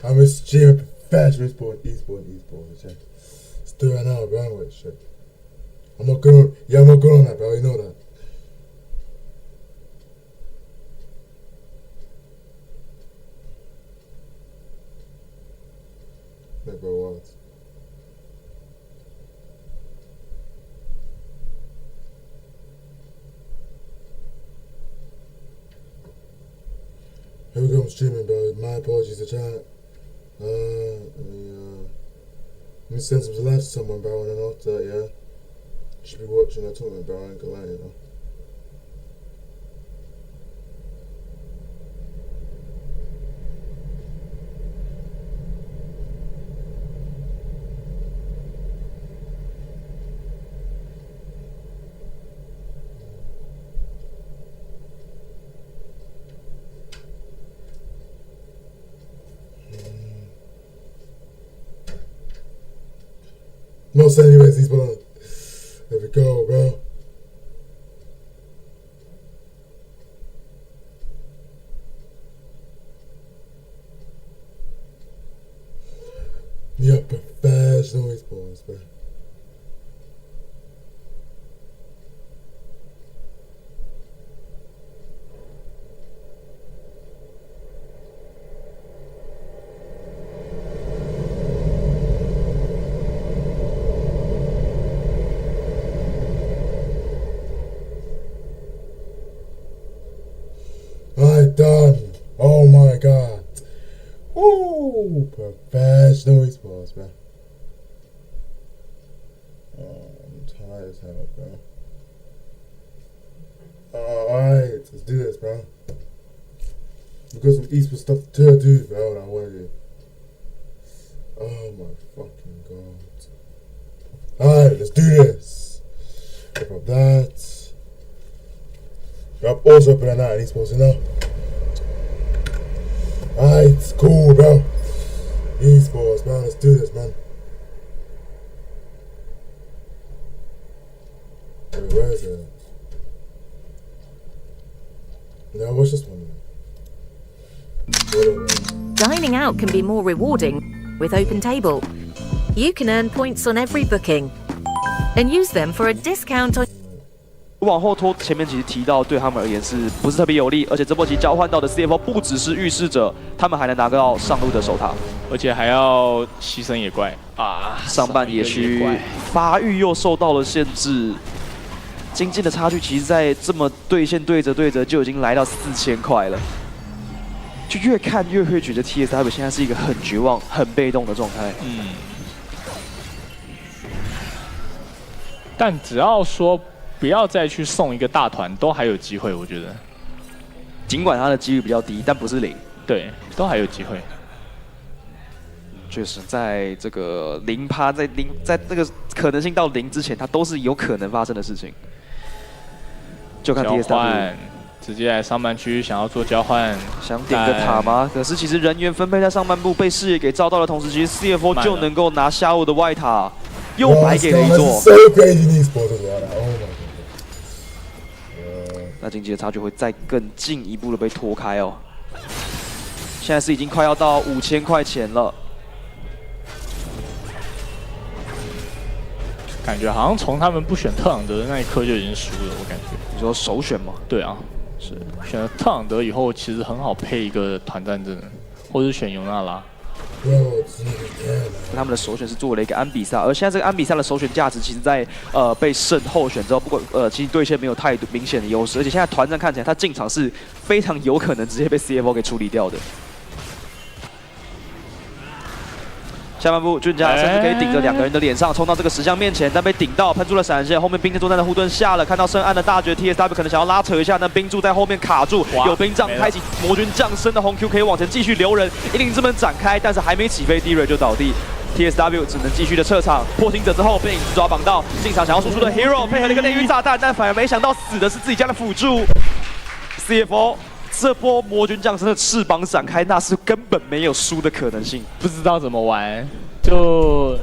I'm a streamer, professional e-sport. Let's do it right now, bro. Wait, shit. I'm not good on that, bro. You know that. Yeah, bro, what? Here we go, I'm streaming, bro. My apologies to chat. Let me send some live to someone, bro, and then after that, yeah. Should be watching the tournament, bro. I ain't gonna lie, you know. Most anyways, these bro. There we go, bro. Yeah, professional e-sports, bro. Done. Oh my god. Woo! Professional esports, bro. Oh, I'm tired as hell, bro. Alright, let's do this, bro. We've got some esports stuff to do, bro, that I want to do. Oh my fucking god. Alright, let's do this. Pick up that. I've also put an out in esports, you know? Alright, it's cool, bro. Esports, man. Let's do this, man. Wait, where is it? Yeah, watch this one. Dining out can be more rewarding with OpenTable. You can earn points on every booking and use them for a discount on. 往后拖，前面其实提到对他们而言是不是特别有利？而且这波其实交换到的 CFO 不只是预示者，他们还能拿到上路的守塔，而且还要牺牲野怪啊！上半野区发育又受到了限制，经济的差距其实在这么对线对着就已经来到4000块了，就越看越会觉得 TSW 现在是一个很绝望、很被动的状态。嗯，但只要说。 不要再去送一个大团，都还有机会，我觉得。尽管他的几率比较低，但不是零。对，都还有机会。确实，在这个0%在这个可能性到0之前，它都是有可能发生的事情。就看 TSW 直接来上半区想要做交换，想点个塔吗？可是其实人员分配在上半部被视野给照到的同时，其实 CFO 就能够拿下路的外塔，又白给了一座。那经济的差距会再更进一步的被拖开哦。现在是已经快要到5000块钱了，感觉好像从他们不选特朗德的那一刻就已经输了，我感觉。你说首选吗？对啊，是选了特朗德以后，其实很好配一个团战阵，或是选尤娜拉。 他们的首选是做了一个安比萨，而现在这个安比萨的首选价值，其实在被胜后选之后，不管其实对线没有太明显的优势，而且现在团战看起来他进场是非常有可能直接被 CFO 给处理掉的。下半部俊佳甚至可以顶着2个人的脸上冲到这个石像面前，但被顶到喷出了闪现，后面冰剑作战的护盾下了，看到深暗的大绝 TSW 可能想要拉扯一下，但冰柱在后面卡住，有冰杖开启魔军降生的红 Q 可以往前继续留人，引领之门展开，但是还没起飞 D-Ray 就倒地。 TSW 只能继续的撤场，破行者之后被影子抓绑到，进场想要输出的 Hero 配合了一个内域炸弹，但反而没想到死的是自己家的辅助 CFO。 这波魔军降生的翅膀展开，那是根本没有输的可能性。不知道怎么玩，就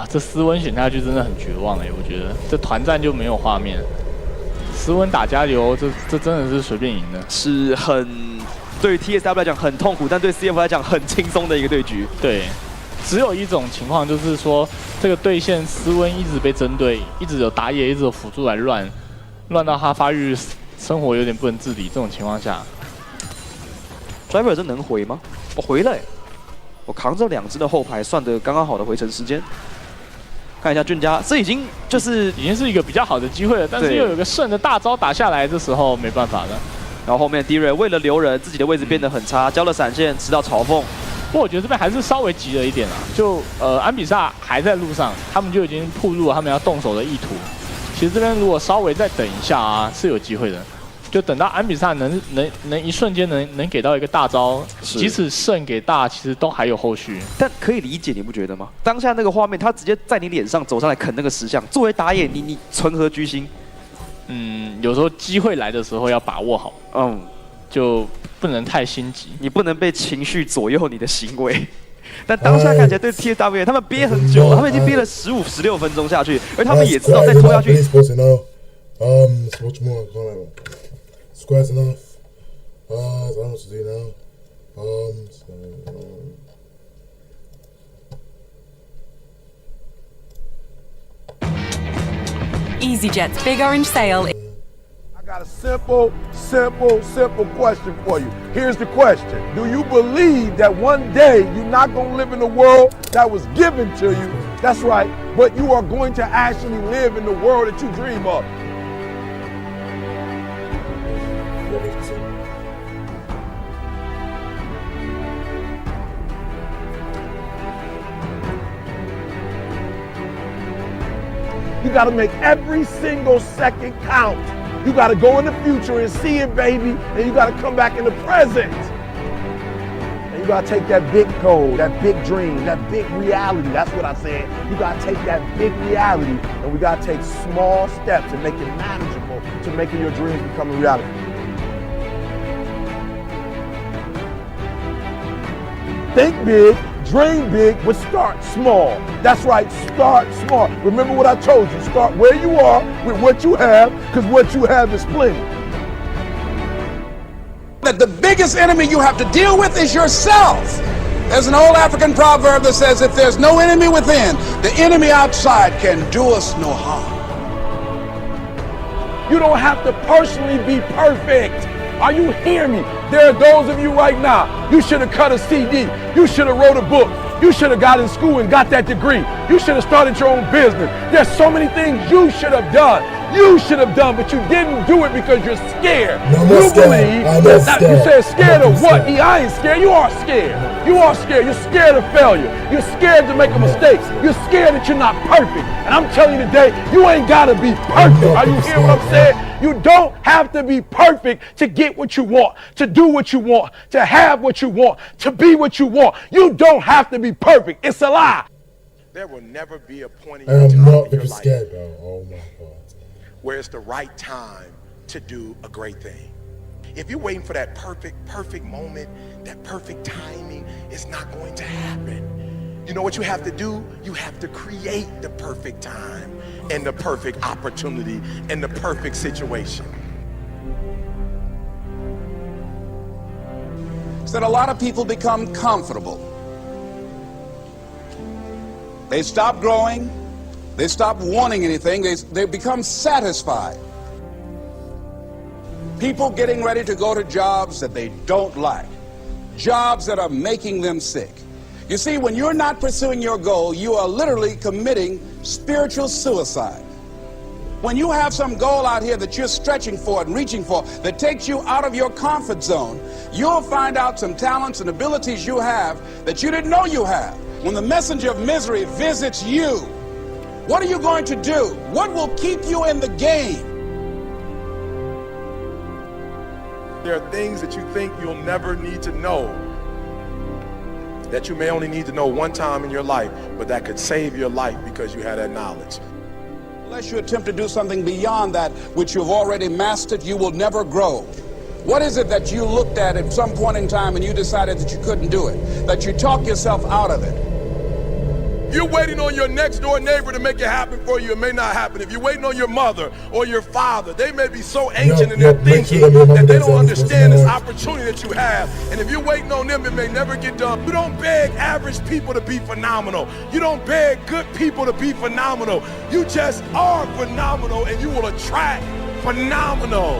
这斯温选下去真的很绝望哎，我觉得这团战就没有画面。斯温打加流，这真的是随便赢的，是很对于 TSW 来讲很痛苦，但对 CF 来讲很轻松的一个对局。对，只有一种情况就是说，这个对线斯温一直被针对，一直有打野，一直有辅助来乱到他发育生活有点不能自理。这种情况下 ，Driver 这能回吗？我回了，我扛着2只的后排，算得刚刚好的回程时间。看一下俊家，这已经是一个比较好的机会了，但是又有个顺的大招打下来，这时候没办法了。然后后面 D-Ray 为了留人，自己的位置变得很差，交了闪现，吃到嘲讽。不过我觉得这边还是稍微急了一点啦，就安比萨还在路上，他们就已经暴露了他们要动手的意图。其实这边如果稍微再等一下啊，是有机会的。就等到安比萨能一瞬间能给到一个大招，即使胜给大，其实都还有后续。但可以理解，你不觉得吗？当下那个画面，他直接在你脸上走上来啃那个石像，作为打野，你存何居心？有时候机会来的时候要把握好，就不能太心急，你不能被情绪左右你的行为。但当下看起来对 TSW 他们憋很久了，他们已经憋了15、16分钟下去，而他们也知道再拖下去。Square's enough. I don't know what to do now. EasyJet's big orange sail. I got a simple question for you. Here's the question. Do you believe that one day you're not going to live in the world that was given to you? That's right. But you are going to actually live in the world that you dream of. You got to make every single second count. You got to go in the future and see it, baby. And you got to come back in the present. And you got to take that big goal, that big dream, that big reality. That's what I said. You got to take that big reality and we got to take small steps and make it manageable to making your dreams become a reality. Think big, dream big, but start small. That's right, start small. Remember what I told you, start where you are with what you have, because what you have is plenty. That the biggest enemy you have to deal with is yourself. There's an old African proverb that says, if there's no enemy within, the enemy outside can do us no harm. You don't have to personally be perfect. Are you hearing me? There are those of you right now, you should have cut a CD. You should have wrote a book. You should have got in school and got that degree. You should have started your own business. There's so many things you should have done. You should have done, but you didn't do it because you're scared. You believe that you said scared of what? I ain't scared. You are scared. You are scared. You're scared of failure. You're scared to make a mistake. You're scared that you're not perfect. And I'm telling you today, you ain't got to be perfect. Are you hearing what I'm saying? You don't have to be perfect to get what you want, to do what you want, to have what you want, to be what you want. You don't have to be perfect. It's a lie. There will never be a point in your time in your life Oh my God. where it's the right time to do a great thing. If you're waiting for that perfect moment, that perfect timing, it's not going to happen. You know what you have to do? You have to create the perfect time and the perfect opportunity and the perfect situation. Is that a lot of people become comfortable. They stop growing. They stop wanting anything. They become satisfied. People getting ready to go to jobs that they don't like. Jobs that are making them sick. You see, when you're not pursuing your goal, you are literally committing spiritual suicide. When you have some goal out here that you're stretching for and reaching for that takes you out of your comfort zone, you'll find out some talents and abilities you have that you didn't know you have. When the messenger of misery visits you, what are you going to do? What will keep you in the game? There are things that you think you'll never need to know, that you may only need to know one time in your life, but that could save your life because you had that knowledge. Unless you attempt to do something beyond that which you've already mastered, you will never grow. What is it that you looked at some point in time and you decided that you couldn't do it, that you talked yourself out of it? you're waiting on your next door neighbor to make it happen for you, it may not happen. If you're waiting on your mother or your father, they may be so ancient in their thinking that they don't understand this opportunity that you have. And if you're waiting on them, it may never get done. You don't beg average people to be phenomenal. You don't beg good people to be phenomenal. You just are phenomenal, and you will attract phenomenal.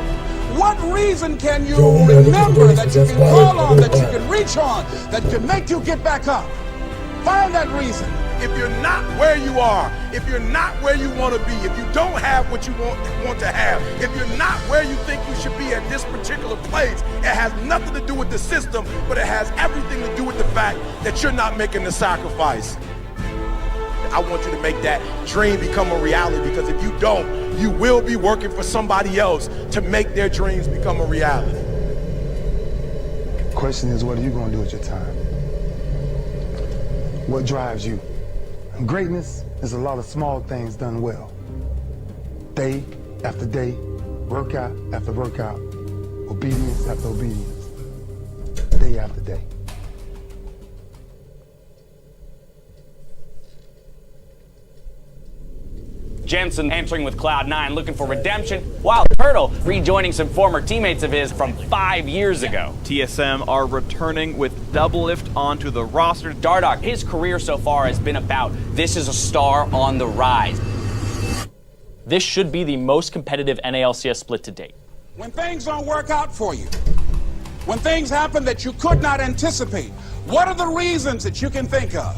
What reason can you remember that you can call on, that you can reach on, that can make you get back up? Find that reason. If you're not where you are, if you're not where you want to be, if you don't have what you want to have, if you're not where you think you should be at this particular place, it has nothing to do with the system, but it has everything to do with the fact that you're not making the sacrifice. I want you to make that dream become a reality, because if you don't, you will be working for somebody else to make their dreams become a reality. The question is, what are you going to do with your time? What drives you? And greatness is a lot of small things done well. Day after day, workout after workout, obedience after obedience, day after day. Jensen entering with Cloud9, looking for redemption, while Turtle rejoining some former teammates of his from 5 years ago. TSM are returning with Double Lift onto the roster. Dardoch, his career so far has been about, this is a star on the rise. This should be the most competitive NALCS split to date. When things don't work out for you, when things happen that you could not anticipate, what are the reasons that you can think of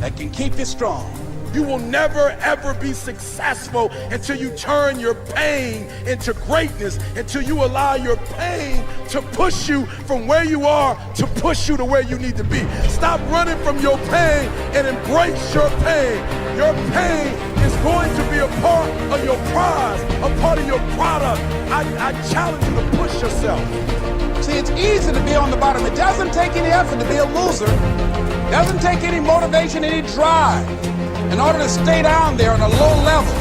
that can keep you strong? You will never, ever be successful until you turn your pain into greatness, until you allow your pain to push you from where you are to push you to where you need to be. Stop running from your pain and embrace your pain. Your pain is going to be a part of your prize, a part of your product. I challenge you to push yourself. See, it's easy to be on the bottom. It doesn't take any effort to be a loser. It doesn't take any motivation, any drive in order to stay down there on a low level.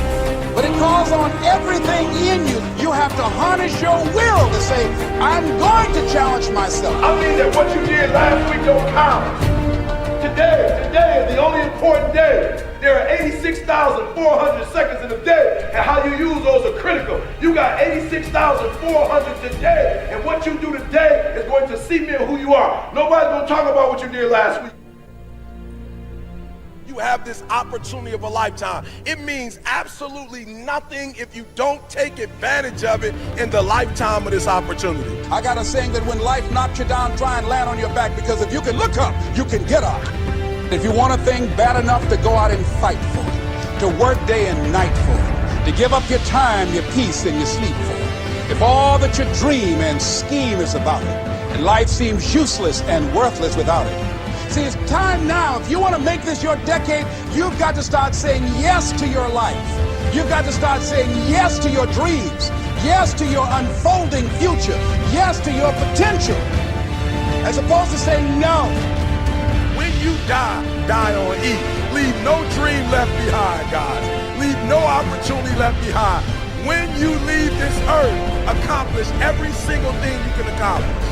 But it calls on everything in you. You have to harness your will to say, I'm going to challenge myself. I mean that what you did last week don't count. Today is the only important day. There are 86,400 seconds in a day, and how you use those are critical. You got 86,400 today, and what you do today is going to cement who you are. Nobody's going to talk about what you did last week. You have this opportunity of a lifetime. It means absolutely nothing if you don't take advantage of it in the lifetime of this opportunity. I got a saying that when life knocks you down, try and land on your back, because if you can look up, you can get up. If you want a thing bad enough to go out and fight for it, to work day and night for it, to give up your time, your peace, and your sleep for it, if all that you dream and scheme is about it, and life seems useless and worthless without it. See, it's time now. If you want to make this your decade, you've got to start saying yes to your life. You've got to start saying yes to your dreams, yes to your unfolding future, yes to your potential, as opposed to saying no. When you die on E. Leave no dream left behind, guys. Leave no opportunity left behind. When you leave this earth, accomplish every single thing you can accomplish.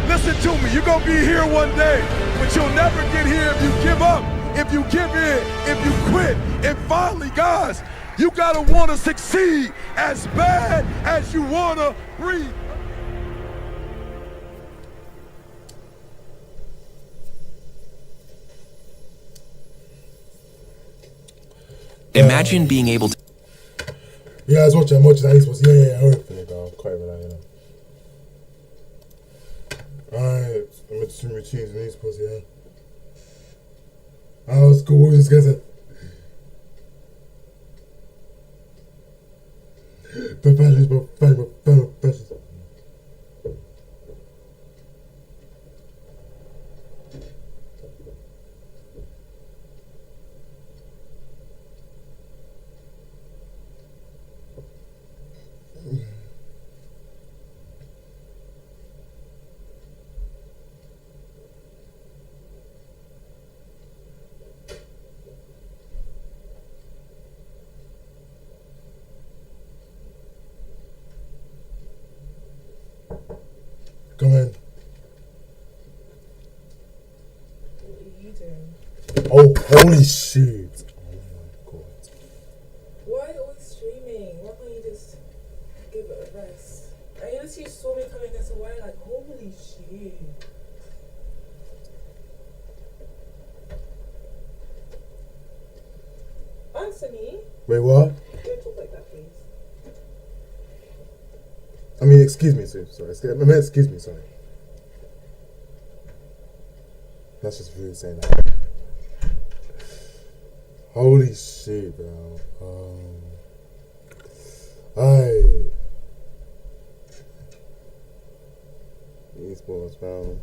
Listen to me, you're going to be here one day, but you'll never get here if you give up, if you give in, if you quit. And finally, guys, you got to want to succeed as bad as you want to breathe. Imagine being able to... Yeah, I was watching E-sports. Yeah, I heard it, though. Quite right, you know. Alright, I'm into some routines in E-sports, yeah. I was cool with this guy. Professionals. you doing? Oh, holy shit. Oh my god. Why are you always streaming? Why can't you just give it a rest? I noticed you saw me coming against the wire like, holy shit. Answer me. Wait, what? Don't talk like that, please. I mean, excuse me, sorry. Excuse me, sorry. That's just rude saying that. Holy shit, bro. E-sports, bro.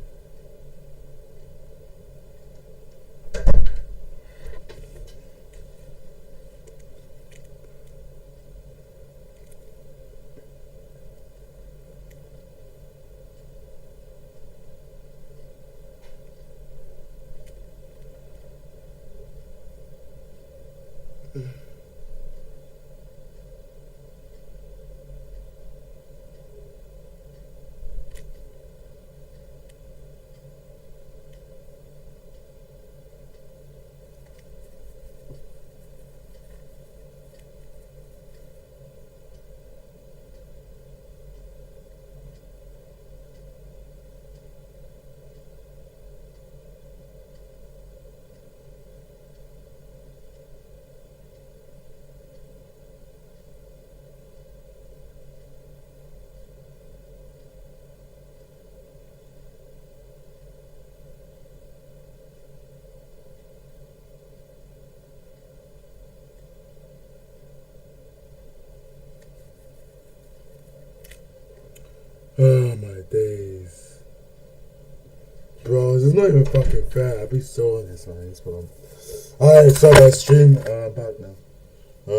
Oh my days. Bro, this is not even fucking fair. I'd be so honest on this, bro. Alright, so my stream, I'm back now. I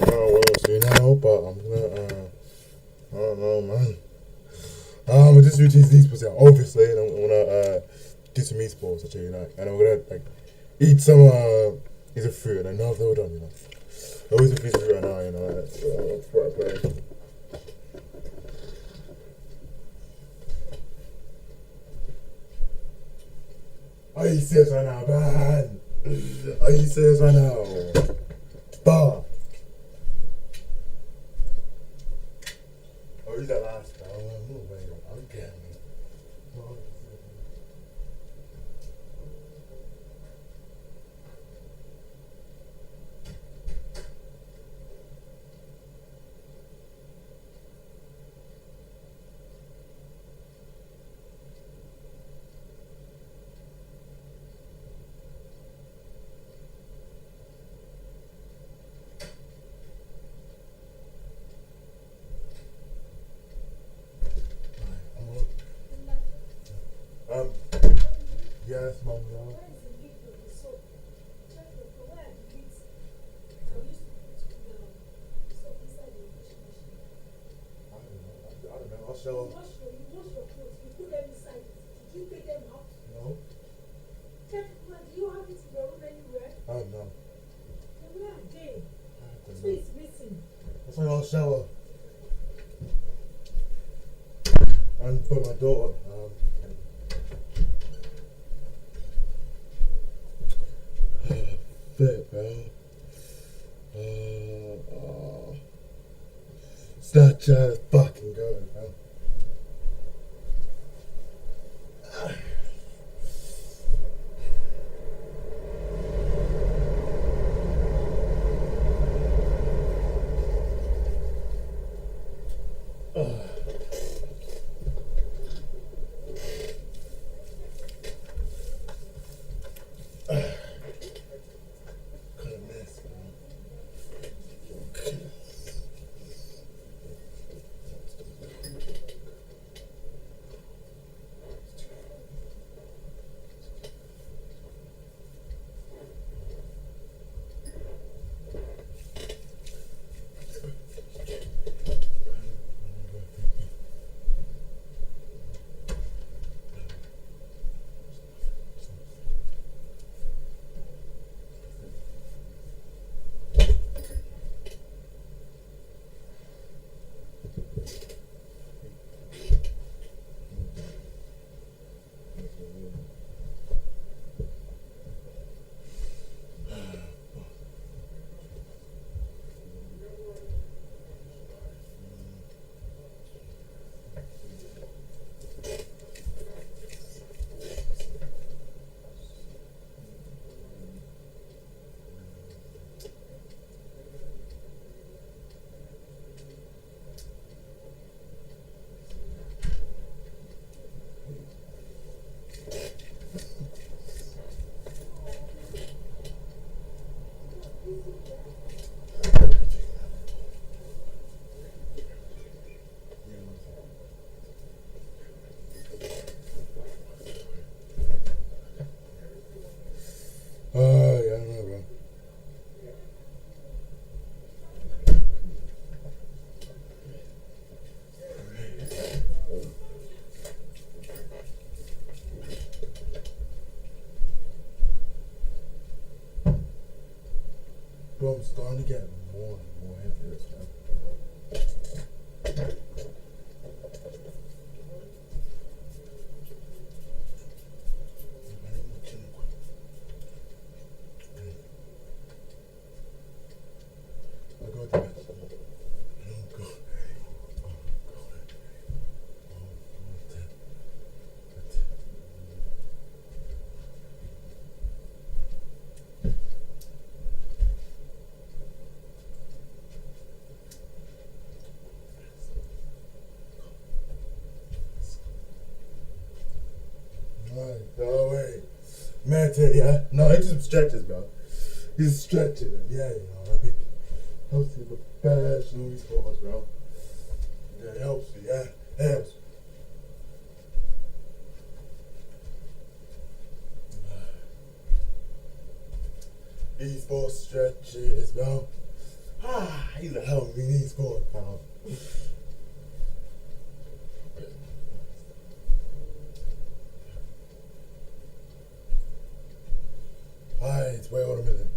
don't know what else to do now, but I'm gonna, I don't know, man. I'm just routine e-sports out, obviously, and I'm gonna, do some e-sports, actually, you know, and I'm gonna, like, eat some, eat some fruit, and I know they're done, you know. I always have fruit right now, you know, that's what I play. Are you serious right now, man? Are you serious right now? Bah! Oh, you that last, bro. No way, I'm getting me. Yes, mom, no. I don't know. I'll show them. You wash your clothes. You put them inside. Did you take them out? No. Do you have it in your room anywhere? I don't know. Then where are they? I don't Two know. is missing. That's why I'll shower. And for my daughter, fit, bro. Snapchat is fucking good, bro. Bro, I'm starting to get more and more into this, man. No way. Meditate, yeah? No, it's just stretches, bro. He's stretching them, yeah, you know what I mean? Helps you with professional e-sports, bro. Yeah, it helps you, yeah? It helps. E-sports stretches, bro. He's a help me in e-sports, bro. Alright, wait on a minute.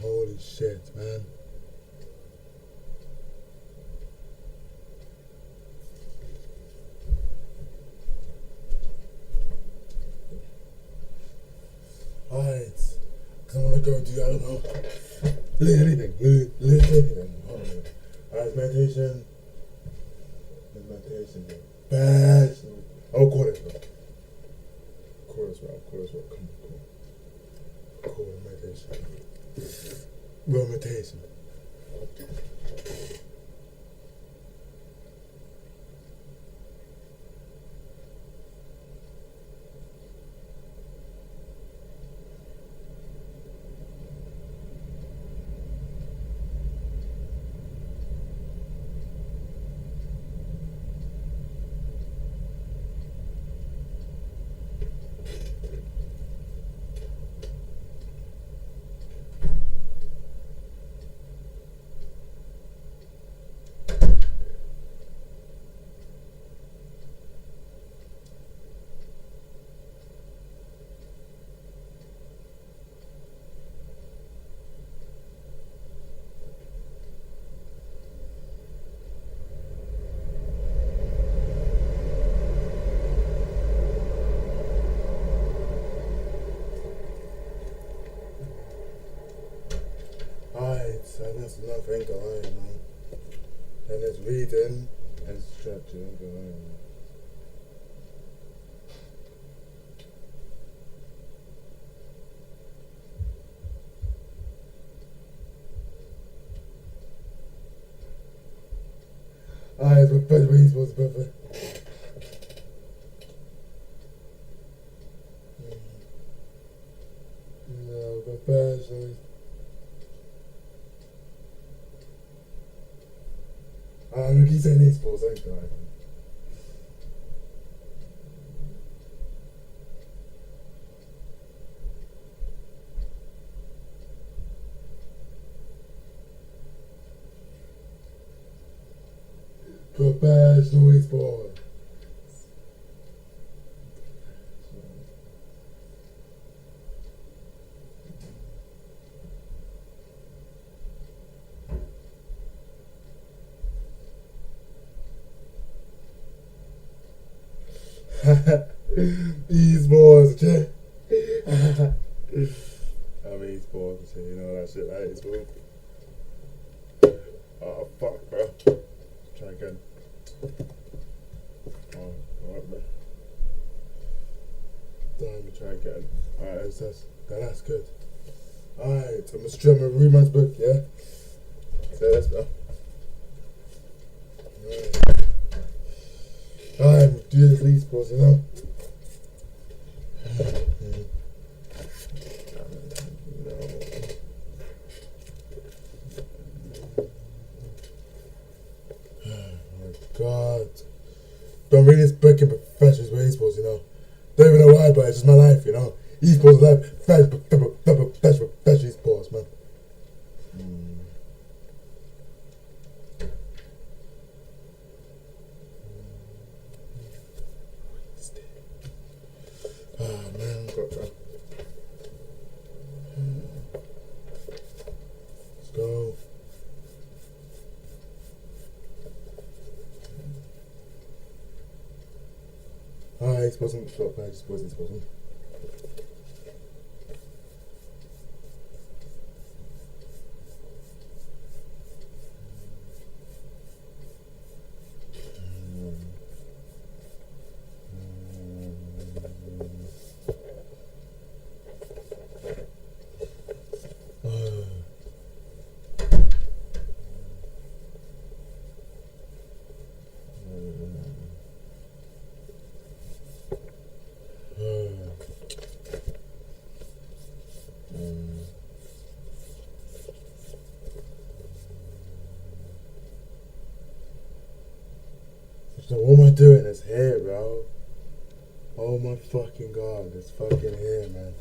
Holy shit, man. Alright. Cause I wanna go do, I don't know. Anything. Hold on a minute. Alright, meditation. Meditation, bro. Bad. Oh, quarters, bro. Quarters, bro. Come on. Quarter meditation. Real meditation. And that's enough, ain't gonna lie, you know. And it's reading and stretching, ain't gonna lie, you know. Alright, we're better where he's supposed to be. No, but bad, so look, he's saying e-sports, ain't gonna lie. Professional e-sport. E-sports, yeah. I'm e-sports, you know that shit, that e-sports. Oh, fuck, bro. Try again. Oh, alright, bro. Let me try again. Alright, that's good. Alright, I'm gonna read my book, yeah? Say this, bro. Alright, do this e-sports, you know? God. But I'm reading this book in professionals with esports, you know. Don't even know why, but it's just my life, you know. Esports life, professional esports, man. Man, got that. E-sporten, E-sporten. So what am I doing? It's hair, bro. Oh my fucking god, it's fucking hair, man.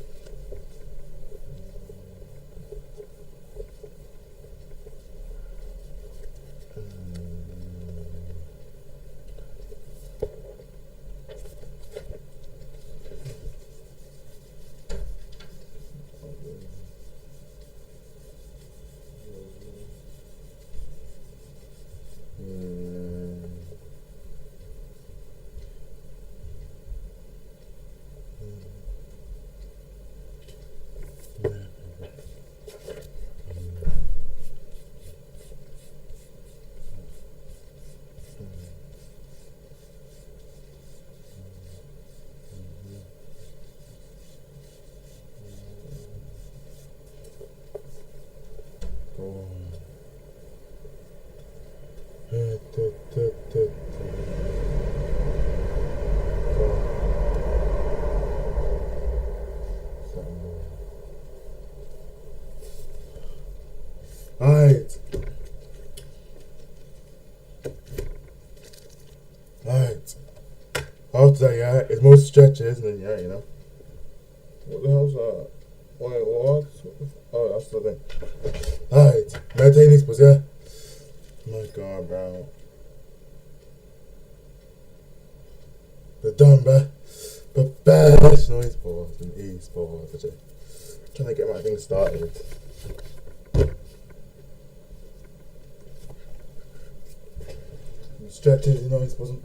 Alright. After that, yeah, it's more stretches, and then, yeah, you know. What the hell's that? Wait, what? Oh, that's the thing. Alright, meditating E-sports, yeah? Oh my god, bro. They're done, bro. Professional E-sports and E-sports. Trying to get my thing started. Stretches, you know, it wasn't.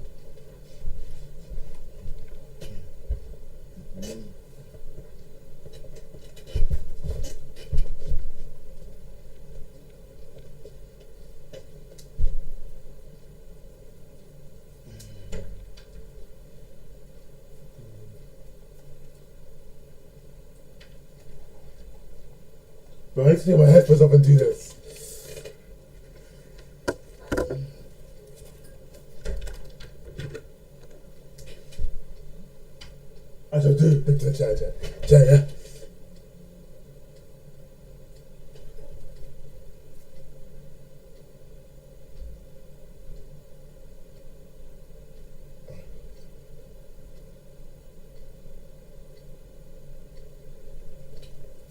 But I need to take my headphones up and do this. I shall do it. Yeah.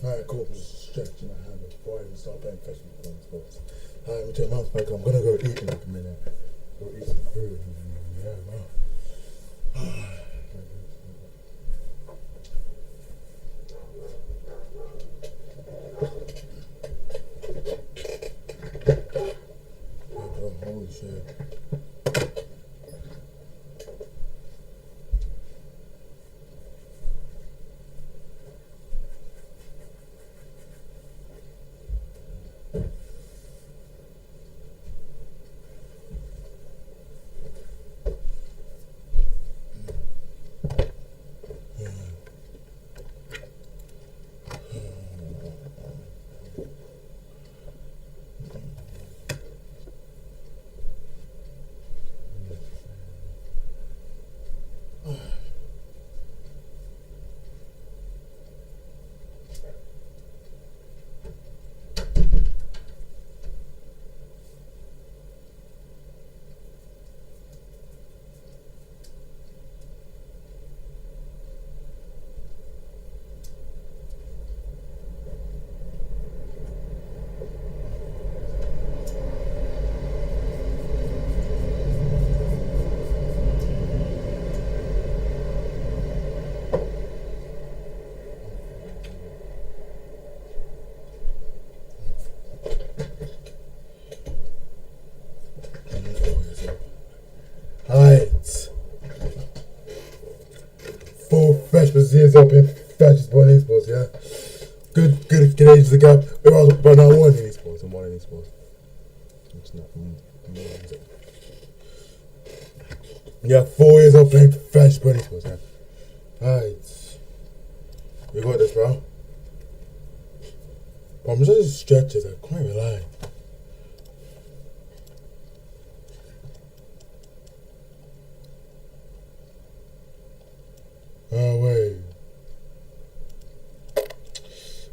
Alright, cool. I'm just stretching my hand before I even start playing professional sports. Alright, let me turn my mouse back on. I'm gonna go eat in like a minute. Go eat some food. Yeah, bro. Holy shit. 4 freshman years up in professional esports, yeah? Good ages ago, but I won in esports. I'm one in esports. It's not. Yeah, 4 years up playing professional esports, yeah? Alright. We got this, bro. I'm just stretches, I can't even lie. Oh, wait.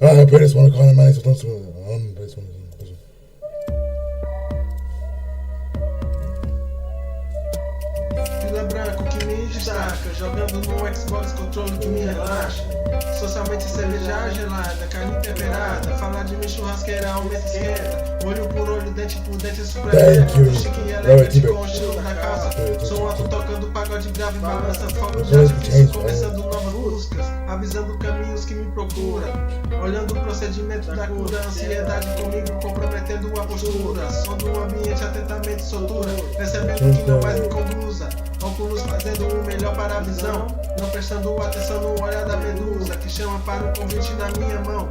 I play this one, I can't manage to do something. I'm play this one. Fila branco que me destaca, jogando no Xbox, controle que me relaxa. Socialmente cerveja gelada, carne temperada. Falar de mim churrasqueira aumenta e esquenta. Olho por olho, dente por dente, super leve. Chique e elegante com o estilo da calça. Sou alto tocando pagode grave, balança fogo de artifício, começando novas buscas. Avisando caminhos que me procuram. Olhando o procedimento da cura, ansiedade comigo comprometendo a postura. Som do ambiente atentamente soltura, percebendo que não mais me conduza. Óculos fazendo o melhor para a visão, não prestando atenção no olhar da medusa que chama para o convite na minha mão.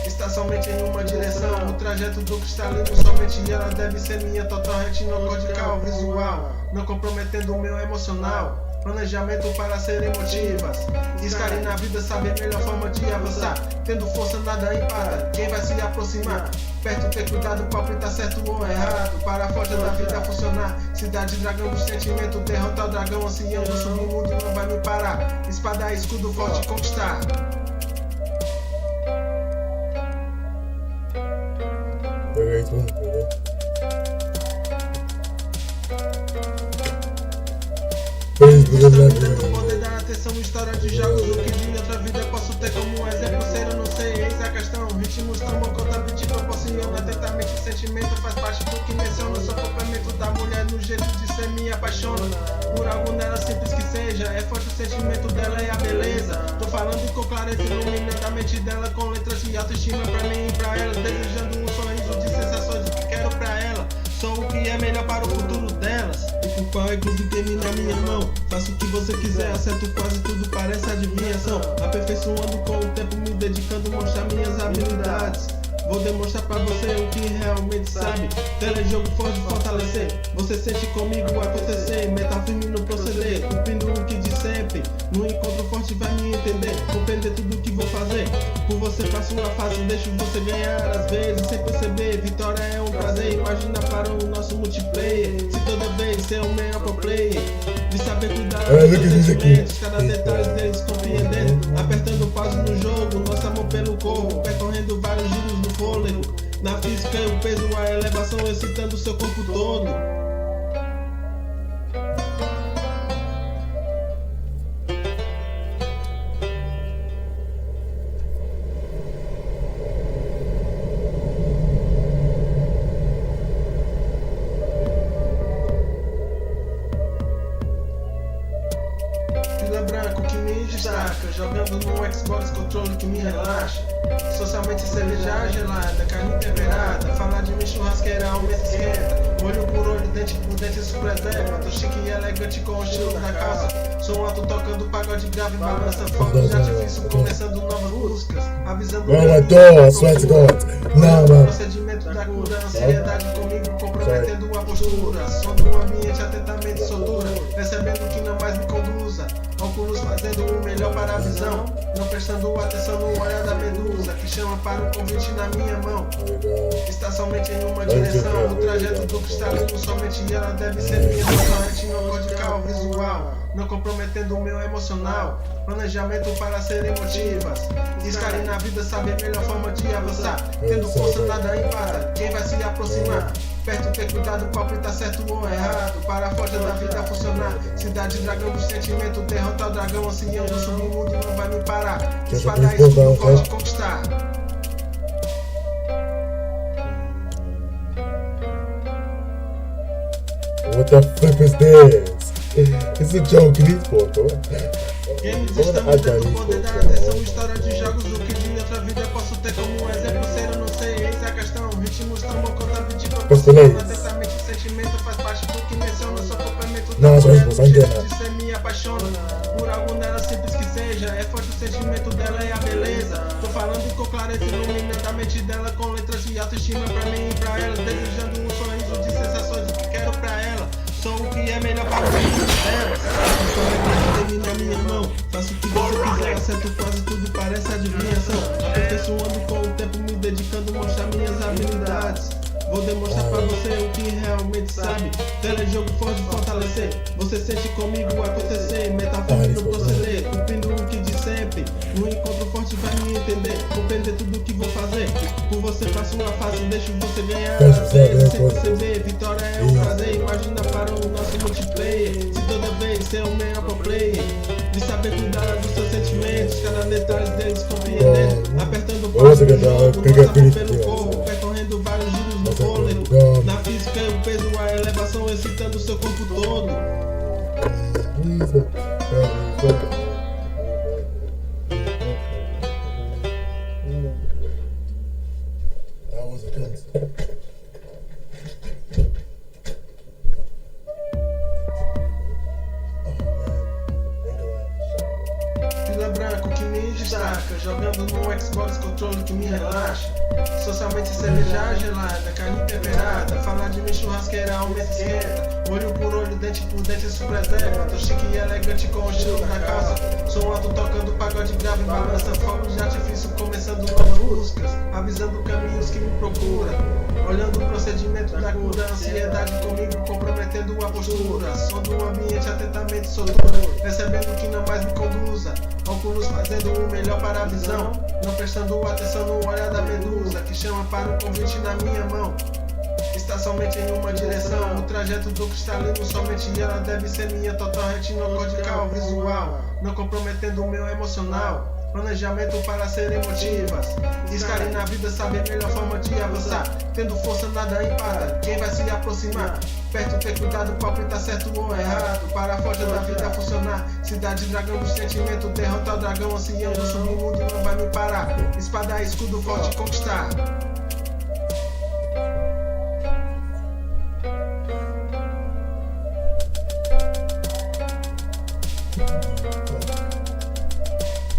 Está somente em uma direção, o trajeto do cristalino somente ela deve ser minha total retinocortical visual, não comprometendo o meu emocional. Planejamento para ser emotivas, escalhe na vida, saber a melhor forma de avançar. Tendo força nada empata, quem vai se aproximar? Perto ter cuidado, palpita certo ou errado, para a forja da vida funcionar. Cidade dragão do sentimento, derrotar o dragão ancião do submundo não vai me parar. Espada, escudo forte, conquistar. Tentando poder dar atenção, história de jogos, o que de outra vida posso ter como exemplo ser, eu não sei, eis a questão. Ritmos tomam conta, beat proporciona atentamente o sentimento, faz parte do que menciona. Sou complemento da mulher no jeito de ser, me apaixona por algo nela, simples que seja, é forte o sentimento dela e a beleza. Tô falando com clareza, iluminando a mente dela com letras de autoestima pra mim e pra ela, desejando um sorriso de sensações que quero pra ela. Sou o que é melhor para o futuro delas. E com qual é que termina na minha mão. Faço o que você quiser, acerto quase tudo, parece adivinhação. Aperfeiçoando com o tempo, me dedicando, mostrar minhas habilidades. Vou demonstrar pra você o que realmente sabe. Telejogo forte fortalecer. Você sente comigo acontecer. Meta firme no proceder, cumprindo o que de sempre. No encontro forte vai me entender, compreender tudo que vou fazer. Por você passo uma fase, deixo você ganhar às vezes sem perceber. Vitória é um prazer, imagina para o nosso multiplayer. Se toda vez ser o melhor pro player, de saber cuidar dos sentimentos, cada detalhe deles compreender. Apertando pause no jogo, nosso amor pelo corpo, percorrendo vários giros no fôlego. Na física o peso, a elevação excitando seu corpo todo. Branco que me destaca, jogando no Xbox, controle que me relaxa. Socialmente cerveja gelada, carne temperada. Falar de mim churrasqueira aumenta e esquenta. Olho por olho, dente por dente, isso preserva. Tô chique e elegante com o estilo da calça. Sou alto tocando pagode grave, balança fogo de artifício, começando novas buscas. Avisando o procedimento da cura, ansiedade comigo comprometendo a postura. Som do ambiente atentamente soltura, percebendo que não mais me conduza. Óculos fazendo o melhor para a visão, não prestando atenção no olhar da medusa que chama para o convite na minha mão. Está somente em uma direção, o trajeto do cristalino somente ela deve ser minha total retinocortical visual, não comprometendo o meu emocional. Planejamento para ser emotivas, escalhe na vida, saber a melhor forma de avançar. Tendo força nada empata, quem vai se aproximar? Perto ter cuidado, palpita certo ou errado, para a forja da vida funcionar. Cidade dragão do sentimento, derrotar o dragão ancião do submundo não vai me parar. Espada, escudo forte, conquistar. What the flip is this? It's a joke in eSport, bro. Games estamos tendo poder dar atenção, história de jogos, o que de outra vida posso ter como exemplo ser, eu não sei, eis a questão. Ritmos tomam conta, beat proporciona atentamente o sentimento, faz parte do que menciona, sou complemento da mulher, no jeito de ser me apaixona por algo nela simples que sentimento dela é a beleza. Tô falando com clareza, iluminando a mente dela com letras de autoestima pra mim e pra ela, desejando um sorriso de sensações, o que quero pra ela. Sou o que é melhor para o futuro delas. A história que termina na minha mão. Faço o que você quiser, acerto quase tudo, parece adivinhação. Aperfeiçoando com o tempo, me dedicando, mostrar minhas habilidades. Vou demonstrar pra você o que realmente sabe. Telejogo forte fortalecer. Você sente comigo acontecer. Metafone no proceder, cumprindo o que de sempre. No encontro forte vai me entender, compreender tudo o que vou fazer. Por você passo uma fase, deixo você ganhar às vezes sem perceber. Vitória é um prazer, imagina para o nosso multiplayer. Se toda vez ser o melhor pro player, de saber cuidar dos seus sentimentos, cada detalhe deles compreender. Apertando o passo no jogo, nossa mão pelo corpo, percorrendo vários giros no fôlego. Na física o peso, a elevação excitando o seu corpo todo. Fila branco que me destaca, jogando no Xbox, controle que me relaxa. Socialmente cerveja gelada, carne temperada. Falar de mim churrasqueira, aumenta e esquenta. Olho por olho, dente por dente, isso preserva. Tô chique e elegante com o estilo da calça. Sou alto tocando pagode grave, balança fogos de artifício, começando novas músicas, avisando caminhos que me procura. Olhando o procedimento da cura, ansiedade comigo, comprometendo a postura. Som do ambiente atentamente soltura, percebendo que não mais me conduza. Óculos fazendo o melhor para a visão, não prestando atenção no olhar da medusa, que chama para o convite na minha mão. Está somente em uma direção, o trajeto do cristalino, somente ela deve ser minha total retinocortical visual, não comprometendo o meu emocional. Planejamento para ser emotivas, escalem na vida, saber a melhor forma de avançar. Tendo força nada empata, quem vai se aproximar? Perto ter cuidado, palpita certo ou errado, para a forja da vida funcionar. Cidade dragão do sentimento, derrotar o dragão ancião do submundo, não vai me parar. Espada, escudo forte, conquistar.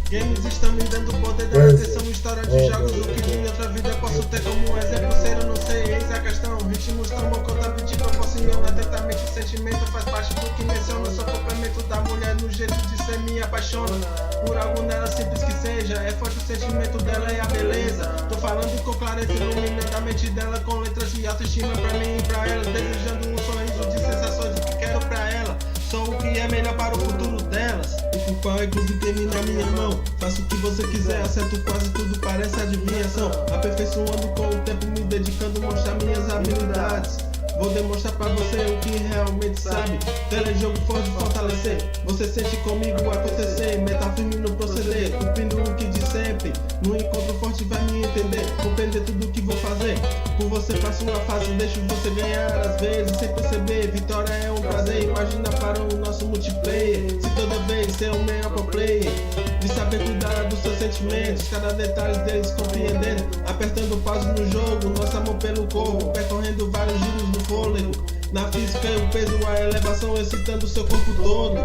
Games estão me dando poder da atenção, história de jogos, o que de outra vida posso ter como exemplo, ser eu não sei, eis a questão. Ritmos tomam conta, te proporcionam atentamente o sentimento, faz parte do que menciono, sou complemento da mulher no jeito de ser, me apaixona. Por algo nela simples que seja, é forte o sentimento dela e a beleza. Tô falando com clareza, iluminando a mente dela com letras de autoestima pra mim e pra ela, desejando um sorriso de sensações, o que quero pra ela. Sou o que é melhor para o futuro delas. E com qual é groove termina na minha mão. Faço o que você quiser, acerto quase tudo, parece adivinhação. Aperfeiçoando com o tempo, me dedicando, mostrar minhas habilidades. Vou demonstrar pra você o que realmente sabe. Telejogo forte fortalecer. Você sente comigo acontecer. Meta firme no proceder, cumprindo o que de sempre. No encontro forte vai me entender, compreender tudo o que vou fazer. Por você passo uma fase, deixo você ganhar às vezes sem perceber. Vitória é um prazer, imagina para o nosso multiplayer. Se toda vez ser o melhor pro player, de saber cuidar dos seus sentimentos, cada detalhe deles compreender. Apertando pause no jogo, nossa mão pelo corpo, percorrendo vários giros no fôlego. Na física o peso, a elevação excitando o seu corpo todo.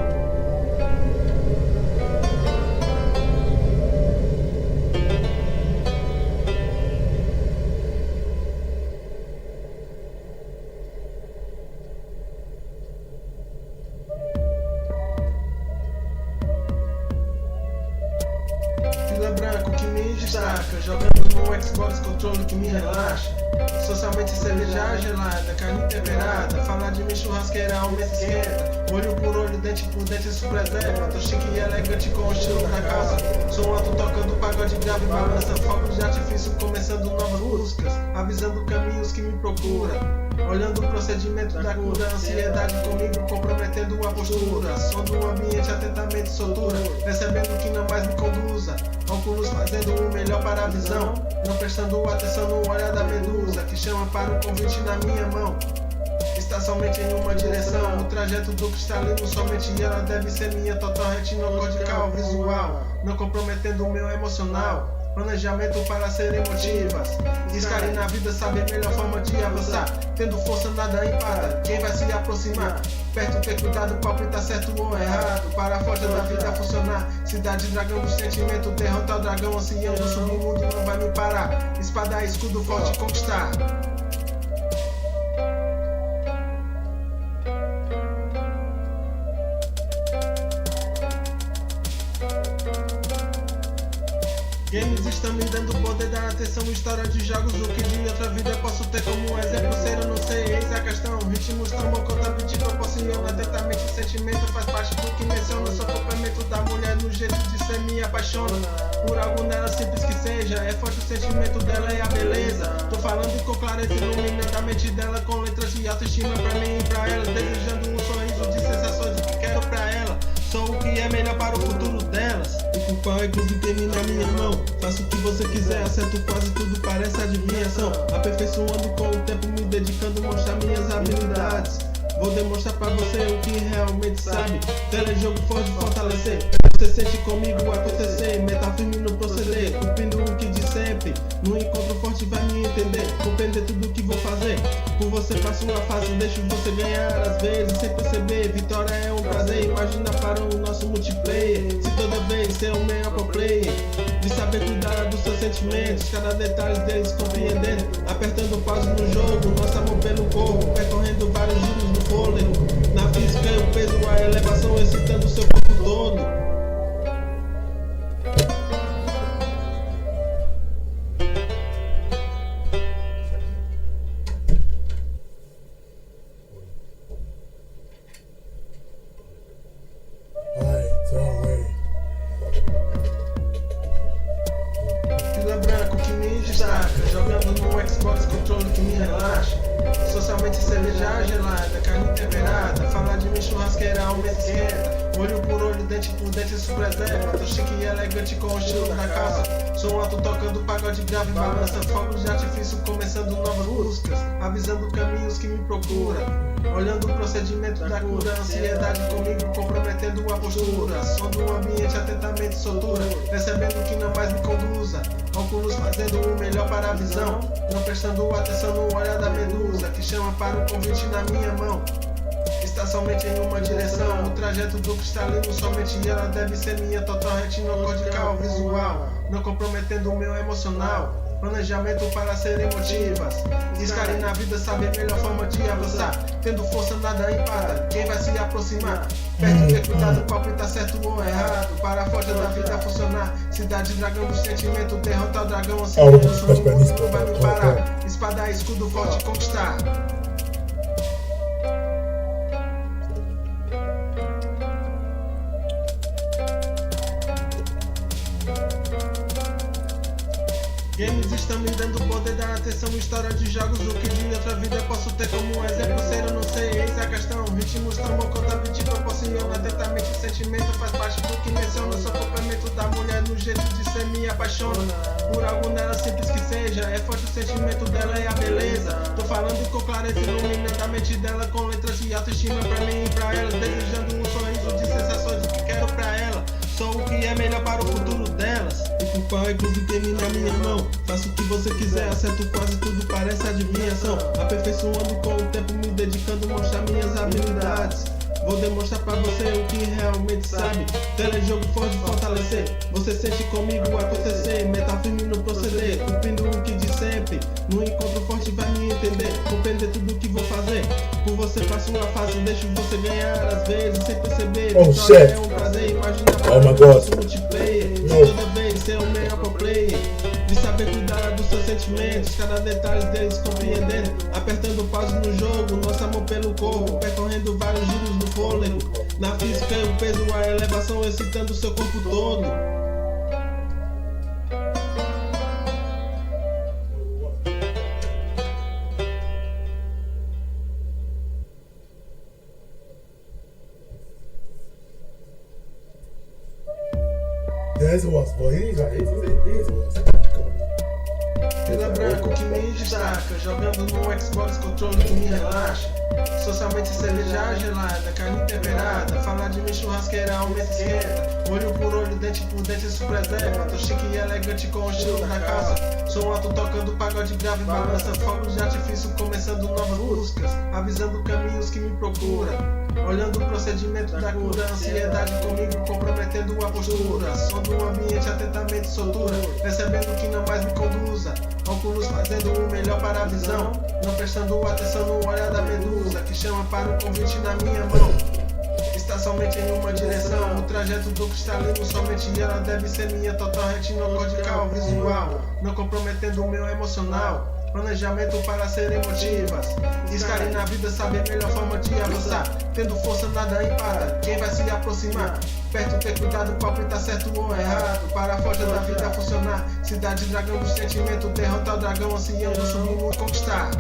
Branco que me destaca, jogando no Xbox, controle que me relaxa. Socialmente cerveja gelada, carne temperada. Falar de mim churrasqueira, aumenta e esquenta. Olho por olho, dente por dente, isso preserva. Tô chique e elegante com o estilo da calça. Sou alto tocando pagode grave, balança fogos de artifício, começando novas músicas, avisando caminhos que me procura. Olhando o procedimento da cura, ansiedade comigo, comprometendo a postura. Som do ambiente atentamente soltura, percebendo que não mais me conduza. Óculos fazendo o melhor para a visão, não prestando atenção no olhar da medusa, que chama para o convite na minha mão. Está somente em uma direção, o trajeto do cristalino, somente ela deve ser minha total retinocortical visual, não comprometendo o meu emocional. Planejamento para ser emotivas. Escare na vida, saber melhor forma de avançar. Tendo força, nada empata. Quem vai se aproximar? Perto, ter cuidado, palpita certo ou errado. Para a força da vida funcionar. Cidade, dragão do sentimento. Derrota o dragão, ancião do submundo, não vai me parar. Espada, escudo, forte, conquistar. Games estão me dando poder, dar atenção, história de jogos, o que de outra vida posso ter como exemplo, ser eu não sei, eis a questão, ritmos tão conta te proporciona, atentamente o sentimento faz parte do que menciona, sou complemento da mulher no jeito de ser, me apaixona, por algo nela simples que seja, é forte o sentimento dela e a beleza, tô falando com clareza, iluminando a mente dela com letras de autoestima pra mim e pra ela, desejando um sorriso de sensações, o que quero pra ela. Sou o que é melhor para o futuro delas. O pau é groove game na minha mão. Faço o que você quiser, acerto quase tudo, parece adivinhação. Aperfeiçoando com o tempo, me dedicando, mostrar minhas habilidades. Vou demonstrar pra você o que realmente sabe. Telejogo forte fortalecer. Você sente comigo acontecer. Meta firme no proceder, cumprindo o que de sempre. No encontro forte vai me entender, compreender tudo que vou fazer. Por você passo uma fase, deixo você ganhar às vezes sem perceber. Vitória é um prazer, imagina para o nosso multiplayer. Se toda vez ser o melhor pro player, de saber cuidar dos seus sentimentos, cada detalhe deles compreendendo. Apertando pause no jogo, nosso amor pelo corpo, percorrendo vários giros no fôlego. Na física o peso, a elevação excitando seu corpo todo. Fila branco que me destaca, jogando no Xbox, controle que me relaxa. Socialmente cerveja gelada, carne temperada. Falar de mim churrasqueira, aumenta esquenta. Olho por olho, dente por dente, isso preserva. Tô chique e elegante com o estilo da calça. Som alto tocando pagode grave, balança. Fogos de artifício começando novas buscas. Avisando caminhos que me procura. Olhando o procedimento da cura. Ansiedade comigo comprometendo a postura. Som do ambiente atentamente soltura. Percebendo que não mais me conduza. Óculos fazendo o melhor para a visão. Não prestando atenção no olhar da medusa que chama para o convite na minha mão. Está somente em uma direção. O trajeto do cristalino, somente ela deve ser minha total retinocortical visual. Não comprometendo o meu emocional. Planejamento para ser emotivas. Escare na vida, saber melhor forma de avançar. Tendo força, nada empata. Quem vai se aproximar? Perto, ter cuidado, palpita certo ou errado. Para a força da vida funcionar. Cidade, dragão do sentimento. Derrota o dragão, assim não vai me parar. Espada, escudo, forte, conquistar. Games estão me dando poder, dar atenção, história de jogos, o que de outra vida posso ter como exemplo, ser eu não sei, eis a questão, ritmos tomam conta, te proporciona, atentamente o sentimento faz parte do que menciona, sou complemento da mulher no jeito de ser, me apaixona, por algo nela simples que seja, é forte o sentimento dela e a beleza, tô falando com clareza, iluminando a mente dela com letras de autoestima pra mim e pra ela, desejando um sorriso de sensações, o que quero pra ela, sou o que é melhor para o futuro delas. O pau é groove game na minha mão. Faço o que você quiser, acerto quase tudo, parece adivinhação. Aperfeiçoando com o tempo, me dedicando, mostrar minhas habilidades. Vou demonstrar pra você o que realmente sabe. Telejogo forte fortalecer. Você sente comigo acontecer. Meta firme no proceder, cumprindo o que de sempre. No encontro forte vai me entender, compreender tudo que vou fazer. Por você passo uma fase, deixo você ganhar às vezes sem perceber. Vitória é um prazer, imagina para o nosso multiplayer. Toda vez ser o melhor pro player. De saber cuidar dos seus sentimentos, cada detalhe deles compreendendo. Apertando pause no jogo, nosso amor pelo corpo, percorrendo vários giros no fôlego. Na física o peso, a elevação excitando seu corpo todo. There's was, boy. He's like, Fila branco que me destaca, jogando no Xbox, controle que me relaxa. Socialmente cerveja gelada, carne temperada. Falar de mim churrasqueira, aumenta esquenta. Olho por olho, dente por dente, isso preserva. Tô chique e elegante com o estilo da calça. Sou alto tocando pagode grave, balança fogos de artifício, começando novas buscas, avisando caminhos que me procura. Olhando o procedimento da cura, ansiedade comigo comprometendo a postura. Som do ambiente atentamente soltura, percebendo que não mais me conduza. Óculos fazendo o melhor para a visão, não prestando atenção no olhar da medusa que chama para o convite na minha mão. Está somente em uma direção, o trajeto do cristalino, somente ela deve ser minha total retinocortical visual, não comprometendo o meu emocional. Planejamento para ser emotivas, estarem na vida, saber melhor forma de avançar. Tendo força nada empata, quem vai se aproximar? Perto ter cuidado, palpita certo ou errado, para a forja da vida funcionar. Cidade dragão do sentimento, derrotar o dragão, ansiando subir e conquistar.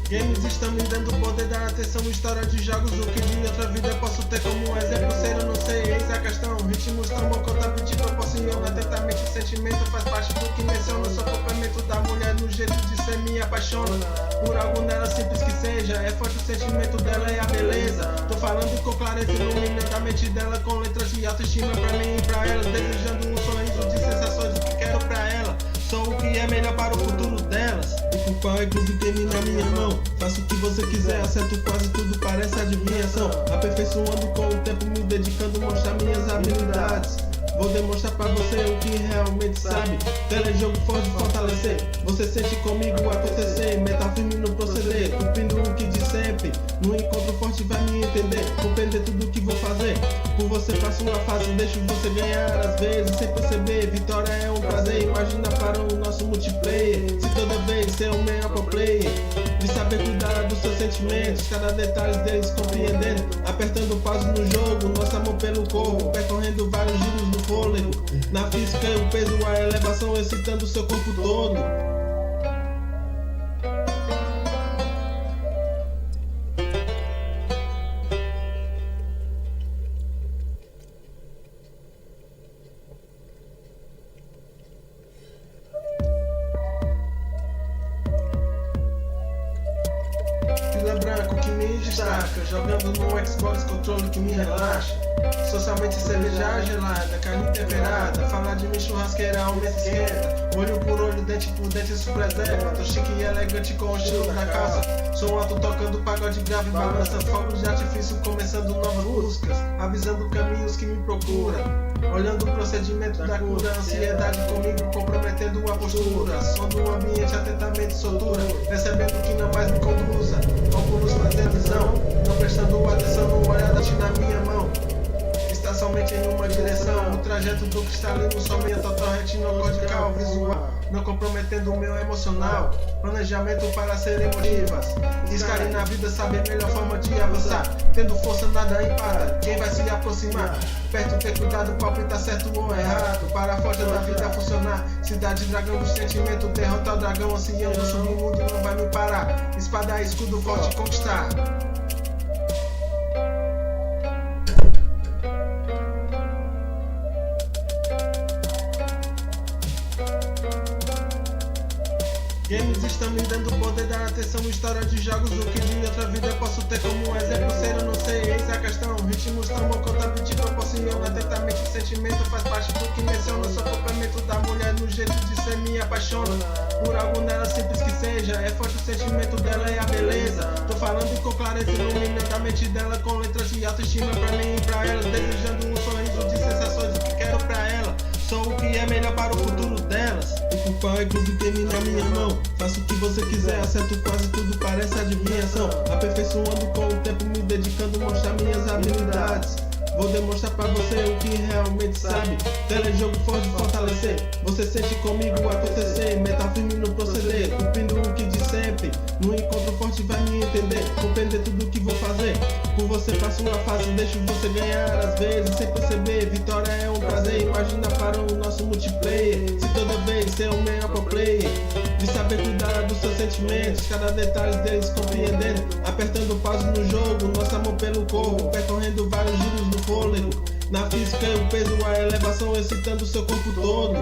Games estão me dando poder, dar atenção, história de jogos, o que de outra vida posso ter como exemplo, ser eu não sei, eis a questão. Ritmos tão bom quanto a beat proporciona, atentamente o sentimento faz parte do que menciono. Sou complemento da mulher no jeito de ser, me apaixona por algo nela, simples que seja, é forte o sentimento dela e a beleza. Tô falando com clareza, iluminando a mente dela com letras de autoestima pra mim e pra ela, desejando um sorriso de sensações, o que quero pra ela. Sou o que é melhor para o futuro delas. O pau é groove game na minha mão. Faço o que você quiser, acerto quase tudo, parece adivinhação. Aperfeiçoando com o tempo, me dedicando, mostrar minhas habilidades. Vou demonstrar pra você o que realmente sabe. Telejogo forte fortalecer, você sente comigo acontecer. Meta firme no proceder, cumprindo o que de sempre. No encontro forte vai me entender, compreender tudo que vou fazer. Por você passo uma fase, deixo você ganhar às vezes sem perceber. Vitória é um prazer, imagina para o nosso multiplayer. Se toda vez ser o melhor pro player, de saber cuidar dos seus sentimentos, cada detalhe deles compreendendo. Apertando pause no jogo, nosso amor pelo corpo, percorrendo vários giros do fôlego. Na física o peso, a elevação excitando o seu corpo todo. Fila branco que me destaca, jogando no Xbox, controle que me relaxa. Socialmente cerveja gelada, carne temperada, falar de mim churrasqueira, aumenta esquenta. Olho por olho, dente por dente, isso preserva. Tô chique e elegante com o estilo da calça. Sou alto tocando pagode grave, balança fogos de artifício, começando novas buscas, avisando caminhos que me procura. Olhando o procedimento da cura, ansiedade comigo comprometendo a postura. Som do ambiente atentamente soltura, percebendo que não mais me conduza. Óculos fazendo visão, não prestando atenção no olhar da na minha mão. Está somente em uma direção, o trajeto do cristalino, somente total retinocortical visual, não comprometendo o meu emocional. Planejamento para ser emotivas, estarem na vida, saber melhor forma de avançar. Tendo força nada empata, quem vai se aproximar? Perto ter cuidado, palpita certo ou errado, para a forja da vida funcionar. Cidade dragão do sentimento, derrotar o dragão, ansiando o submundo não vai me parar. Espada, escudo, forte conquistar. Games estão me dando poder, dar atenção, história de jogos, o que de outra vida posso ter como exemplo, ser eu não sei, eis a questão. Ritmos tão bom quanto a beat proporciona, atentamente o sentimento faz parte do que menciono. Sou complemento da mulher no jeito de ser, me apaixona por algo nela, simples que seja, é forte o sentimento dela e a beleza. Tô falando com clareza, iluminando a mente dela com letras de autoestima pra mim e pra ela, desejando um sorriso de sensações, o que quero pra ela. Sou o que é melhor para o futuro delas. O pau é groove game na minha mão. Faço o que você quiser, acerto quase tudo, parece adivinhação. Aperfeiçoando com o tempo, me dedicando, mostrar minhas habilidades. Vou demonstrar pra você o que realmente sabe. Telejogo forte fortalecer, você sente comigo acontecer. Meta firme no proceder, cumprindo o que de sempre. No encontro forte vai me entender, compreender tudo que vou fazer. Por você passo uma fase, deixo você ganhar às vezes sem perceber. Vitória é um prazer, imagina para o nosso multiplayer. Se toda vez ser o melhor pro player, de saber cuidar dos seus sentimentos, cada detalhe deles compreendendo. Apertando pause no jogo, nosso amor pelo corpo, percorrendo vários giros do fôlego. Na física o peso, a elevação excitando o seu corpo todo.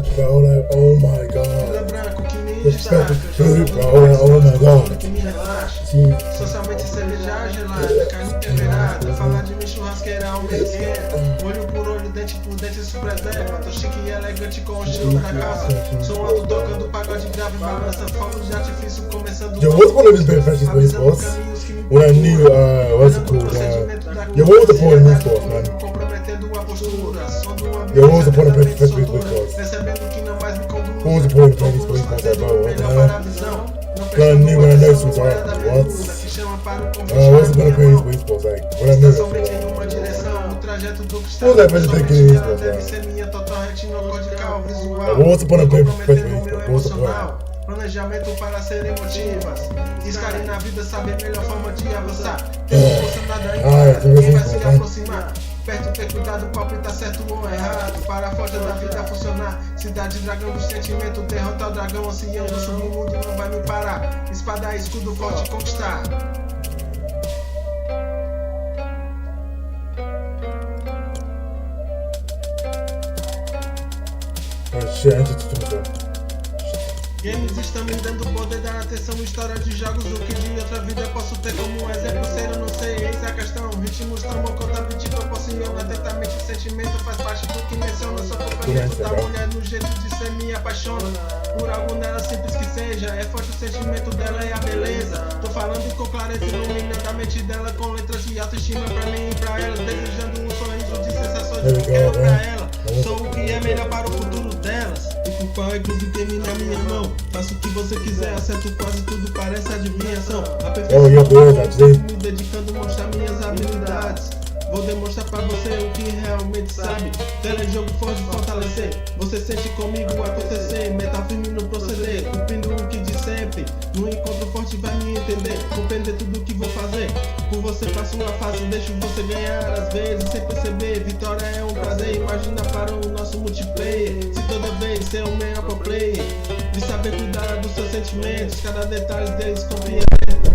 that, bro. Like, oh my god. Branco que me Respect destaca, the food, jogando bro. Like, oh my god. que me relaxa. See, Socialmente cerveja gelada, carne temperada. Falar de mim churrasqueira ao meio esquerda. Olho por olho, dente por dente, isso preserva. Tô chique e elegante com o estilo da calça. Sou alto tocando pagode grave, balança. Fogos de artifício começando. yo, what's one of his best fashions for e-sports? When I knew, what's it called? Yo, what was the point of e-sports, man? Yo, what was the point of playing professional e-sports? What was the point of playing e-sports, like, bro? What the hell? When I knew when I know some what? What's the point of playing e-sports, like, when I knew it? What was that best thing in e-sports, bro? Like, what was the point of playing professional e-sports? What was the point? Planejamento para ser emotivas. Escare na vida, saber melhor forma de avançar. Tem força nada em quem vai se aproximar. Perto, ter cuidado, o palpite tá certo ou errado. Para a força da vida funcionar. Cidade, dragão do sentimento. Derrotar o dragão, ancião do submundo. Não vai me parar. Espada, escudo forte, conquistar. Oh shit, I just took that. Games estão me dando poder, dar atenção, história de jogos, o que de outra vida posso ter como exemplo, ser eu não sei, eis a questão, ritmos tão bom quanto a beat proporciona, atentamente o sentimento faz parte do que menciona, sou complemento da mulher no jeito de ser, me apaixona, por algo nela simples que seja, é forte o sentimento dela e a beleza, tô falando com clareza, iluminando a mente dela com letras de autoestima pra mim e pra ela, desejando um sorriso de sensações que quero pra ela, sou o que é melhor para o futuro delas. O pau é groove, termina na minha mão. Faço o que você quiser, acerto quase tudo, parece adivinhação. Aperfeiçoando, me dedicando, mostrar minhas habilidades. Vou demonstrar pra você o que realmente sabe. Telejogo forte fortalecer. Você sente comigo acontecer. Meta firme no proceder. Cumprindo o que de sempre. No encontro forte vai me entender. Compreender tudo o que vou fazer. Por você passo uma fase. Deixo você ganhar às vezes sem perceber. Vitória é um prazer. Imagina para o nosso multiplayer. Se toda vez ser o melhor pro player. De saber cuidar dos seus sentimentos. Cada detalhe deles compreender.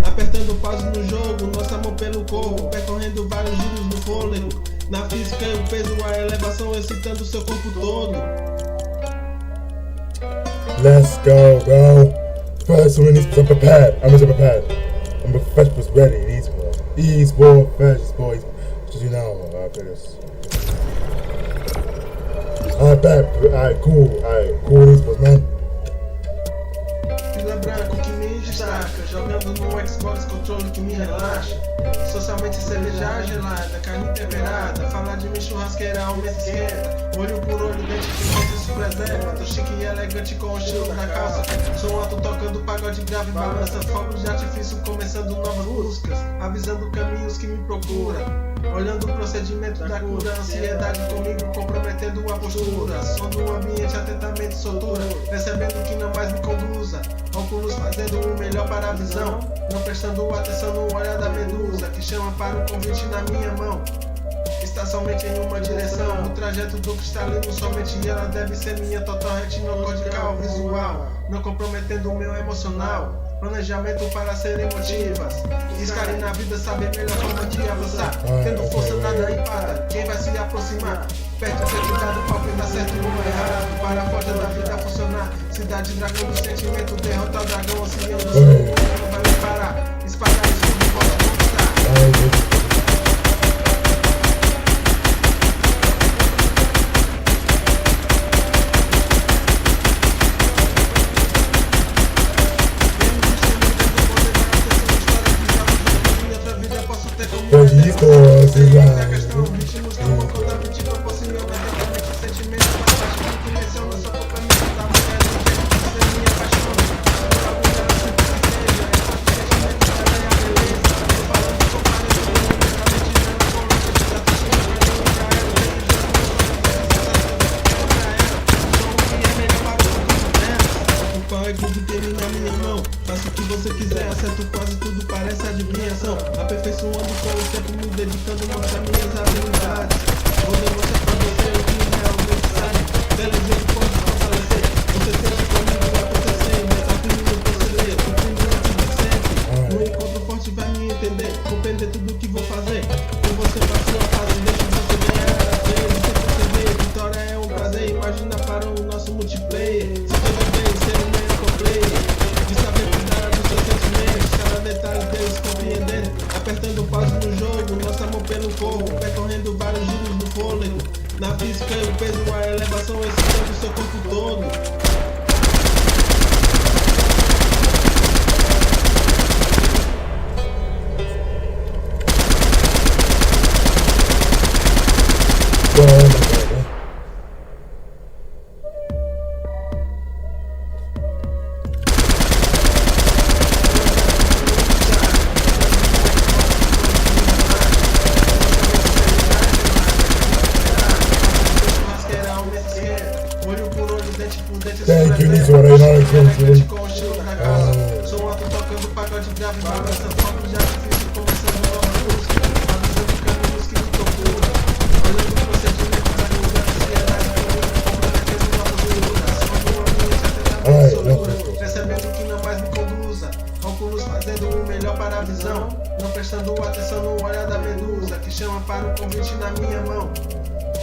Apertando pause no jogo. Nosso amor pelo corpo. Percorrendo vários giros no fôlego. Na física o peso, a elevação excitando seu corpo todo. Let's go, bro. First one is I'm prepared. I'm prepared. I'm a professional ready in e-sport. E-sport, first sport. Just you know, I play this. Alright, bet. Alright, cool e-sports, man. Fila branco que me destaca, jogando no Xbox, controle que me relaxa. Socialmente cerveja gelada, carne temperada. Falar de mim churrasqueira, aumenta esquerda. Olho por olho, dente por dente, isso preserva. Tô chique e elegante com o estilo da calça. Sou alto tocando pagode grave, balança. Fogos de artifício começando novas buscas. Avisando caminhos que me procuram. Olhando o procedimento da cura, ansiedade comigo comprometendo a postura. Som do ambiente atentamente soltura, percebendo que não mais me conduza. Óculos fazendo o melhor para a visão, não prestando atenção no olhar da medusa que chama para o convite na minha mão. Está somente em uma direção, o trajeto do cristalino somente ela deve ser minha total retinocortical visual, não comprometendo o meu emocional. Planejamento para ser emotivas. Escare na vida, saber melhor forma de avançar. Tendo força, nada empata. Quem vai se aproximar? Perto, ter cuidado, palpite dá certo ou errado. Para a força da vida funcionar. Cidade, dragão do sentimento. Derrotar o dragão, ancião do sul. Não vai me parar. Espada, escudo, forte, conquistar. E-sports is right. Faço o que você quiser, acerto quase tudo, parece adivinhação. Aperfeiçoando com o tempo, me dedicando, mostrar minhas habilidades. Vou demonstrar pra você o que realmente sabe. Telejogo pode fortalecer. Você sente comigo acontecer, meta firme no proceder. Cumprindo o que de sempre. No encontro forte vai me entender, compreender tudo o que vou fazer. Com você passo a fase, deixo você ganhar às vezes sem perceber. Vitória é um prazer, imagina para o nosso multiplayer. Thank you, Niva, right now. Sou alto tocando pacote grave, balança foco já difícil, começando a luz. Avisando caminhos que me torturam. Olhando o procedimento da minha ansiedade, comprometendo novas lutas. Quando o ambiente atentamente soltura, percebendo que não mais me conduza. Óculos fazendo o melhor para a visão, não prestando atenção no olhar da medusa que chama para um convite na minha mão.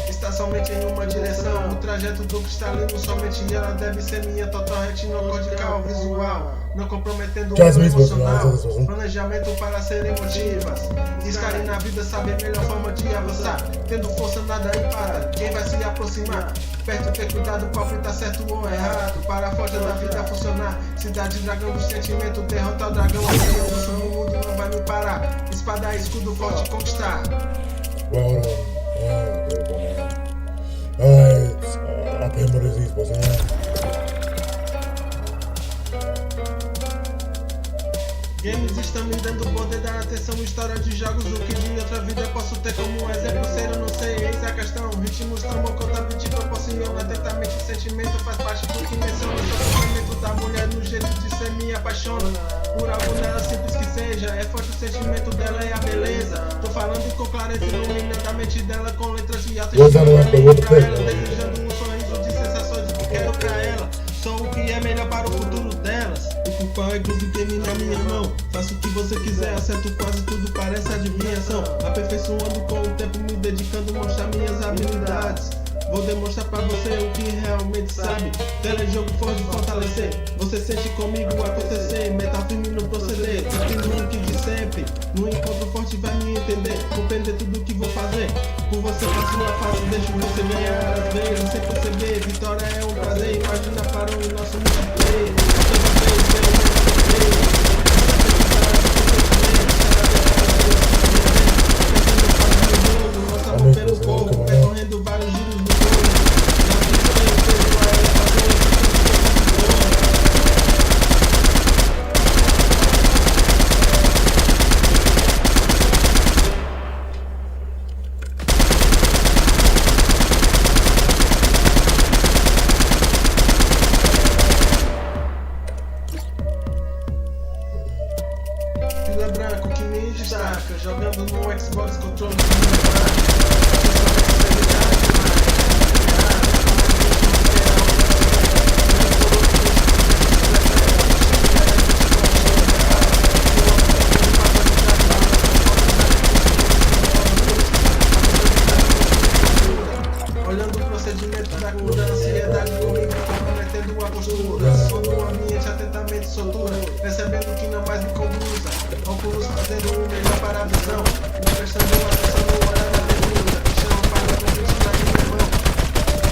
Está somente em uma direção, o trajeto do cristalino, somente ela deve ser minha total retinocortical visual, não comprometendo o meu emocional, planejamento para ser emotivas, escalem na vida, saber a melhor forma de avançar, tendo força nada empata, quem vai se aproximar, perto ter cuidado qual tá certo ou errado, para a forja da vida funcionar, cidade dragão do sentimento, derrotar o dragão, o mundo não vai me parar, espada, escudo forte conquistar. Apenas esports, Games estão me dando poder da atenção, história de jogos, o que de outra vida posso ter como exemplo, ser eu não sei, eis a questão, ritmos tão bom quanto a beat proporciona, atentamente o sentimento faz parte do que menciona, o sofrimento da mulher no jeito de ser me apaixona, por algo nela simples que seja, é forte o sentimento dela e a beleza, tô falando com clareza, iluminando a mente dela com letras de alta estima, pra ela, desejando um sorriso de sensações que quero pra ela, sou o que é melhor para o futuro delas. O pau é groove game na minha mão, faço o que você quiser, acerto quase tudo, parece adivinhação, aperfeiçoando com o tempo, me dedicando, mostrar minhas habilidades. Vou demonstrar pra você o que realmente sabe. Telejogo forte fortalecer, você sente comigo acontecer, metal firme no proceder, no link de sempre, no encontro forte vai me entender, compreender tudo que vou fazer, por você faço a face, deixo você ganhar às vezes, sem perceber, vitória é um prazer, imagina para o nosso multiplayer, toda vez eu não passamos pelo povo, percorrendo vários giros do povo. Fila branco que me destaca, jogando no Xbox controle de olhando o procedimento da cura, ansiedade comigo, comprometendo a postura, som do ambiente atentamente soltura, percebendo que não mais me conduza, óculos fazendo o melhor para a visão, não prestando atenção no olhar da medusa, que chama para o convite na minha mão,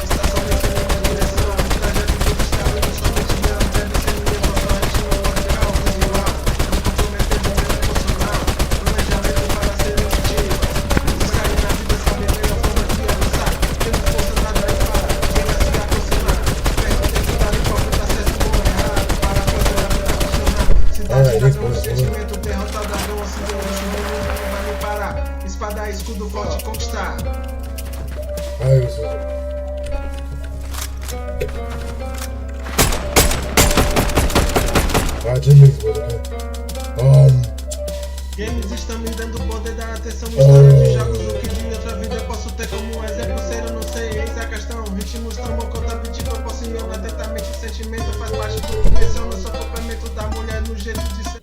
está somente em uma direção, o trajeto do cristalino, somente ela deve ser minha total retinocortical visual, não comprometendo o meu emocional, planejamento para ser emotiva, escalhe na vida, saber a melhor forma de avançar, tendo força nada é para, quem vai se aproximar, perto ter cuidado qual tá certo ou errado, para a força da vida funcionar, cidade dragão do sentimento, derrotar o dragão, assim o mundo não vai me parar, espada, escudo forte conquistar. Games estão me dando poder da atenção, história de jogos, o que de outra vida posso ter como exemplo, ser eu não sei, eis a questão, ritmos tão bom quanto a beat proporciona, atentamente o sentimento faz parte do que menciona, sou complemento da mulher no jeito de ser.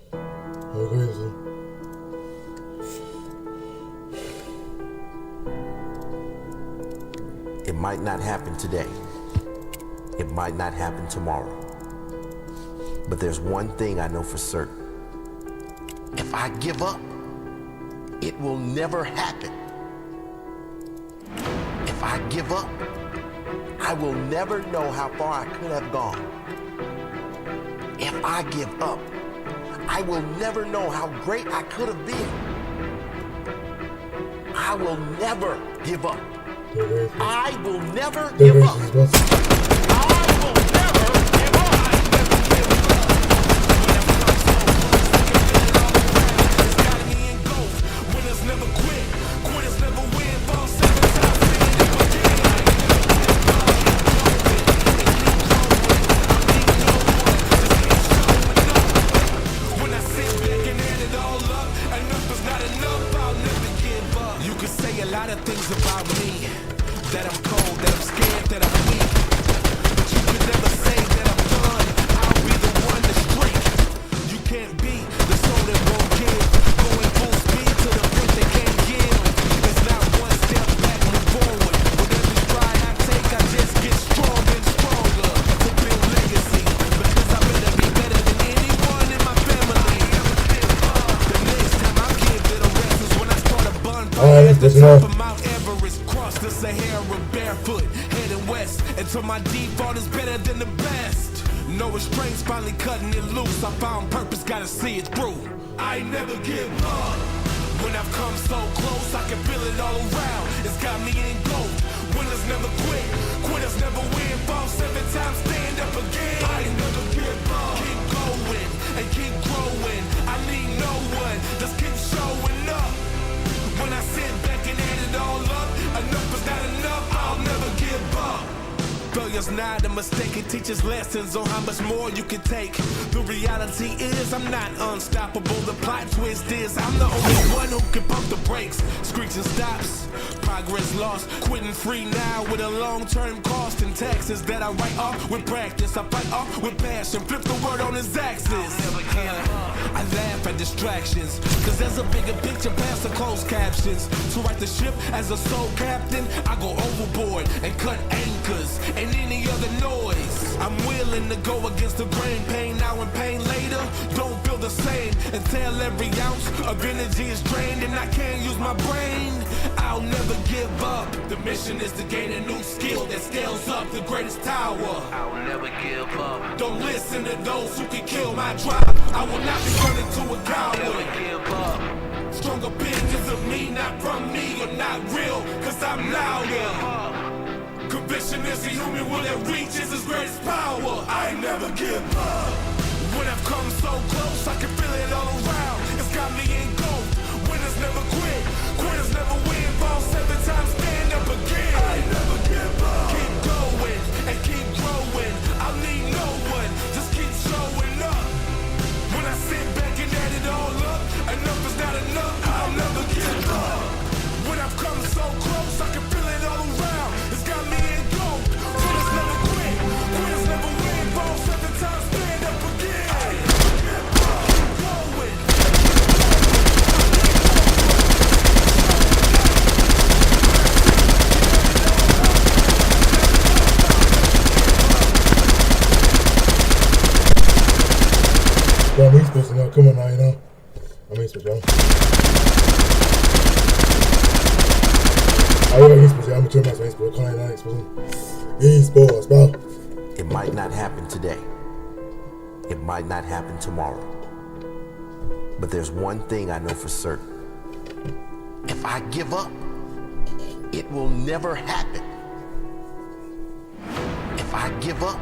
It might not happen today. It might not happen tomorrow. But there's one thing I know for certain. If I give up, it will never happen. If I give up, I will never know how far I could have gone. If I give up, I will never know how great I could have been. I will never give up. I will never give up. I will never give up. Mount Everest, cross the Sahara barefoot, heading west until my default is better than the best. No restraints, finally cutting it loose. I found purpose, gotta see it through. I never give up. When I've come so close, I can feel it all around. It's got me engulfed. Winners never quit, quitters never win. Fall 7 times, stand up again. I never give up. Keep going and keep growing. I need no one, just keep showing up. When I sit back and add it all up, enough is not enough, I'll never give up. Failure's not a mistake, it teaches lessons on how much more you can take. The reality is I'm not unstoppable. The plot twist is I'm the only one who can pump the brakes. Screeching stops, progress lost. Quitting free now with a long-term cost in taxes that I write off with practice. I fight off with passion, flip the word on his axis. I laugh at distractions, cause there's a bigger picture past the closed captions. To write the ship as a sole captain, I go overboard and cut anchors and any other noise. I'm willing to go against the grain, pain now and pain later. Don't feel the same until every ounce of energy is drained and I can't use my brain. I'll never give up. The mission is to gain a new skill that scales up the greatest tower. I will never give up. Don't listen to those who can kill my drive. I will not be turned into a coward. I'll never give up. Strong opinions of me, not from me, or not real, cause I'm louder. Conviction is the human will that reaches his greatest power. I never give up. When I've come so close, I can feel it all around. It's got me engulfed. Winners never quit, quitters never win. Fall 7 times, stand up again. I never give up. Keep going and keep growing. I'll need no one, just keep showing up. When I sit back and add it all up, enough is not enough, I'll never give up. When I've come so close, I can feel it all around. It's got me engulfed. Winners never quit, quitters never win. Fall 7 times, stand up again. I never give up. Keep going. Bro, I'm E-sports now. Come on now, you know. I'm E-sports, bro. I work E-sports, yeah. I'm a mature master E-sports. Come on now, E-sports. E-sports, bro. It might not happen today. It might not happen tomorrow. But there's one thing I know for certain. If I give up, it will never happen. If I give up,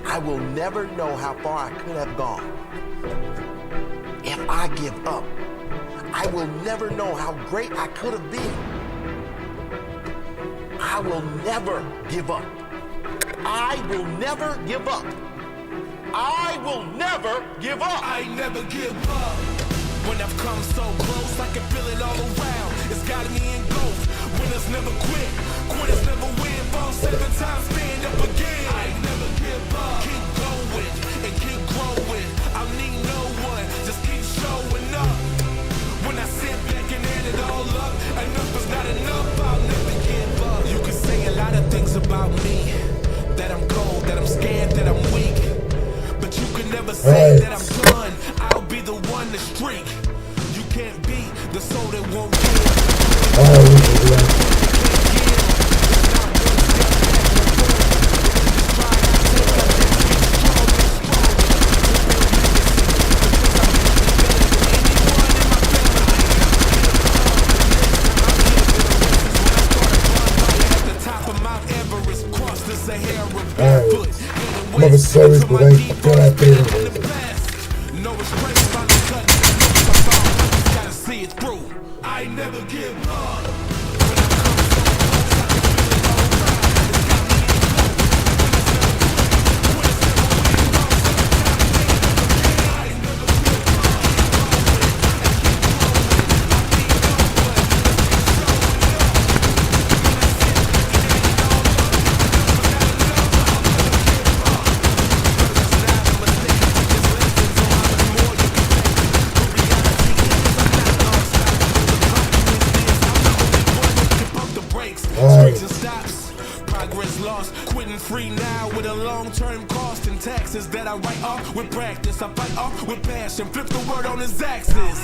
I will never know how far I could have gone. If I give up, I will never know how great I could have been. I will never give up. I will never give up. I will never give up. I never give up. When I've come so close, I can feel it all around. It's got me engulfed. Winners never quit, quitters never win. Fall 7 times, stand up again. I never give up. Keep going and keep growing. I need no one, just keep showing up. When I sit back and add it all up, enough is not enough, I'll never give up. You can say a lot of things about me, that I'm cold, that I'm scared, that I'm weak. But you can never say that I'm done. I'll be the one to streak. You can't be the soul that won't give. service, but I ain't gonna pay it. No restraints, finally cutting the loose. I found purpose, gotta see it through. I never give up. Free now with a long-term cost and taxes that I write off with practice. I fight off with passion, flip the word on his axis.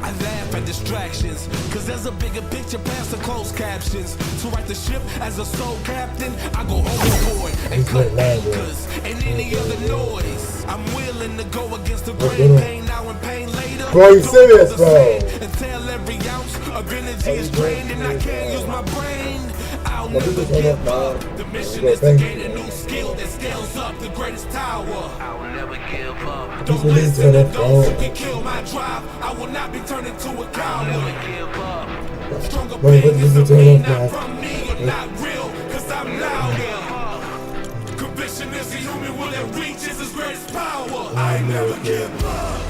I laugh at distractions, cause there's a bigger picture past the closed captions. To write the ship as a sole captain, I go overboard and cut anchors and any other noise. I'm willing to go against the grain, pain now and pain later. Bro, you serious, bro? Until every ounce of energy is drained and I can't use my brain. I'll never give up. The mission is to gain a new skill that scales up the greatest tower. I will never give up. Don't listen to those who can kill my drive. I will not be turned into a coward. I will never give up. Stronger pain is a pain not from me or not real, cause I'm louder. Conviction is the human will that reaches his greatest power. I never give up.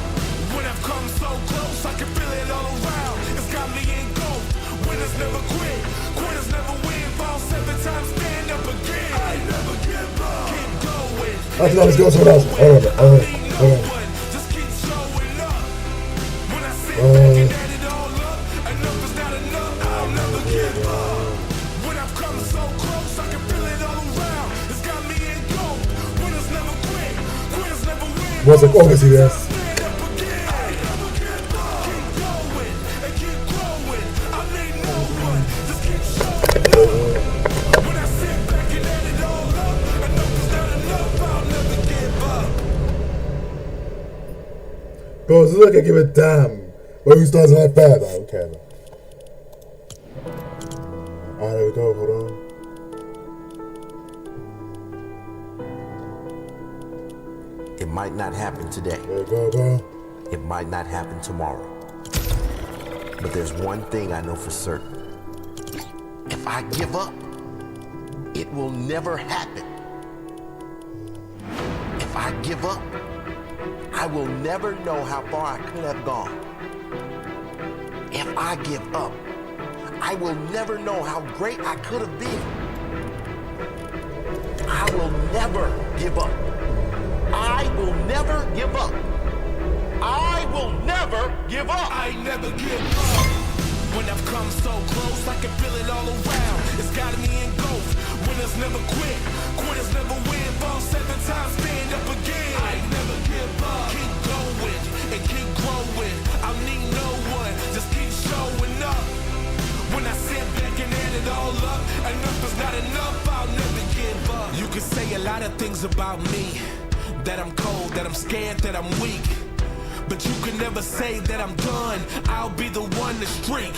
When I've come so close, I can feel it all around. It's got me in gold. Winners never quit. Quitters never win. Fall 7 times, stand up again. I never give up. Keep going. Let's go somewhere else. Hold on. Just keep showing up. When I sit back and add it all up, enough is not enough. I'll never give up. When I've come so close, I can feel it all around. It's got me in gold. Winners never quit. Quitters never win. What's up, obviously, yes. Bro, this is like I give a damn. But who starts like that? I don't care. Alright, there we go, hold on. It might not happen today. There we go, bro. It might not happen tomorrow. But there's one thing I know for certain. If I give up, it will never happen. If I give up, I will never know how far I could have gone. If I give up, I will never know how great I could have been. I will never give up. I will never give up. I will never give up. I never give up. When I've come so close, I can feel it all around. It's got me in gold. Winners never quit. Quitters never win. Fall 7 times, stand up again. I never give up. Keep going and keep growing. I'll need no one. Just keep showing up. When I sit back and add it all up, enough is not enough. I'll never give up. You can say a lot of things about me. That I'm cold, that I'm scared, that I'm weak. But you can never say that I'm done. I'll be the one to streak.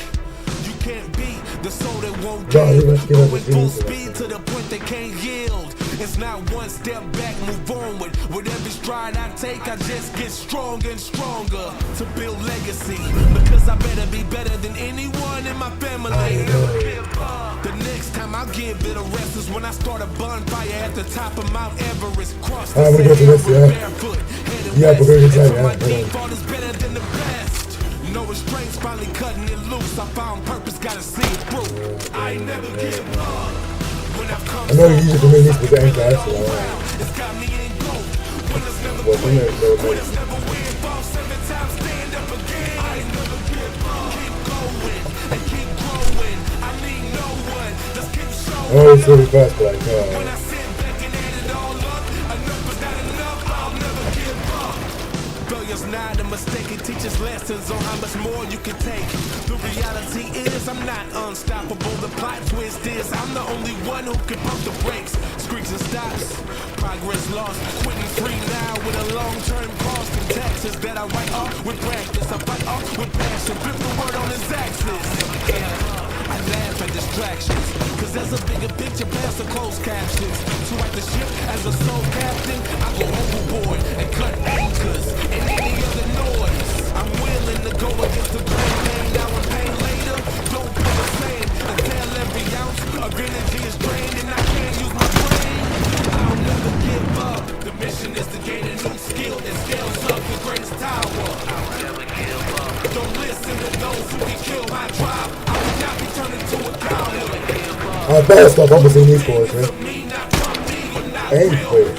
You can't beat the soul that won't give. Going full speed to the point they can't yield. It's not one step back, move onward. With every stride I take, I just get stronger and stronger to build legacy. Because I better be better than anyone in my family. The next time I'll give it a rest is when I start a bonfire at the top of Mount Everest. Cross the Sahara barefoot, heading west. And my default is better than the best. No restraints, finally cutting it loose. I found purpose, gotta see it through. I never give up. When I've come I know you usually make this with the anchor, actually. it's got me in gold. Winners never quit. Quitters never win. Fall 7 times, stand up again. I never give up. Keep going and keep growing. I need no one. Just keep showing. Oh, it's really fast, but When I sit back and add it all up, enough is not enough. I'll never give up. Failure's not a mistake. It teaches lessons on how much more you can take. The reality is I'm not unstoppable. The plot twist is I'm the only one who can pump the brakes. Screech and stops, progress lost. Quitting free now with a long-term cost and taxes that I write off with practice. I fight off with passion, flip the word on his axis. I laugh at distractions. Cause there's a bigger picture past the closed captions. To write the ship as a sole captain, I go overboard and cut anchors and any other noise. I'm willing to go against the grain, pain now and pain later. Don't feel the same until every ounce of energy is drained and I can't use my brain. I'll never give up. The mission is to gain a new skill that scales up the greatest tower. I'll never give up. Don't listen to those who can kill my tribe. I will not be turned into a coward. Bad stuff I've seen these boys, man. And clear.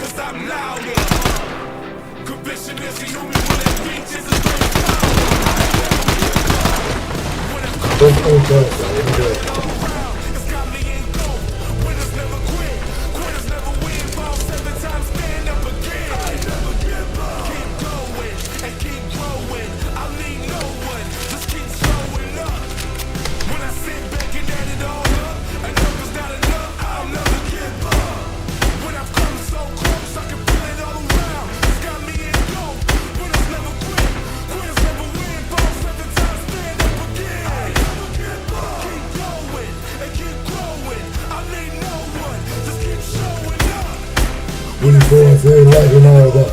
These boys, they lighting all that.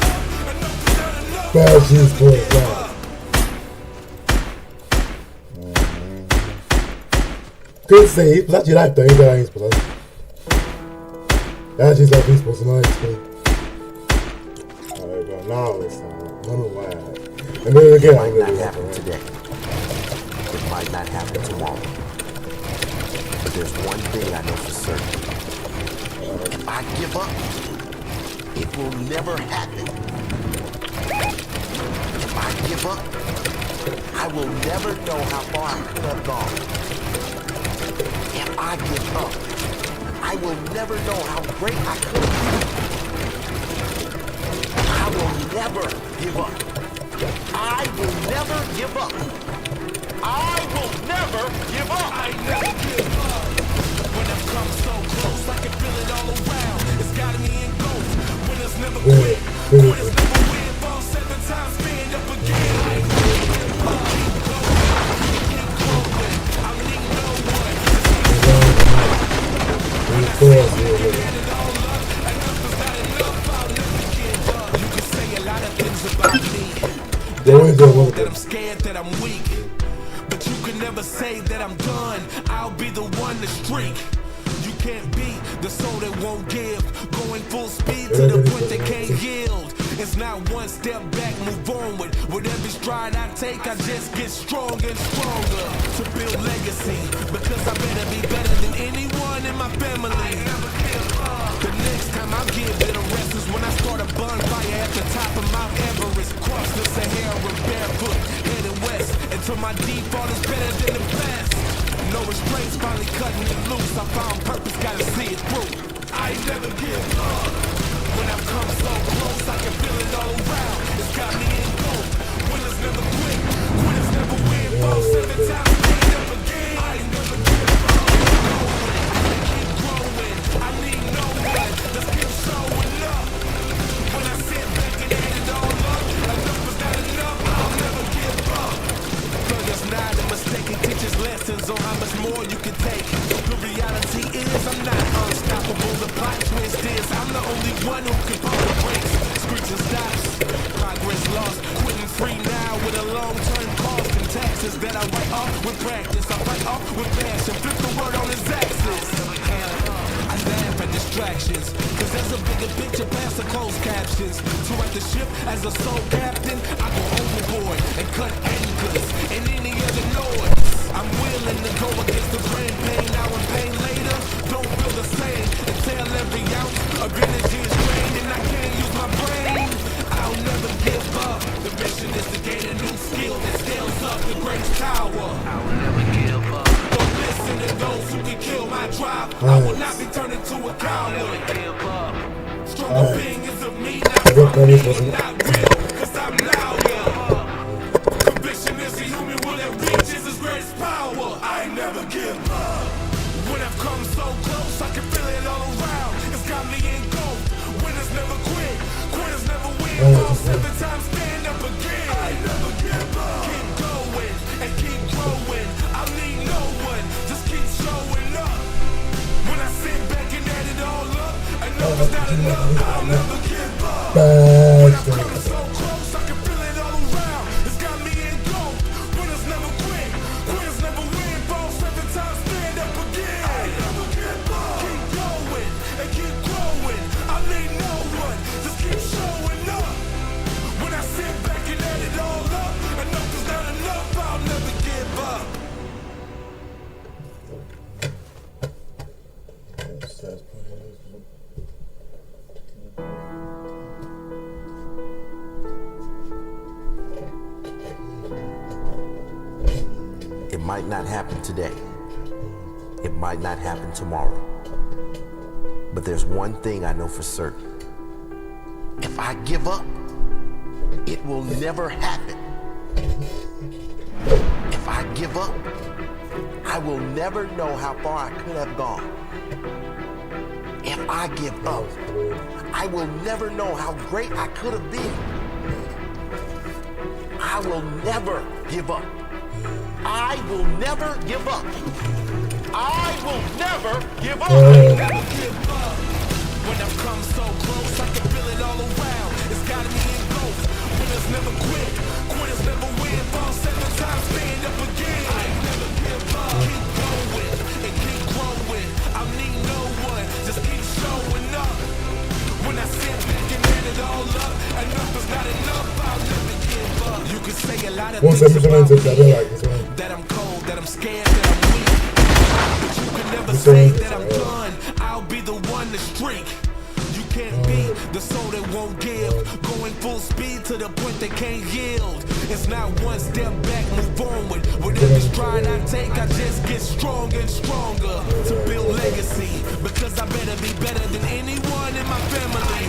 Bad juice boys, wow. Good save, but actually like that, ain't that e-sport. That's just like e-sports and e-sport. Alright, but now it's unwild. And then again, it might not happen today. It might not happen tomorrow. But there's one thing I know for certain. If I give up, it will never happen. If I give up, I will never know how far I could have gone. If I give up, I will never know how great I could have been. I will never give up. I will never give up. I will never give up. I never give up. When I've come so close, I can feel it all around. It's got me in ghost. Winners never quit. Winners never win. Ball 7 times, stand up again. I never give up. Keep growing. I need no one. When I say I can get it all up, enough is not enough. I'll never give up. You can say a lot of things about me. That I'm scared, that I'm weak. But you can never say that I'm done. I'll be the one to streak. You can't beat the soul that won't give. Going full speed to the point they can't yield. It's not one step back, move onward. With every stride I take, I just get stronger and stronger. To build legacy, because I better be better than anyone in my family. The next time I give it a rest is when I start a bonfire at the top of Mount Everest. Cross the Sahara barefoot, heading west. Until my default is better than the best. No restraints, finally cutting it loose. I found purpose, gotta see it through. I never give up. When I've come so close, I can feel it all around. It's got me in gold. Winners never quit. Winners never win. Ball 7 times, stand up again. I never give up. I keep growing. I need no one. Just keep showing up. When I sit back and add it all up, enough is not enough. I'll never give up. It's not a mistake, it teaches lessons on how much more you can take. The reality is I'm not unstoppable. The plot twist is I'm the only one who can pump the brakes. Screech and stops, progress lost. Quitting free now with a long-term cost and taxes that I write off with practice. I fight off with passion, flip the word on his axis. I laugh at distractions, cause there's a bigger picture past the closed captions. To write the ship as a sole captain, I go overboard and cut anchors and any other noise. I'm willing to go against the grand pain now and pain later. Don't feel the same until every ounce of energy is drained and I can't use my brain. I'll never give up. The mission is to gain a new skill that scales up the greatest tower. I'll never give up. Don't listen to those who can kill my drive. I will not be turned into a coward. I'll never give up. Strong opinions of me, not from me, not real, cause I'm louder. Conviction is a human will that reaches his greatest power. I never give up. When I've come so close, I can feel it all around. It's got me in gold. Winners never quit. Quitters never win. Ball 7 times, stand up again. I never give up. Keep going and keep growing. I need no one. Just keep showing It might not happen today. It might not happen tomorrow. But there's one thing I know for certain. If I give up, it will never happen. If I give up, I will never know how far I could have gone. If I give up, I will never know how great I could have been. I will never give up. I will never give up. I will never give up. I never give up. When I've come so close, I can feel it all around. It's got me in both. Winners never quit. Quitters never win. Fall 7 times, stand up again. I never give up. Keep going and keep growing. I need no one. Just keep showing up. When I sit back and add it all up, enough is not enough. I'll never give up. You can say a lot of things about me. That I'm cold, that I'm scared, that I'm weak. But you can never say that I'm done. I'll be the one to streak. You can't be the soul that won't give. Going full speed to the point they can't yield. It's not one step back, move onward. With every stride I take, I just get stronger and stronger. To build legacy, because I better be better than anyone in my family.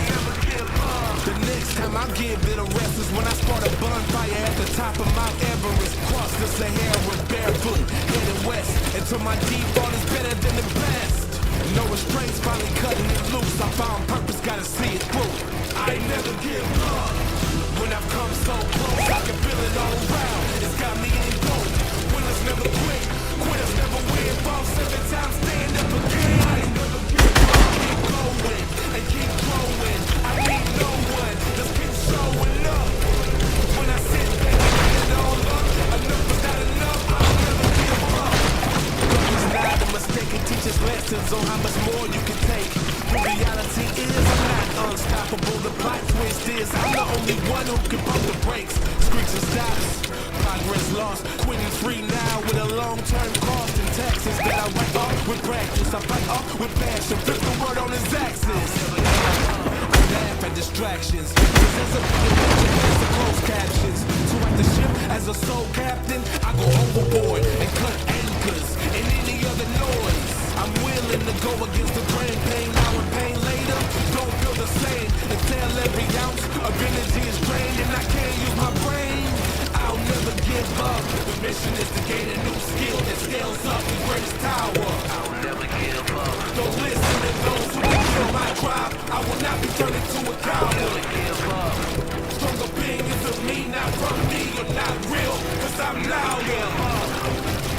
The next time I give it a rest is when I start a bonfire at the top of Mount Everest. Cross the Sahara barefoot, heading west, until my default is better than the best. No restraints, finally cutting it loose. I found purpose, gotta see it through. I never give up. When I've come so close, I can feel it all around. It's got me in both. Winners never quit, quitters never win. Fall 7 times, stand up again. I never give up. Keep going and keep growing. I need no one, just keep showing up. When I sit back and get it all up, enough is not enough. I'll never give up. It's not a mistake, it teaches lessons on how much more you can take. The reality is I'm not unstoppable. The plot twist is I'm the only one who can pump the brakes. Screeks and stops, progress lost. Quitting free now with a long-term cost in taxes that I write off with practice. I fight off with passion, flip the word on his axis. I laugh at distractions, cause as a as the closed captions. To write the ship as a sole captain, I go overboard and cut anchors and any other noise. I'm willing to go against the grain, pain now and pain later. Don't feel the same until every ounce of energy is drained and I can't use my brain. I'll never give up. The mission is to gain a new skill that scales up the greatest tower. I'll never give up. Don't listen to those who can kill my tribe. I will not be turned into a coward. I'll never give up. Stronger beings of me, not from me. You're not real, cause I'm louder.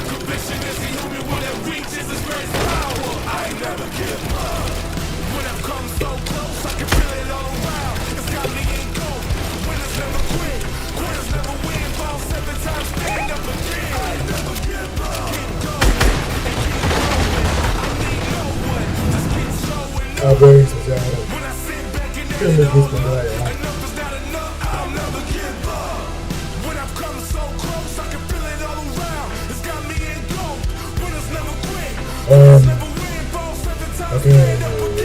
Conviction is the human will that reaches its greatest power. I never give up. When I've come so close, I can feel it all around. It's got me in gold. Winners never quit. Quitters never win. Fall 7 times, stand up again. I never give up. Keep going and keep growing. I need no one. Just keep showing up. When I sit back and edit it all up, enough is not enough. I'll never give up. When I've come so close, I can feel it all around. It's got me in gold. Winners never quit. Quitters never win. Fall 7 times, stand up again.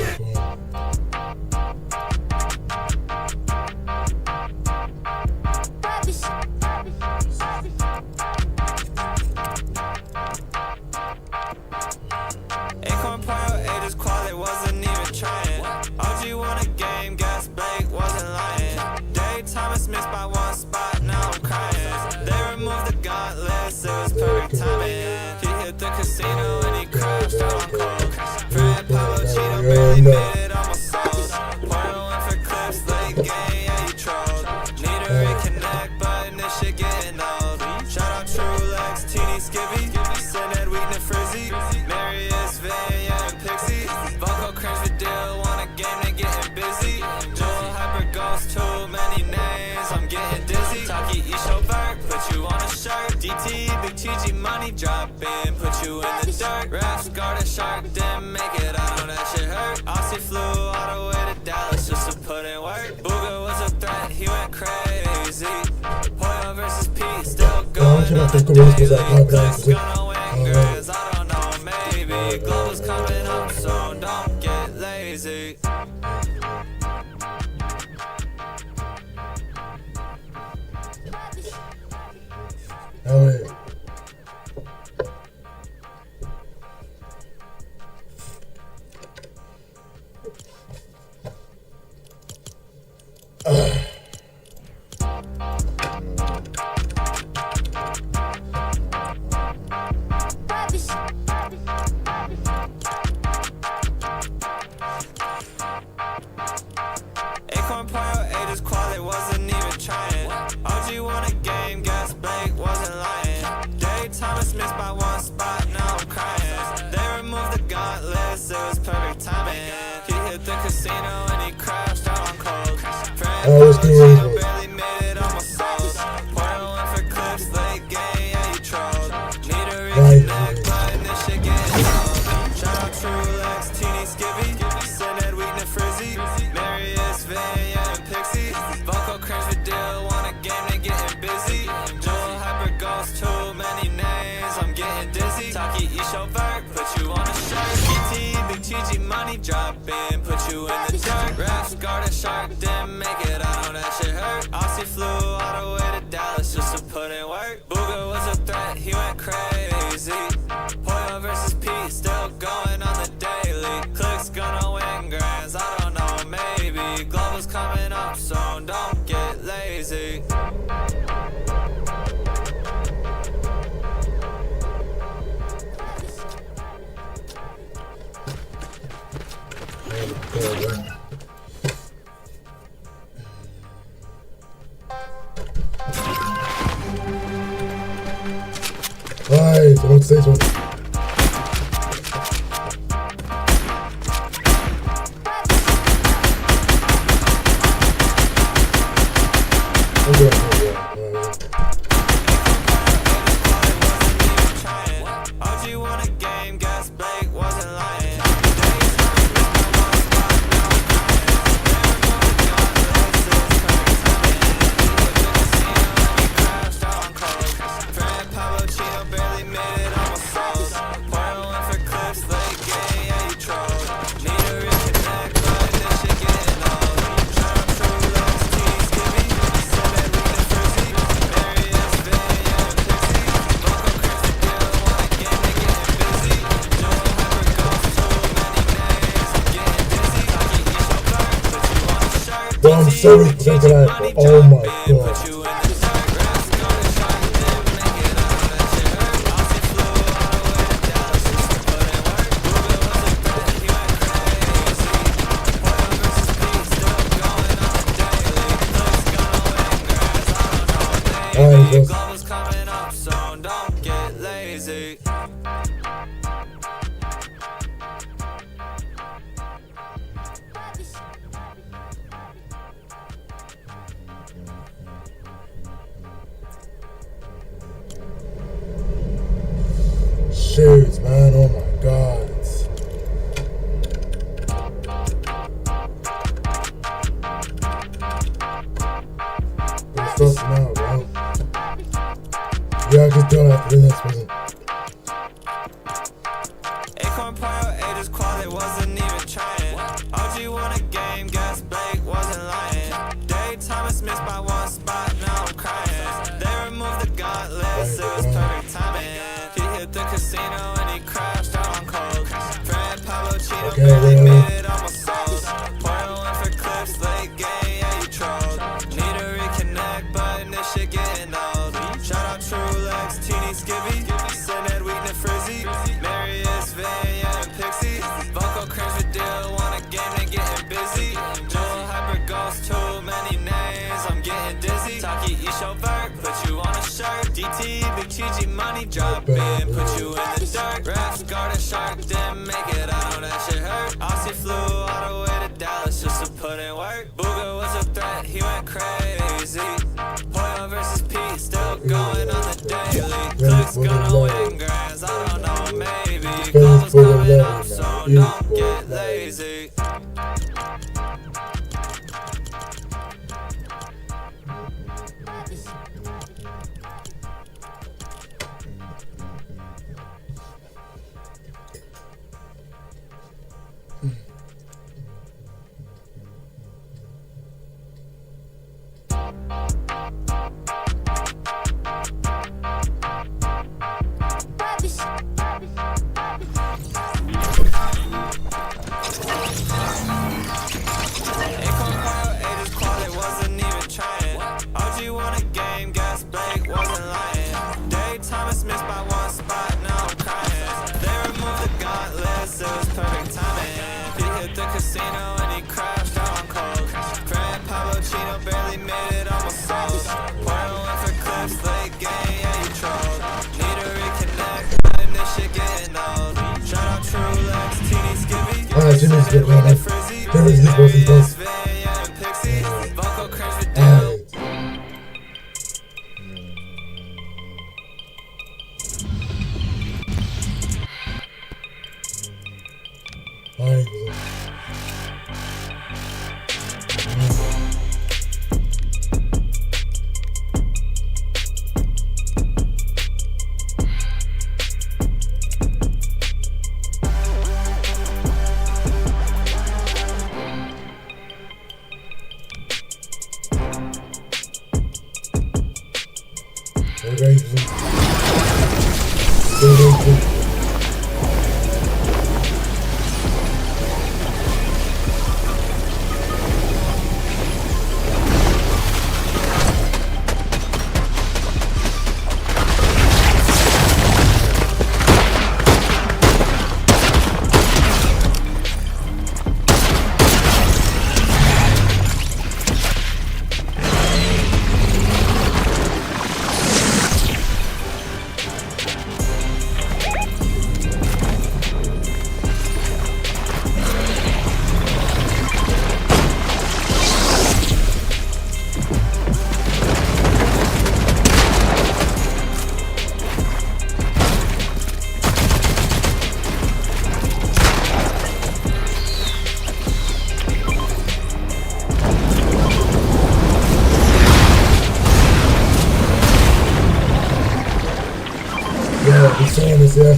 Acorn Point 08 is quality, wasn't even trying. OG won a game, guess Blake wasn't lying. Daytime is missed by one spot, now I'm crying. They removed the gauntlets, it was perfect timing. He hit the casino and he crashed out on coke. Fred Pablo Cheetah barely made it, almost sold. Point one for clips, late game, yeah, you trolled. Need to reconnect, but this shit getting old. Shout out True Lex, Teeny Skivvy, Syned, Wheaton, and Frizzy. Marius, Van, yeah, and Pixie. Vocal cringe for deal, want a game, they getting busy. Joel Hyper Ghost. shark, didn't make it, I know that shit hurt. Aussie flew all the way to Dallas just to put in work. Booger was a threat, he went crazy. Hoyle versus Pete, still going on the daily. Clicks gonna win, girls, I don't know, maybe. Global's coming up, so don't get lazy. Oh, yeah. Acorn Poyo 8 is quality, wasn't even trying. OG won a game, guess Blake wasn't lying. Daytime is missed by one spot, now I'm crying. They removed the gauntlets, it was perfect timing. He hit the casino and he crashed out on cold. Friend barely made it, almost sold. Poyo went for clips, late game, yeah, you trolled. Need to reconnect, but this shit getting old. Shout out True Lex, Teeny Skibby, Syned, Wheaton, and Frizzy. Marius, Van, yeah, and Pixie. Vocal cringe the deal, want a game, they getting busy. Dual hyper ghost, too many names, I'm getting dizzy. Taki Isho Vert, put you on a shirt. BT, Big TG money dropping, put you in the dirt. Raps, guard a shark, didn't make it, I know that shit hurt. Aussie flew all the way to Dallas just to put in work. Booger was a threat, he went crazy. Hoyle versus Pete, still going on the daily. Clicks gonna win grands, I don't know, maybe. Global's coming up soon, don't get lazy. Vai, tô com 6 horas. OG won a game, guess Blake wasn't lying. Barely made it, almost sold. Poyo went for clips, late game, yeah, you trolled. Need to reconnect, but this shit getting old. Shout out True Lex, Teeny Skibby, Syned, Wheaton, and Frizzy. Marius, Van, yeah, and Pixie. Vocal cringe the deal, want a game, they getting busy. Dual hyper ghost, too many names, I'm getting dizzy. Taki Isho Vert, put you on a shirt. Bro, I'm so excited for that. Oh my god. Put you in the dirt. Raps, guard a shark, didn't make it, I know that shit hurt. Aussie flew all the way to Dallas just to put in work. Booger was a threat, he went crazy. Hoyle versus Pete, still going on the daily. Clicks gonna win grands, I don't know, maybe. Global's coming up soon, don't get lazy. Shoots, man, oh my god. What's up now, bro? Yeah, I can tell after the next person. Acorn Poyo 8 is quality, wasn't even trying. OG won a game, guess Blake wasn't lying. Daytime is missed by one spot, now I'm crying. They removed the gauntlets, it was perfect timing. He hit the casino and he crashed out on cold. Friend Pablo Chino barely made it, almost sold. Poyo went for clips, late game, yeah, you trolled. Need to reconnect, but this shit getting old. Shout out True Lex, Teeny Skibby, Syned, Wheaton, and Frizzy. Marius, Van, yeah, and Pixie. Vocal cringe the deal, want a game, they getting busy. Dual hyper ghost, too many names, I'm getting dizzy. Taki Isho Vert, put you on a shirt. DT, Big TG money dropping, put you in the dirt. Raps, guard a shark, didn't make it, I know that shit hurt. Aussie flew all the way to Dallas just to put in work. Booger was a threat, he went crazy. Hoyle versus Pete, still going on the daily. Clicks gonna win grands, I don't know, maybe. Global's coming up don't get lazy. Casino and he crashed out on cold. Friend Pablo Chino barely made it, almost sold. Point one for clips, late game, yeah, you trolled. Need to reconnect, and this shit getting old. Shout out True Lex, Teeny Skibby. Jimmy's good, man. Jimmy's good, both. Yeah, and Pixie. Vocal cringe with Dale. He's saying this, yeah.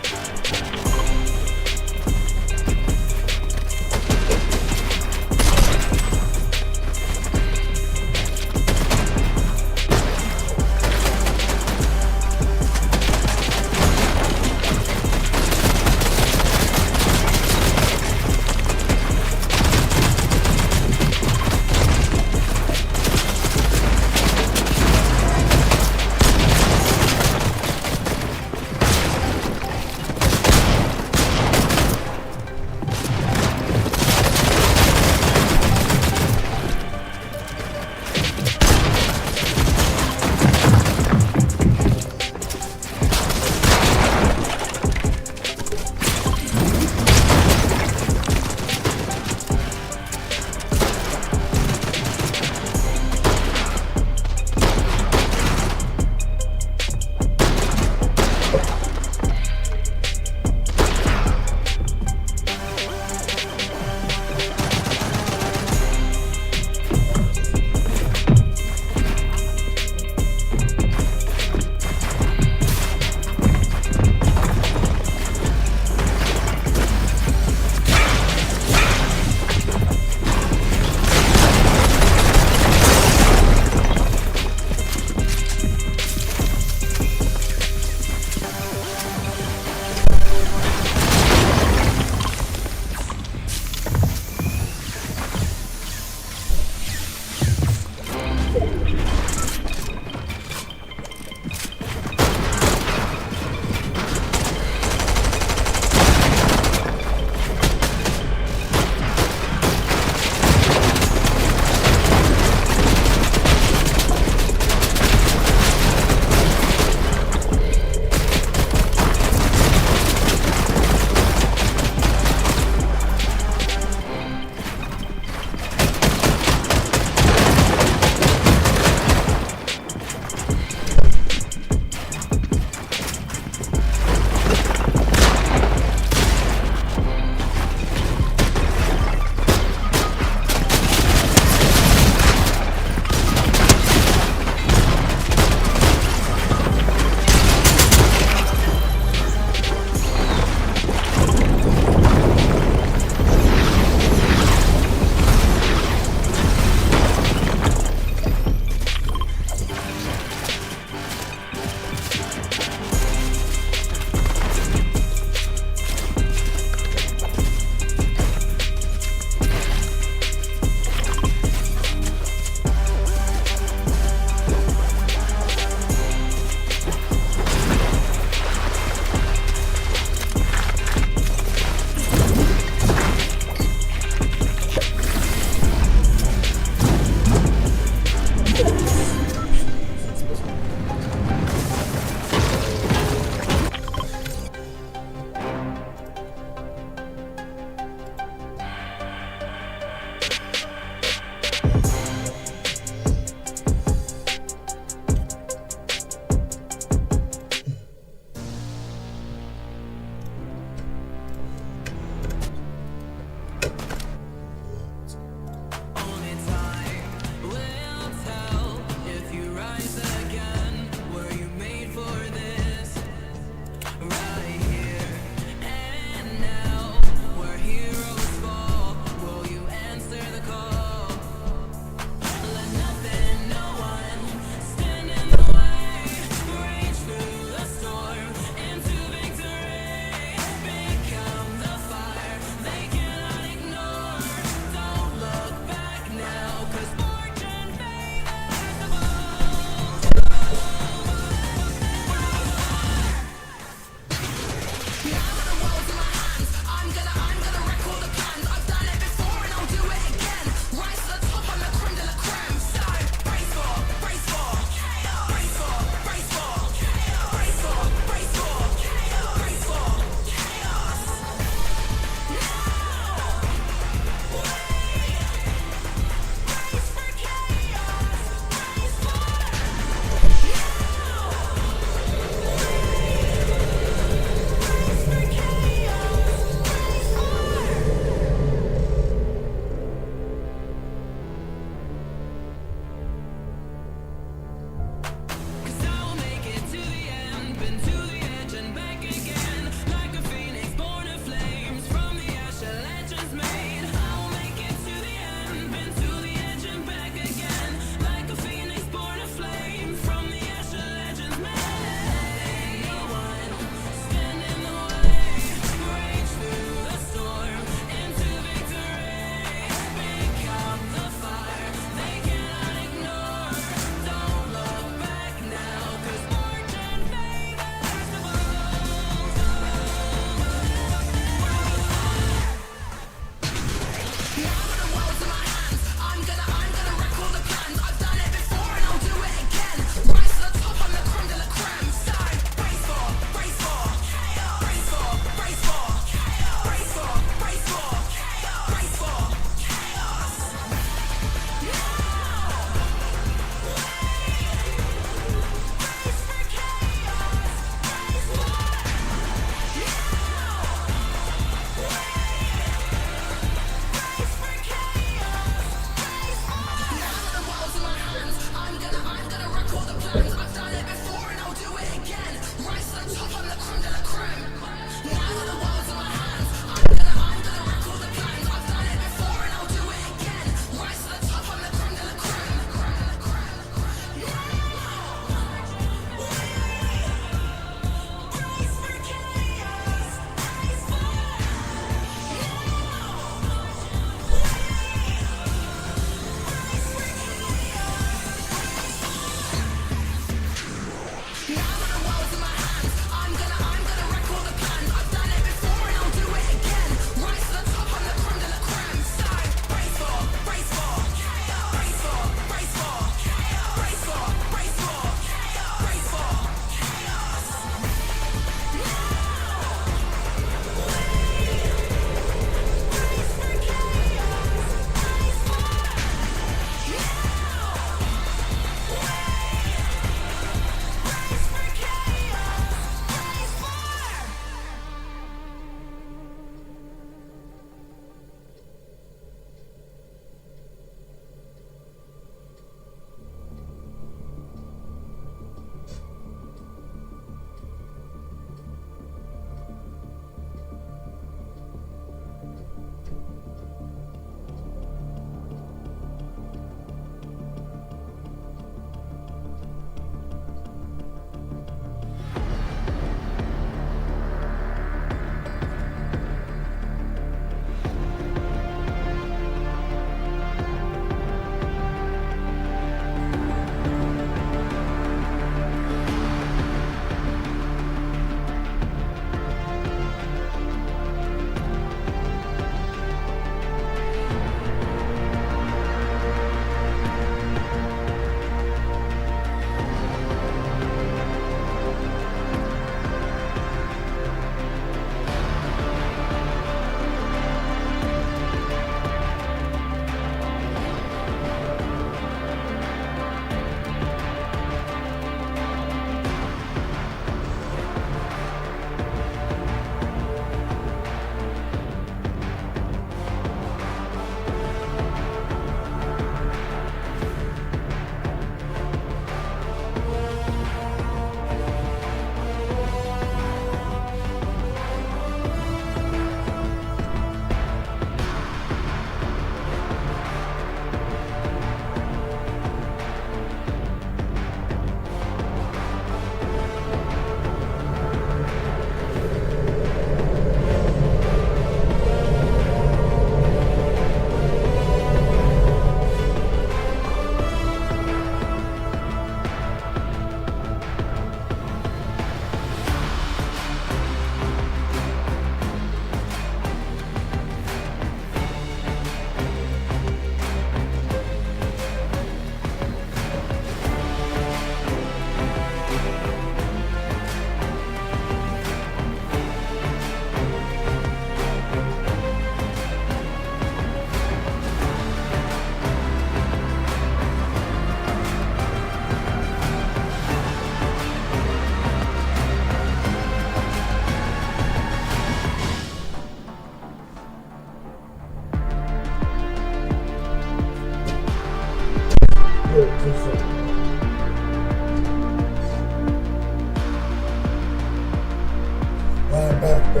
Oh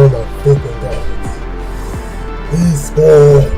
my freaking god. E-sports.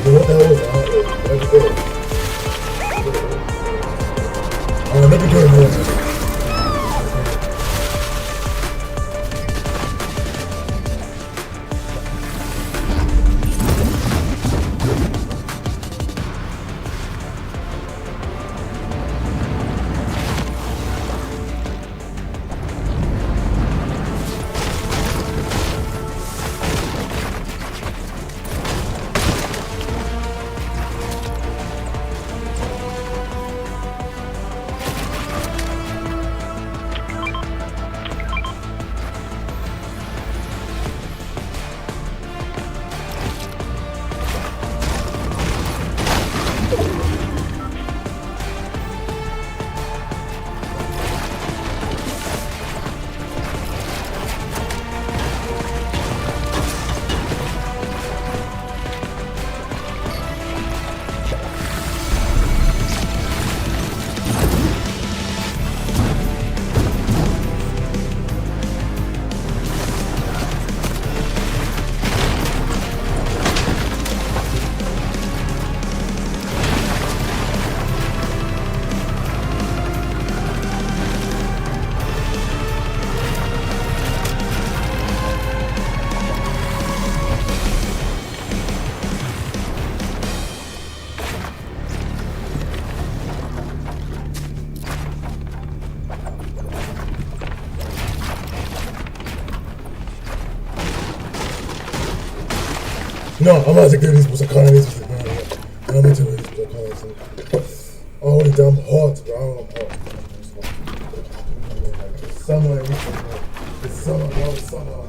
What the hell was that? Let me go. No, I'm about to get these books. I can't have these books. I'm about to get these books. I can't. Oh, the damn hot, bro. I'm hot. It's summer, it's summer, bro. It's summer.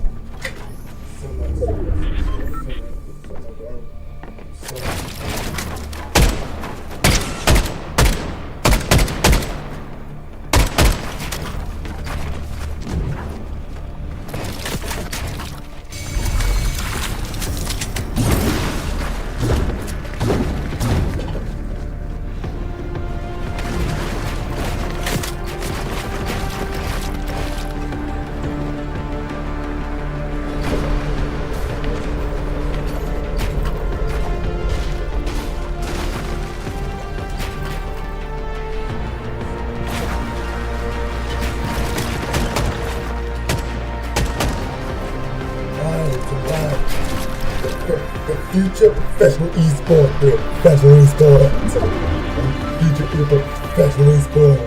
Future professional e-sport, bro. Professional e-sport. Future professional e-sport.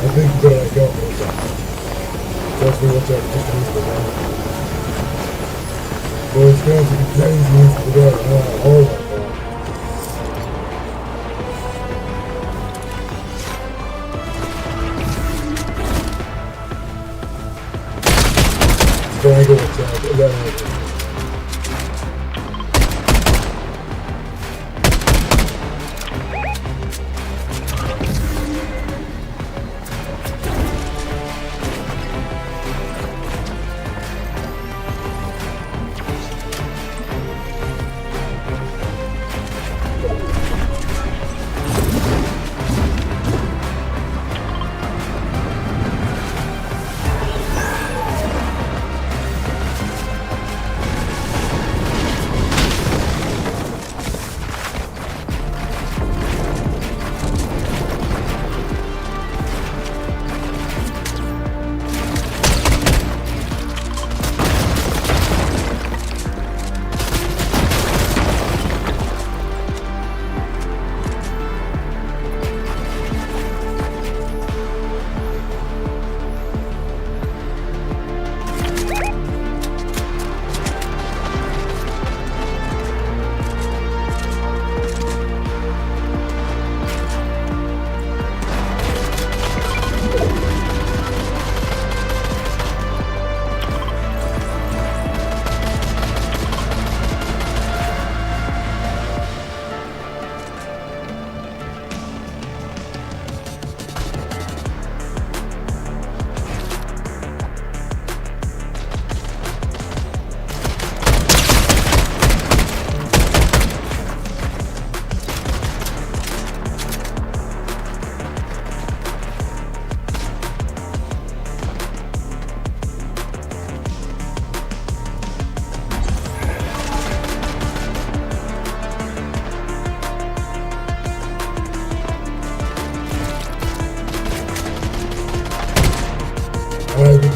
I think you better go for it. That's what I'm trying to But it's going to be crazy for that. Oh my god. I go with that.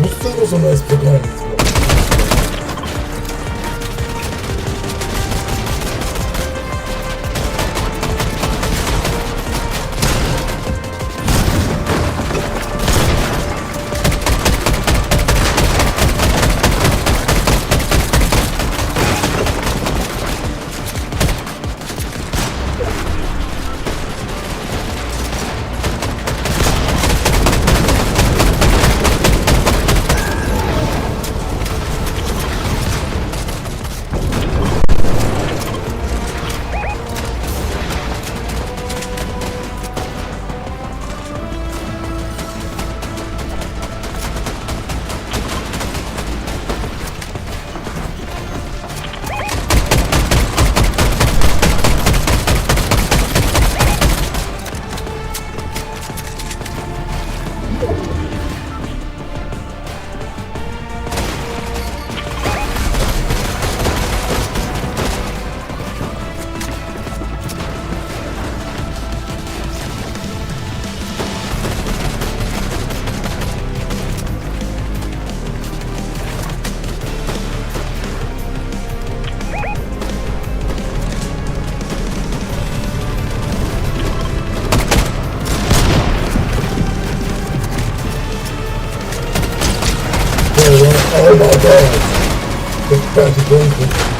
못 쓰고서만 스포가 아니지. Oh my god! It's back to going.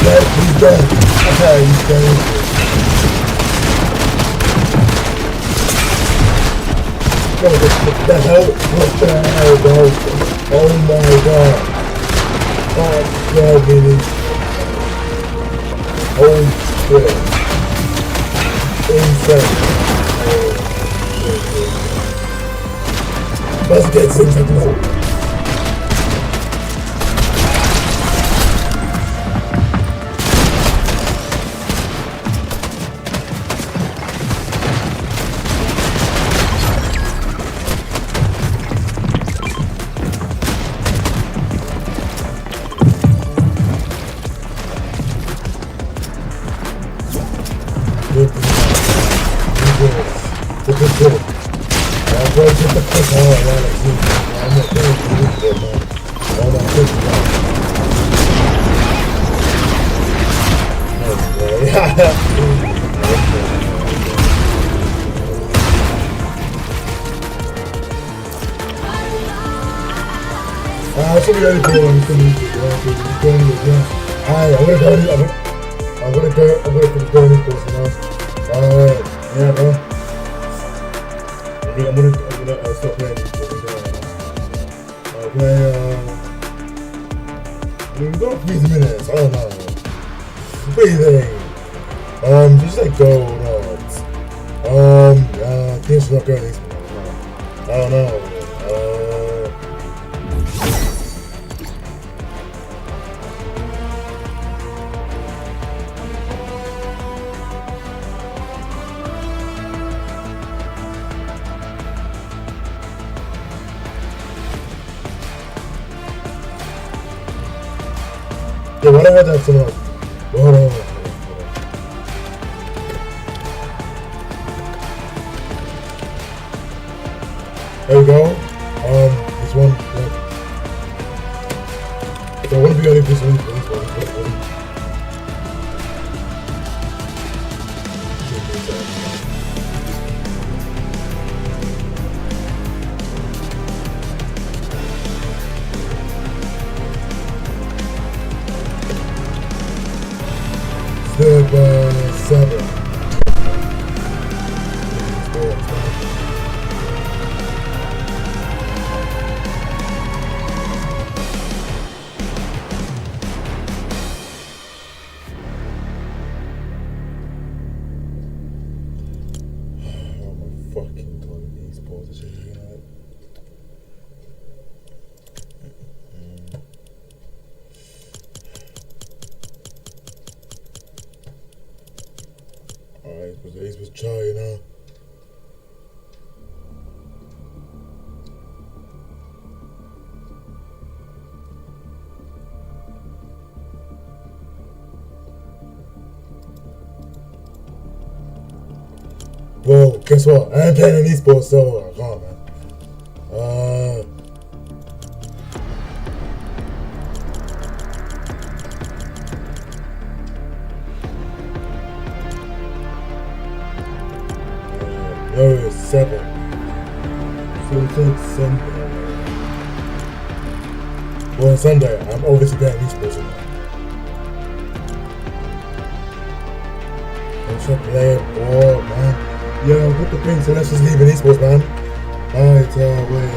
dead. He's dead. Okay, he's dead. What the hell? What the hell, bro? Oh my god. Oh, God, baby. Holy shit. Insane. Let's get things like that. Alright, I'm gonna go in this, you know. Yeah, bro. I'm gonna stop playing this. We've got 3 minutes. I don't know. Breathing. Just like gold odds. Things not going this. I don't know. Yeah, why do I have to have someone else? Hold on. There we go. This one. Yeah. So I want to be on this one. Step 7. Fucking god, e-sports is really hard. Alright, this was China. Well, guess what? I ain't playing any esports, so come on, man. No, it's 7. So it's like Sunday. Well, on Sunday, I'm obviously playing esports now. I'm trying to play it, boy, man. Yo, put the thing, so let's just leave in esports, man. Alright, wait.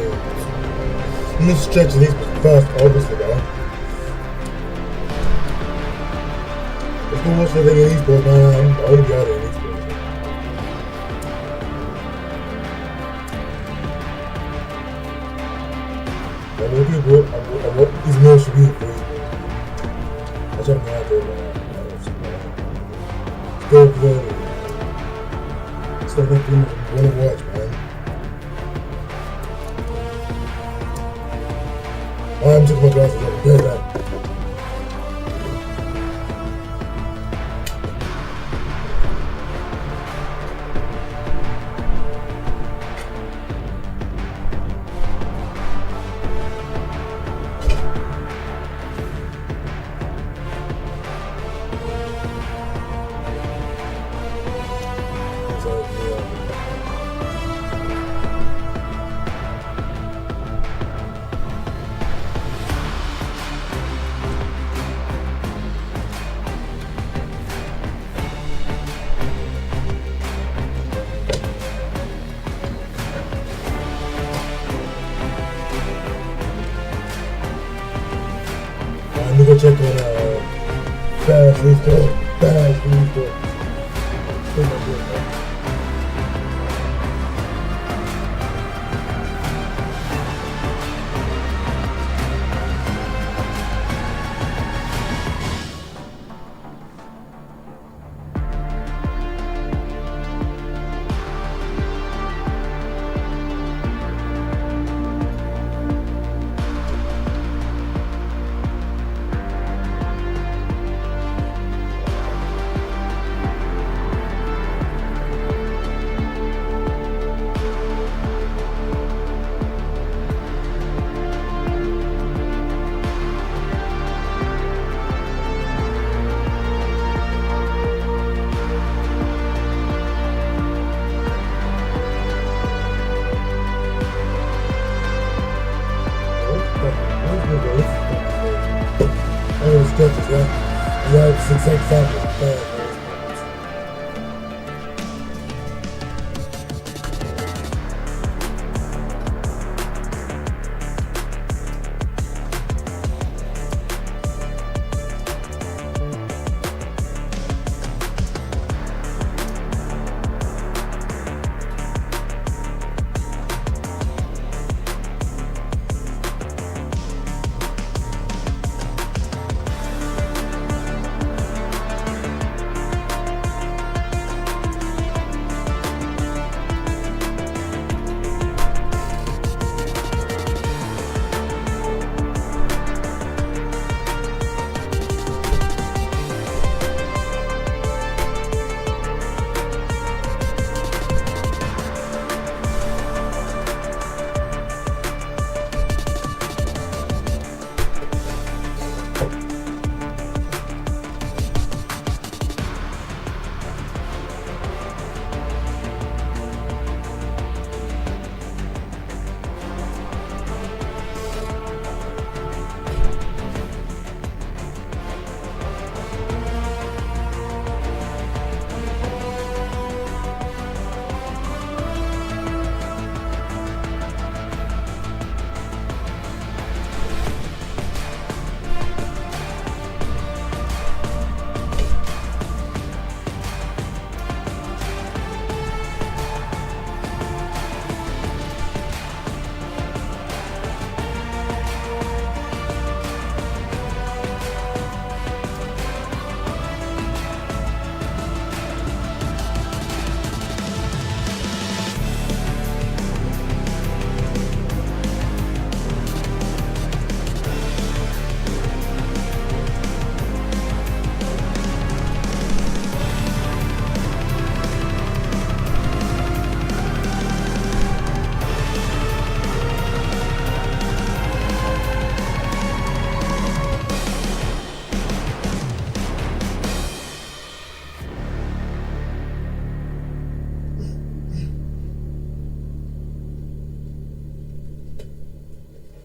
Let me stretch in esports first, obviously, man. Let's go watch the thing in esports, man. I want to be out of in esports. What is more should be for esports? I try to get out there, man. Still good. Stuff like you want to watch, man. I'm taking my glasses off. Get that. me go check on Fast E-sport. Fast E-sport. Stretches, yeah. Yeah, 6 examples.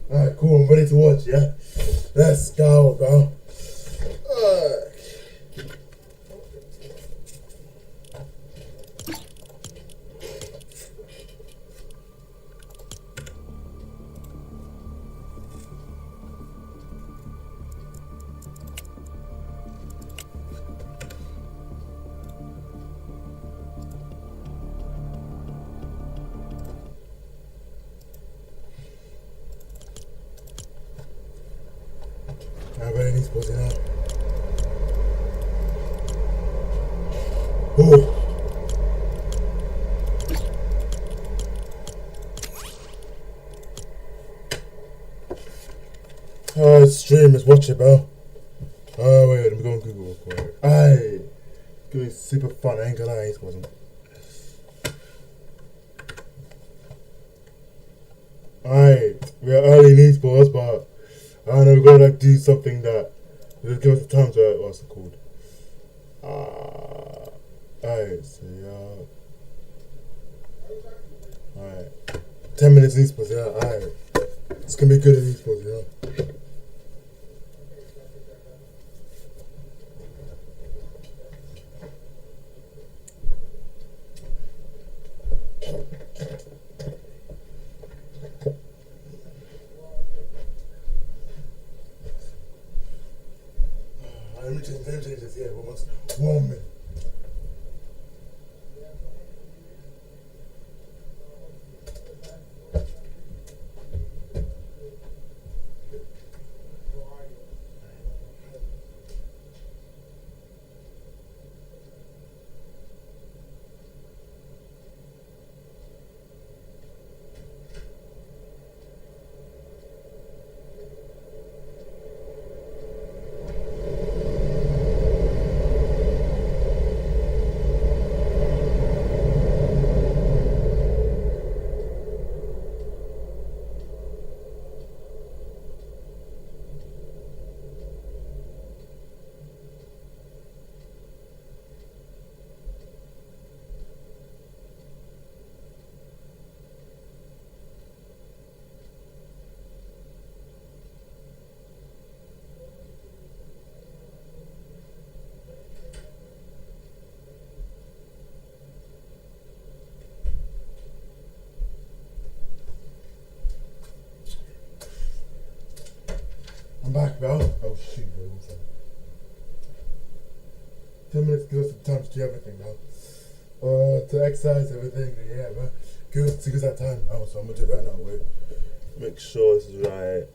Alright, cool, I'm ready to watch, yeah? Let's go, bro. I bet he's supposed to know. Oh. Stream is watch it, bro. Oh wait, let me go on Google real quick. Aye, it's gonna be super fun. I ain't gonna lie, he's wasn't. Aye, we are early in esports, but I don't know, we're gonna like do something that will give us the time to what's it called? Alright, so yeah. Alright. 10 minutes in esports, yeah, alright. It's gonna be good in esports, yeah. I'm back, bro. Oh shoot, bro. 10 minutes gives us the time to do everything, bro. To exercise, everything, yeah, bro. Give us that time, bro. So I'm gonna do it right now, wait. Make sure this is right.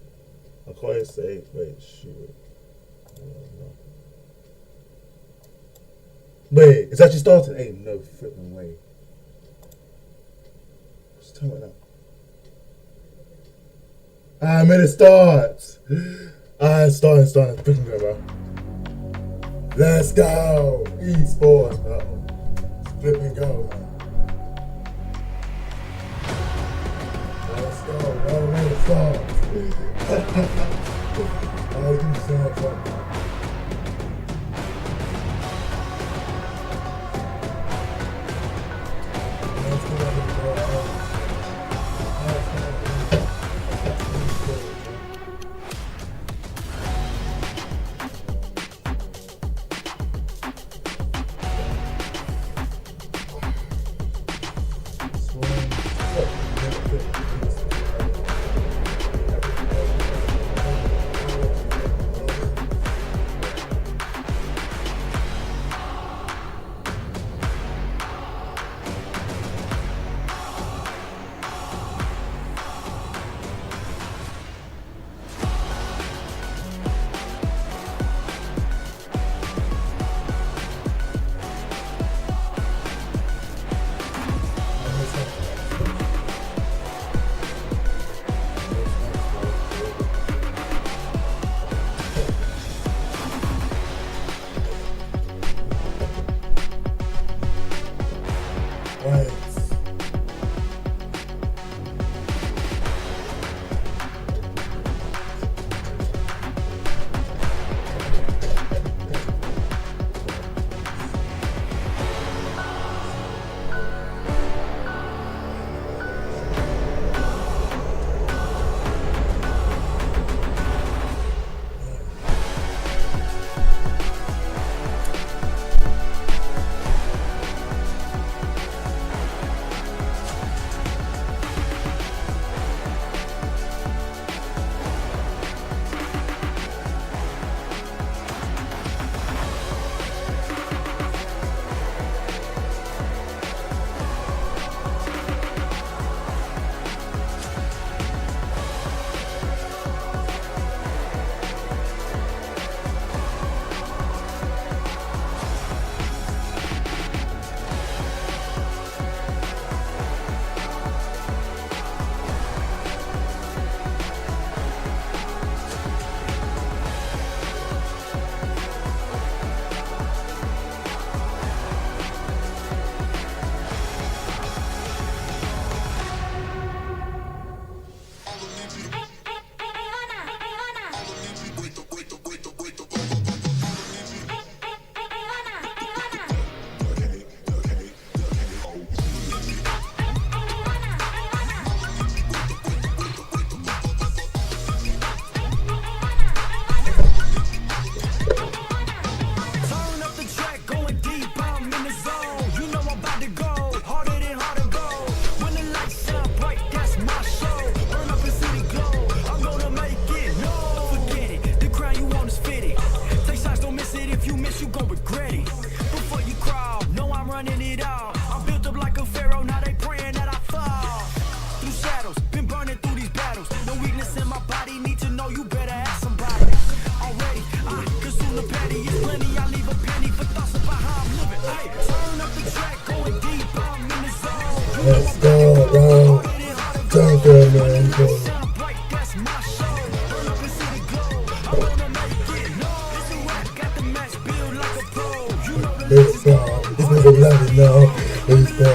I can't say, wait, shoot. Wait, it's actually started? Ain't no freaking way. Just tell it now. I made it start. It's starting. Freaking go, bro. Let's go. E-sports, bro. Flip and go, man. Let's go, bro. Let's start. Oh, give me so much fun. Let's go, bro. Don't go, man. Go. Let's go. This was a love now. Let's go.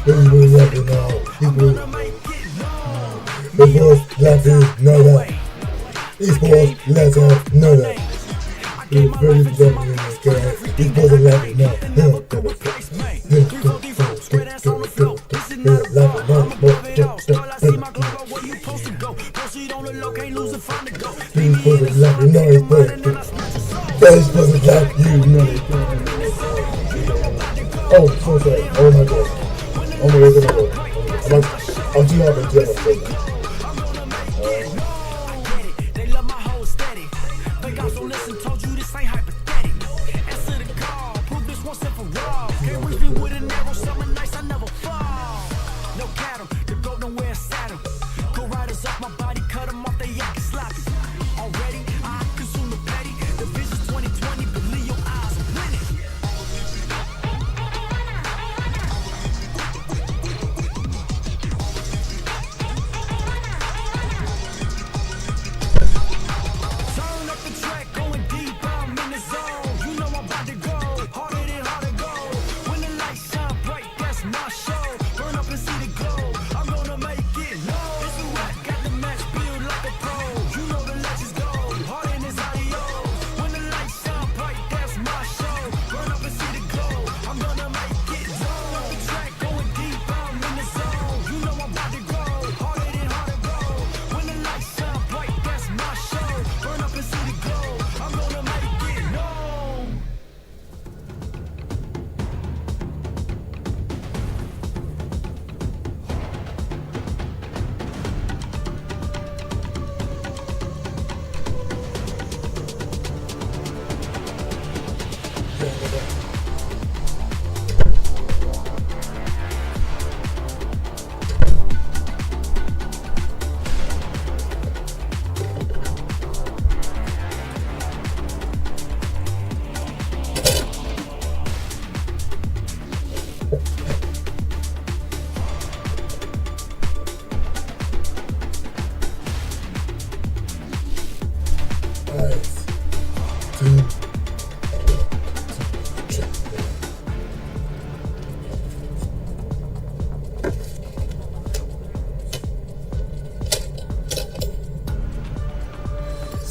This was love now. This was love know that. E-sports, let's know that. We're very lovely in this guy. This was a love now. Oh, so sorry. Oh my god. Oh my god. I'm too happy to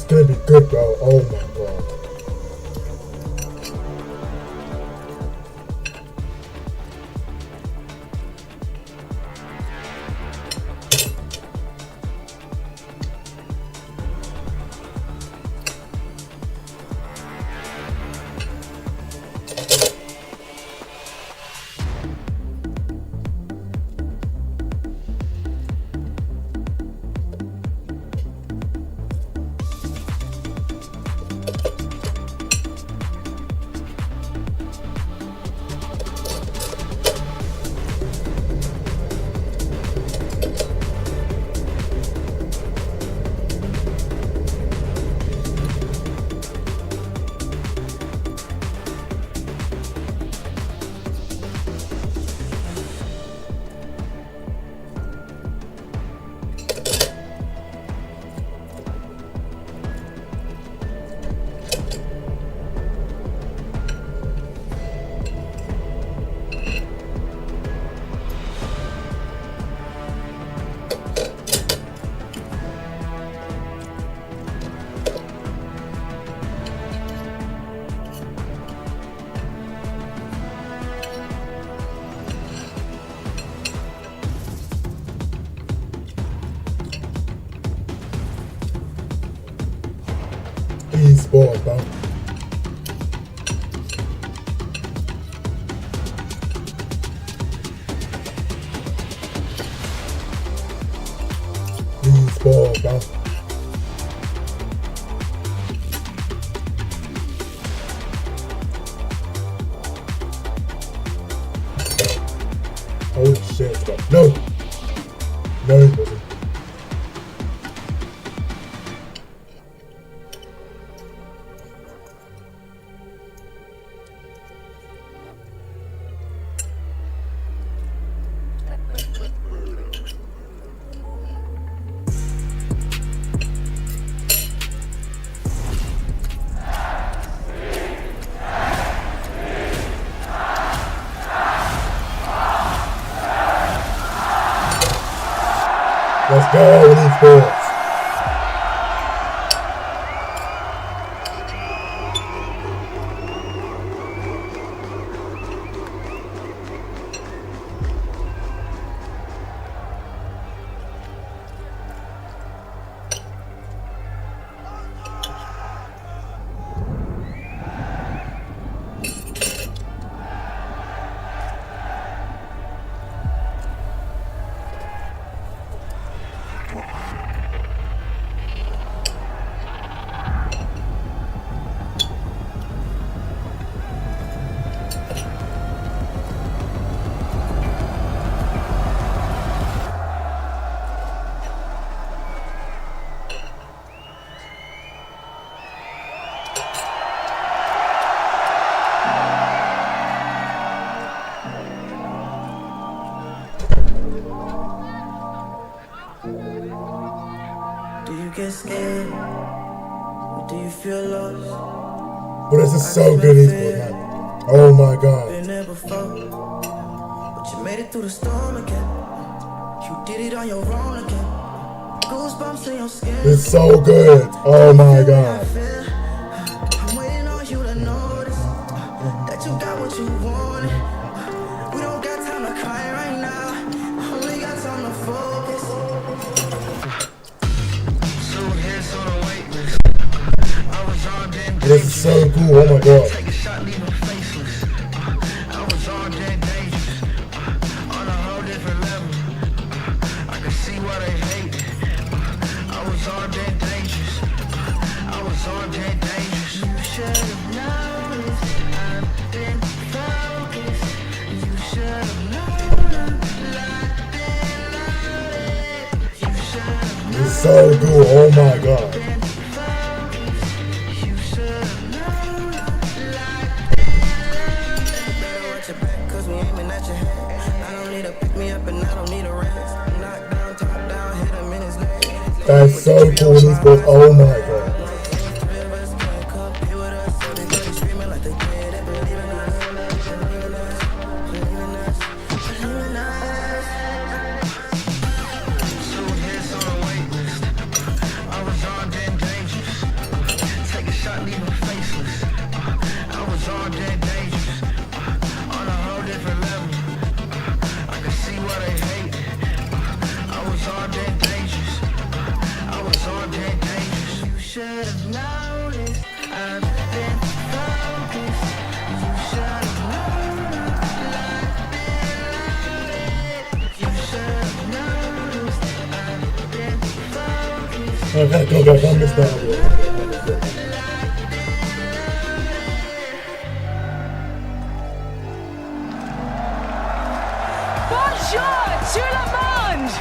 gonna be good, bro. Oh my god. E-sport, bro. E-sport, bro. Holy shit, bro. No! No, it wasn't. Let's go, E-sports. Get scared? Or do you feel lost? But this is so good, E-sport, man. Oh my god. Been there before, but you made it through the storm again. You did it on your own again. Goosebumps in your skin. It's so good. Oh my god. I'm waiting on you to notice that you got what you wanted. We don't got time to cry right now. Only got time to focus. This is so cool, oh my god. It's so cool, oh my god. That's so cool, E-sport. Oh my god. I gotta go back. I missed that. Bonjour tout le monde!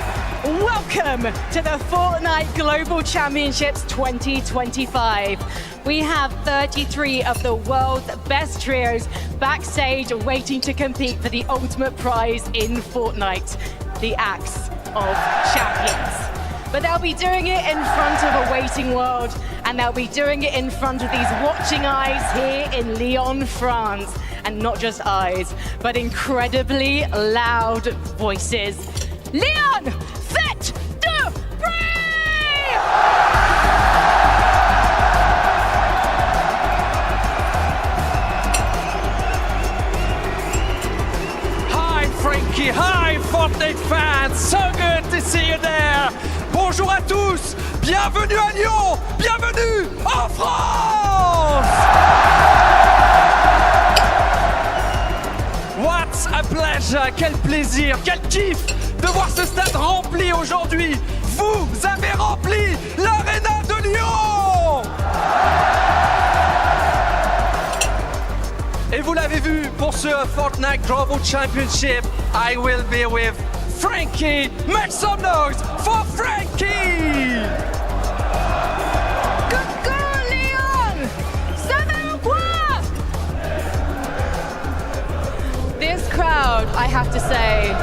Welcome to the Fortnite Global Championships 2025. We have 33 of the world's best trios backstage waiting to compete for the ultimate prize in Fortnite, the Axe of Champions. But they'll be doing it in front of a waiting world, and they'll be doing it in front of these watching eyes here in Lyon, France. And not just eyes, but incredibly loud voices. Lyon, faites du bruit! Hi Frankie, hi Fortnite fans, so good to see you there. Bonjour à tous, bienvenue à Lyon, bienvenue en France! What a pleasure, quel plaisir, quel kiff de voir ce stade rempli aujourd'hui. Vous avez rempli l'aréna de Lyon! Et vous l'avez vu, pour ce Fortnite Global Championship, I will be with Frankie. Make some noise for Frankie! Coucou Lyon! Ça va ou quoi? This crowd, I have to say,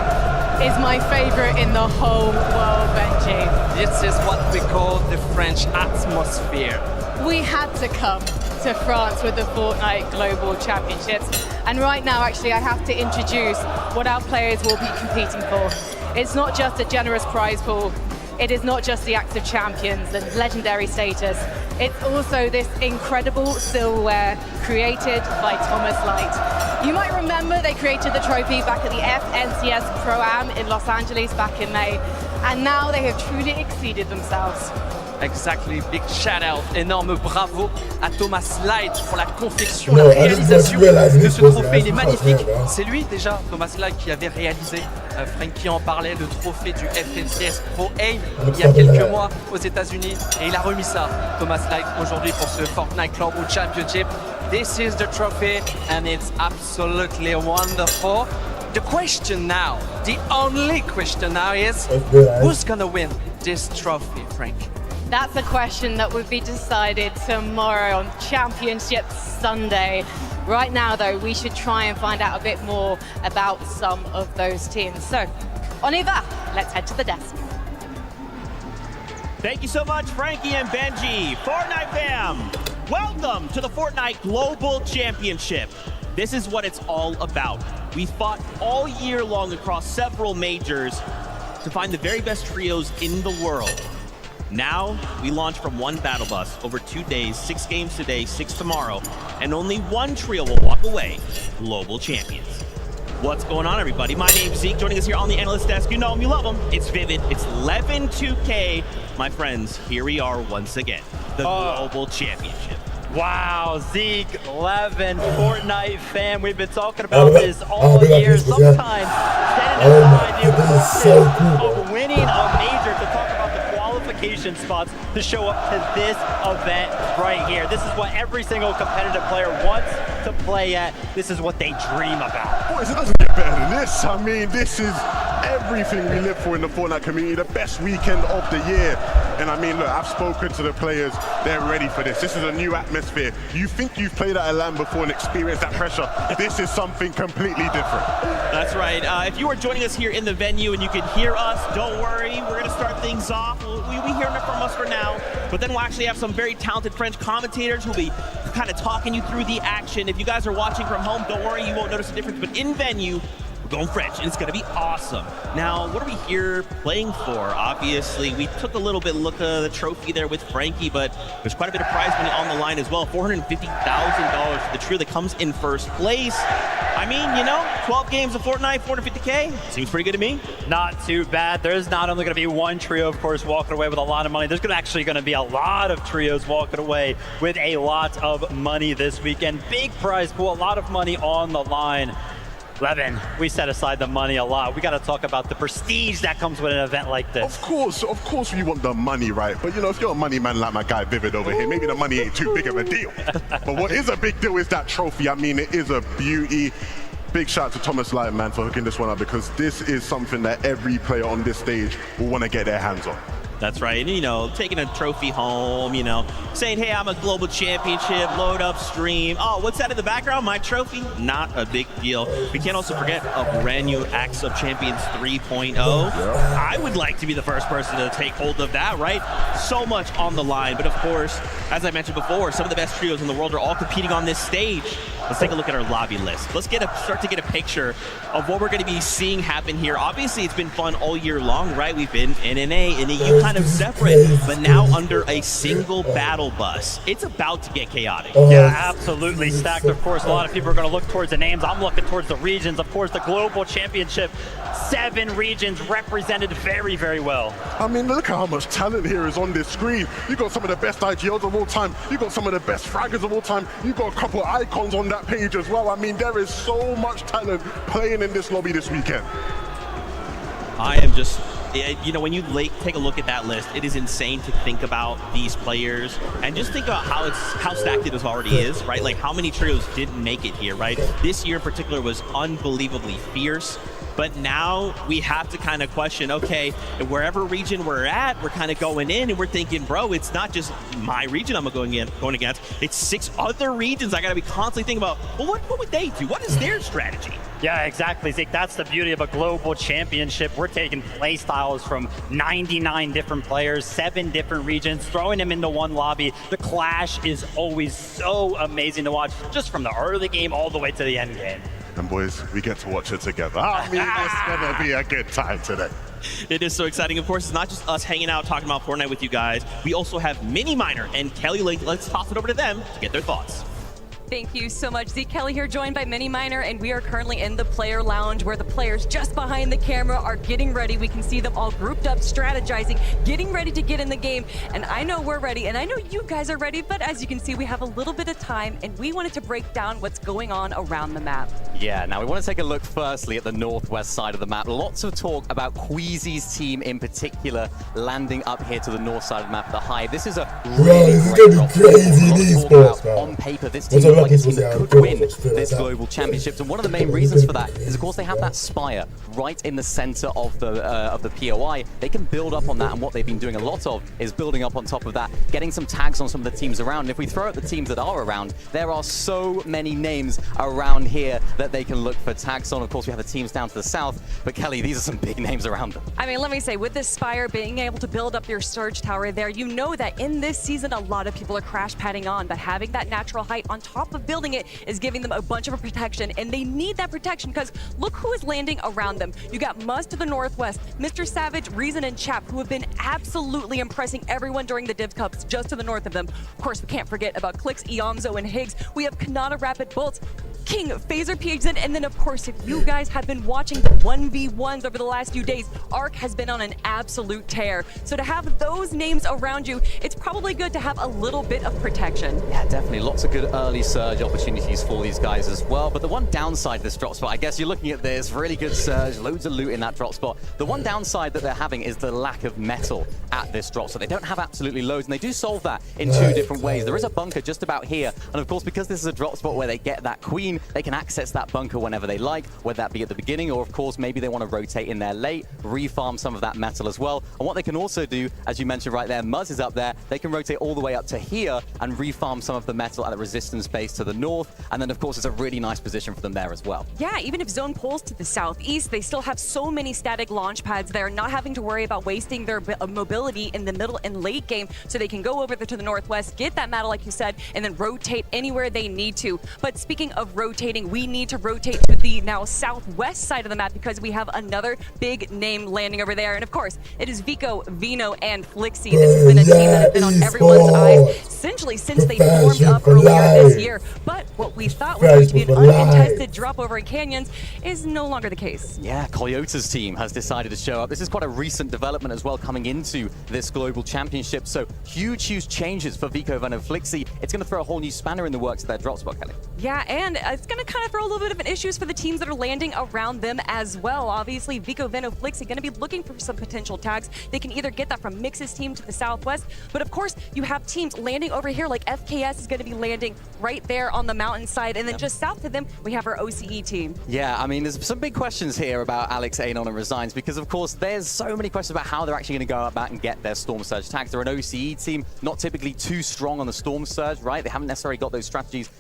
is my favorite in the whole world, Benji. This is what we call the French atmosphere. We had to come to France with the Fortnite Global Championships. And right now, actually, I have to introduce what our players will be competing for. It's not just a generous prize pool. It is not just the Axe of Champions and legendary status. It's also this incredible silverware created by Thomas Light. You might remember they created the trophy back at the FNCS Pro-Am in Los Angeles back in May, and now they have truly exceeded themselves. Exactly, big shout out, énorme bravo à Thomas Light pour la confection, la réalisation de ce trophée. Il est magnifique. C'est lui déjà, Thomas Light, qui avait réalisé, Frankie en parlait, le trophée du FNCS Pro-Am il y a quelques mois aux États-Unis, et il a remis ça, Thomas Light, aujourd'hui pour ce Fortnite Global Championship. This is the trophy, and it's absolutely wonderful. The question now, the only question now is, who's gonna win this trophy, Frank? That's a question that will be decided tomorrow on Championship Sunday. Right now, though, we should try and find out a bit more about some of those teams. So, on y va, let's head to the desk. Thank you so much, Frankie and Benji. Fortnite fam, welcome to the Fortnite Global Championship. This is what it's all about. We fought all year long across several majors to find the very best trios in the world. Now, we launch from one battle bus over 2 days, 6 games today, 6 tomorrow, and only one trio will walk away global champions. What's going on, everybody? My name's Zeke, joining us here on the analyst desk. You know him, you love him. It's Vivid, it's 11-2K. My friends, here we are once again, the Global Championship. Wow, Zeke, 11, Fortnite fan. We've been talking about this all year. Sometimes standing aside the importance of winning a major to talk about the qualification spots to show up to this event right here. This is what every single competitive player wants to play at. This is what they dream about. Boys, it doesn't get better than this. I mean, this is everything we live for in the Fortnite community, the best weekend of the year. And I mean, look, I've spoken to the players. They're ready for this. This is a new atmosphere. You think you've played at a LAN before and experienced that pressure. This is something completely different. That's right. If you are joining us here in the venue and you can hear us, don't worry. We're going to start things off. We'll be hearing it from us for now. But then we'll actually have some very talented French commentators who'll be kind of talking you through the action. If you guys are watching from home, don't worry. You won't notice the difference. But in venue, we're going French, and it's going to be awesome. Now, what are we here playing for? Obviously, we took a little bit look at the trophy there with Frankie, but there's quite a bit of prize money on the line as well. $450,000 for the trio that comes in first place. I mean, you know, 12 games of Fortnite, 450K. Seems pretty good to me. Not too bad. There's not only going to be one trio, of course, walking away with a lot of money. There's actually going to be a lot of trios walking away with a lot of money this weekend. Big prize pool, a lot of money on the line. Levin, we set aside the money a lot. We got to talk about the prestige that comes with an event like this. Of course we want the money, right? But you know, if you're a money man like my guy Vivid over here, maybe the money ain't too big of a deal. But what is a big deal is that trophy. I mean, it is a beauty. Big shout out to Thomas Light, man, for hooking this one up, because this is something that every player on this stage will want to get their hands on. That's right, and you know, taking a trophy home, you know, saying, hey, I'm a global championship, load up, stream. Oh, what's that in the background? My trophy? Not a big deal. We can't also forget a brand new Axe of Champions 3.0. I would like to be the first person to take hold of that, right? So much on the line, but of course, as I mentioned before, some of the best trios in the world are all competing on this stage. Let's take a look at our lobby list. Let's start to get a picture of what we're going to be seeing happen here. Obviously, it's been fun all year long, right? We've been NA and EU kind of separate, but now under a single battle bus. It's about to get chaotic. Yeah, absolutely stacked. Of course, a lot of people are going to look towards the names. I'm looking towards the regions. Of course, the global championship, 7 regions represented very, very well. I mean, look at how much talent here is on this screen. You got some of the best IGLs of all time. You got some of the best fraggers of all time. You got a couple of icons on that page as well. I mean, there is so much talent playing in this lobby this weekend. I am just, you know, when you take a look at that list, it is insane to think about these players and just think about how stacked it already is, right? Like how many trios didn't make it here, right? This year in particular was unbelievably fierce. But now we have to kind of question, okay, wherever region we're at, we're kind of going in and we're thinking, bro, it's not just my region I'm going against, it's 6 other regions I got to be constantly thinking about, well, what would they do? What is their strategy? Yeah, exactly, Zeke. That's the beauty of a global championship. We're taking play styles from 99 different players, 7 different regions, throwing them into one lobby. The clash is always so amazing to watch, just from the early game all the way to the end game. And boys, we get to watch it together. I mean, it's gonna be a good time today. It is so exciting. Of course, it's not just us hanging out talking about Fortnite with you guys. We also have Mini Miner and Kelly Lake. Let's toss it over to them to get their thoughts. Thank you so much. Zeke Kelly here, joined by Mini Miner, and we are currently in the player lounge where the players just behind the camera are getting ready. We can see them all grouped up, strategizing, getting ready to get in the game. And I know we're ready, and I know you guys are ready, but as you can see, we have a little bit of time, and we wanted to break down what's going on around the map. Yeah, now we want to take a look firstly at the northwest side of the map. Lots of talk about Queasy's team in particular landing up here to the north side of the map at the Hive. This is a really great drop. Crazy in e-sports, man. On paper, this team is like a team that could win this global championships, and one of the main reasons for that is, of course, they have that spire right in the center of the POI. They can build up on that, and what they've been doing a lot of is building up on top of that, getting some tags on some of the teams around. And if we throw out the teams that are around, there are so many names around here that they can look for tags on. Of course, we have the teams down to the south, but Kelly, these are some big names around them. I mean, let me say, with this spire, being able to build up your surge tower there, you know that in this season, a lot of people are crash padding on, but having that natural height on top of building it is giving them a bunch of protection, and they need that protection because look who is landing around them. You got Muzz to the northwest, Mr. Savage, Reason, and Chap, who have been absolutely impressing everyone during the Div Cups just to the north of them. Of course, we can't forget about Clix, Iamzo, and Higgs. We have Kanata, Rapid Bolts, King, Phaser, PXN, and then of course, if you guys have been watching the 1v1s over the last few days, Arc has been on an absolute tear. So to have those names around you, it's probably good to have a little bit of protection. Yeah, definitely. Lots of good early surge opportunities for these guys as well. But the one downside to this drop spot, I guess you're looking at this, really good surge, loads of loot in that drop spot. The one downside that they're having is the lack of metal at this drop. So they don't have absolutely loads, and they do solve that in 2 different ways. There is a bunker just about here. And of course, because this is a drop spot where they get that queen, they can access that bunker whenever they like, whether that be at the beginning or, of course, maybe they want to rotate in there late, refarm some of that metal as well. And what they can also do, as you mentioned right there, Muzz is up there, they can rotate all the way up to here and refarm some of the metal at the resistance base to the north. And then, of course, it's a really nice position for them there as well. Yeah, even if zone pulls to the southeast, they still have so many static launch pads there, not having to worry about wasting their mobility in the middle and late game, so they can go over there to the northwest, get that metal, like you said, and then rotate anywhere they need to. But speaking of rotating, we need to rotate to the now southwest side of the map because we have another big name landing over there. And of course, it is Vico, Vino, and Flixie. This has been a team that has been on everyone's eyes essentially since they formed up earlier this year. But what we thought was going to be an uncontested drop over in Canyons is no longer the case. Yeah, Koyota's team has decided to show up. This is quite a recent development as well coming into this global championship. So huge changes for Vico Vano Flixi. It's going to throw a whole new spanner in the works of their drop spot, Kelly. Yeah, and it's going to kind of throw a little bit of an issues for the teams that are landing around them as well. Obviously, Vico Vano Flixi going to be looking for some potential tags. They can either get that from Mix's team to the southwest, but of course, you have teams landing over here, like FKS is going to be landing right there on the mountainside, and then just south of them, we have our OCE team. Yeah, I mean, there's some big questions here about Alex Anon and Resigns, because of course, there's so many questions about how they're actually going to go about and get their Storm Surge tags. They're an OCE team, not typically too strong on the Storm Surge, right? They haven't necessarily got those strategies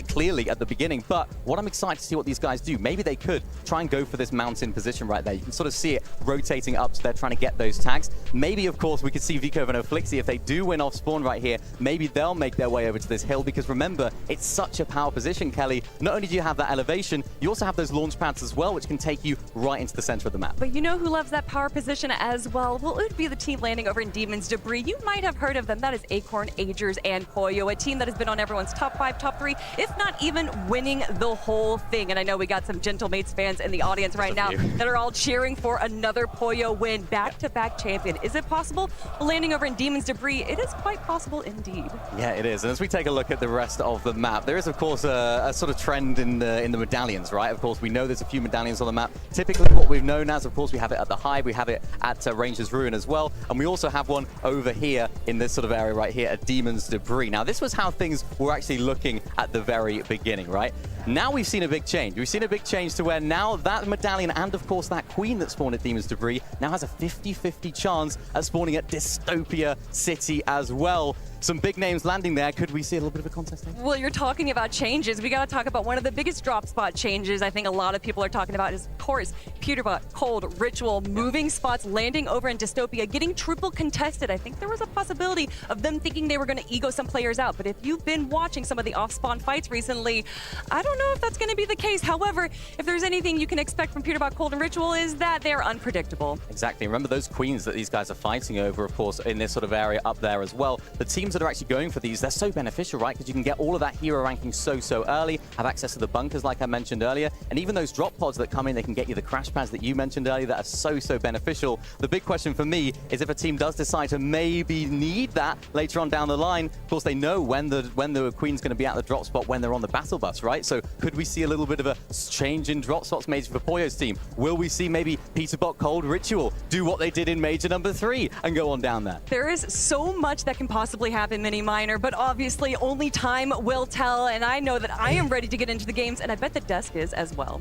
clearly at the beginning, but what I'm excited to see what these guys do. Maybe they could try and go for this mountain position right there. You can sort of see it rotating up, so they're trying to get those tags. Maybe, of course, we could see Vico Vano Flixi, if they do win off spawn right here, maybe they'll make their way over to this hill, because remember, it's such a power position, Kelly. Not only do you have that elevation, you also have those launch pads as well, which can take you right into the center of the map. But you know who loves that power position as well? Well, it would be the team landing over in Demon's Debris. You might have heard of them. That is Acorn, Agers, and Poyo, a team that has been on everyone's top 5, top 3, if not even winning the whole thing. And I know we got some Gentle Mates fans in the audience right now that are all cheering for another Poyo win, back-to-back champion. Is it possible? Landing over in Demon's Debris, it is quite possible indeed. Yeah, it is. And as we take a look at the rest of the map, there is, of course, a sort of trend in the medallions, right? Of course, we know there's a few medallions on the map. Typically, what we've known as, of course, we have it at the Hive, we have it at Ranger's Ruin as well, and we also have one over here in this sort of area right here at Demon's Debris. Now, this was how things were actually looking at the very beginning, right? Now we've seen a big change. We've seen a big change to where now that medallion and, of course, that queen that spawned at Demon's Debris now has a 50-50 chance at spawning at Dystopia City as well. Some big names landing there. Could we see a little bit of a contest there? Well, you're talking about changes. We got to talk about one of the biggest drop spot changes I think a lot of people are talking about is, of course, Peterbot, Cold, Ritual, moving spots, landing over in Dystopia, getting triple contested. I think there was a possibility of them thinking they were going to ego some players out. But if you've been watching some of the off-spawn fights recently, I don't know if that's going to be the case. However, if there's anything you can expect from Peterbot, Cold, and Ritual is that they're unpredictable. Exactly. Remember those queens that these guys are fighting over, of course, in this sort of area up there as well. The teams that are actually going for these, they're so beneficial, right? Because you can get all of that hero ranking so early, have access to the bunkers like I mentioned earlier, and even those drop pods that come in, they can get you the crash pads that you mentioned earlier that are so beneficial. The big question for me is if a team does decide to maybe need that later on down the line, of course they know when the queen's going to be at the drop spot when they're on the battle bus, right? So could we see a little bit of a change in drop spots maybe for Poyo's team? Will we see maybe Peterbot, Cold, Ritual do what they did in Major number 3 and go on down there? There is so much that can possibly happen, Mini Minor, but obviously only time will tell, and I know that I am ready to get into the games, and I bet the desk is as well.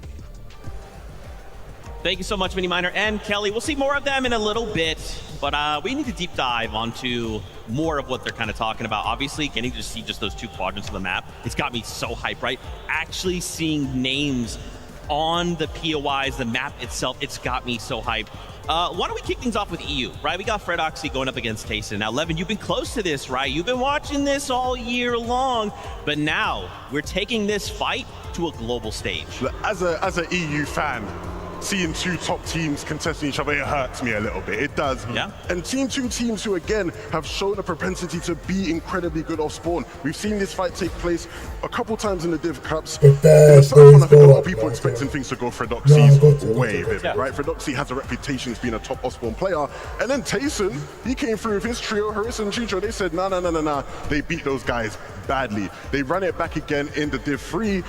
Thank you so much, Mini Minor and Kelly. We'll see more of them in a little bit, but we need to deep dive onto more of what they're kind of talking about. Obviously, getting to see just those 2 quadrants of the map, it's got me so hyped, right? Actually seeing names on the POIs, the map itself, it's got me so hyped. Why don't we kick things off with EU, right? We got Fred Oxy going up against Tayson. Now, Levin, you've been close to this, right? You've been watching this all year long, but now we're taking this fight to a global stage. As an EU fan, seeing 2 top teams contesting each other, it hurts me a little bit. It does. Yeah. And seeing 2 teams who, again, have shown a propensity to be incredibly good off spawn. We've seen this fight take place a couple times in the Div Cups. In the first one, I think a lot of people expecting things to go Fredoxy's way, right? Fredoxy has a reputation as being a top off spawn player. And then Tayson, he came through with his trio, Harissa and Chicho. They said, nah. They beat those guys badly. They ran it back again in the Div 3,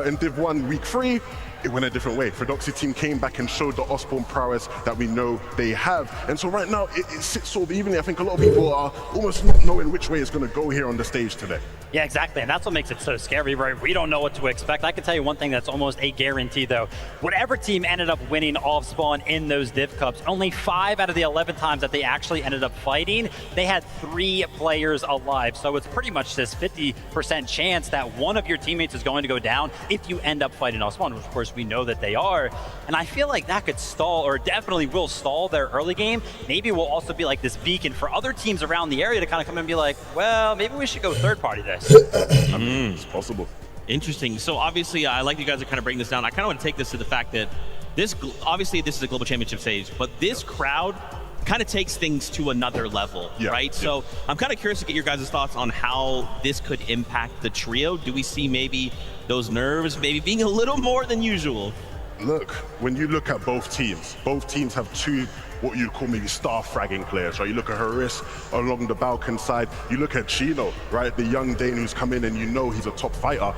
in Div 1 week 3. It went a different way. Fredoxy team came back and showed the off-spawn prowess that we know they have. And so right now, it sits sort of evenly. I think a lot of people are almost not knowing which way it's going to go here on the stage today. Yeah, exactly. And that's what makes it so scary, right? We don't know what to expect. I can tell you one thing that's almost a guarantee, though. Whatever team ended up winning off-spawn in those Div Cups, only 5 out of the 11 times that they actually ended up fighting, they had 3 players alive. So it's pretty much this 50% chance that one of your teammates is going to go down if you end up fighting off-spawn, which of course we know that they are. And I feel like that could stall, or definitely will stall their early game. Maybe will also be like this beacon for other teams around the area to kind of come and be like, well, maybe we should go third party this. It's possible. Interesting. So obviously, I like you guys to kind of bring this down. I kind of want to take this to the fact that this, obviously this is a global championship stage, but this crowd kind of takes things to another level, right? So I'm kind of curious to get your guys' thoughts on how this could impact the trio. Do we see maybe those nerves maybe being a little more than usual? Look, when you look at both teams have two what you call maybe star fragging players, right? You look at Harris along the Balkan side, you look at Chino, right? The young Dane who's come in and you know he's a top fighter.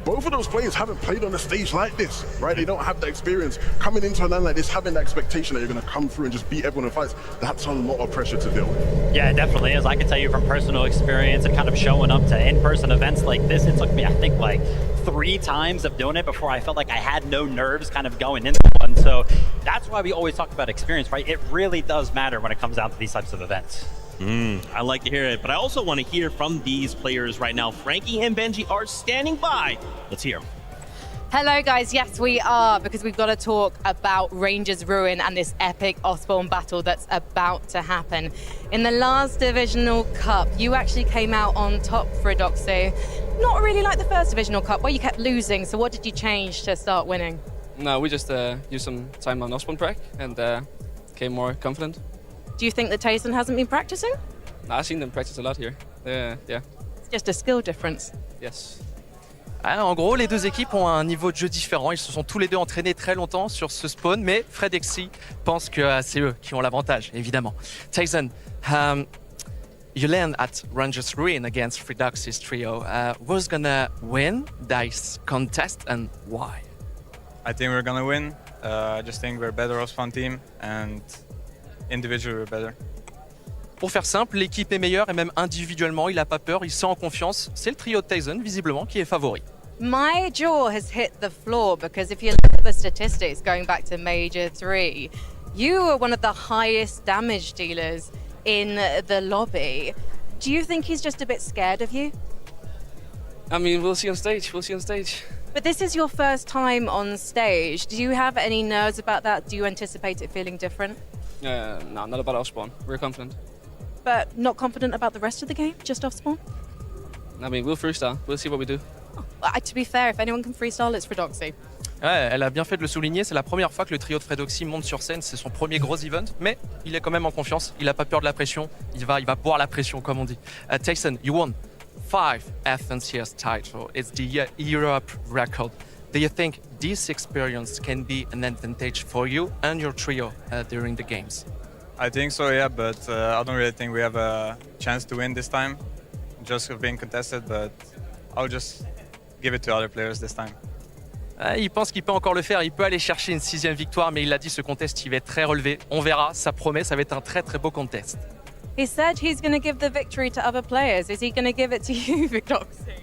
Both of those players haven't played on a stage like this, right? They don't have the experience. Coming into a land like this, having the expectation that you're going to come through and just beat everyone in fights, that's a lot of pressure to deal with. Yeah, it definitely is. I can tell you from personal experience and kind of showing up to in-person events like this, it took me, I think, like 3 times of doing it before I felt like I had no nerves kind of going into one. So that's why we always talk about experience, right? It really does matter when it comes down to these types of events. I like to hear it, but I also want to hear from these players right now. Frankie and Benji are standing by. Let's hear them. Hello guys, yes we are, because we've got to talk about Rangers Ruin and this epic Osborne battle that's about to happen. In the last Divisional Cup, you actually came out on top for Redoxy. Not really like the first Divisional Cup where you kept losing, so what did you change to start winning? No, we just used some time on Osborne prac and became more confident. Do you think that Tyson hasn't been practicing? No, I've seen them practice a lot here. Yeah. It's just a skill difference. Yes. En gros, les deux équipes ont un niveau de jeu différent. Ils se sont tous les deux entraînés très longtemps sur ce spawn, mais Fred et XSET pensent que c'est eux qui ont l'avantage, évidemment. Tyson, you land at Rangers Ruin against Redoxy's trio. Who's gonna win this contest and why? I think we're gonna win. I just think we're a better Ospan team and individually we're better. Pour faire simple, l'équipe est meilleure et même individuellement, il n'a pas peur, il se sent en confiance. C'est le trio de Tyson, visiblement, qui est favori. My jaw has hit the floor because if you look at the statistics going back to Major 3, you were one of the highest damage dealers in the lobby. Do you think he's just a bit scared of you? I mean, we'll see on stage. But this is your first time on stage. Do you have any nerves about that? Do you anticipate it feeling different? No, not about Osborne. We're confident. But not confident about the rest of the game, just off spawn? I mean, we'll freestyle. We'll see what we do. To be fair, if anyone can freestyle, it's Redoxy. Ouais, elle a bien fait de le souligner, c'est la première fois que le trio de Redoxy monte sur scène, c'est son premier gros event, mais il est quand même en confiance, il n'a pas peur de la pression, il va boire la pression comme on dit. Tyson, you won 5 FNCS titles, it's the Europe record. Do you think this experience can be an advantage for you and your trio during the games? I think so, yeah, but I don't really think we have a chance to win this time, just being contested, but I'll just give it to other players this time. Il pense qu'il peut encore le faire, il peut aller chercher une 6e victoire, mais il a dit ce contest il va être très relevé. On verra, ça promet, ça va être un très très beau contest. He said he's going to give the victory to other players. Is he going to give it to you, Redoxy?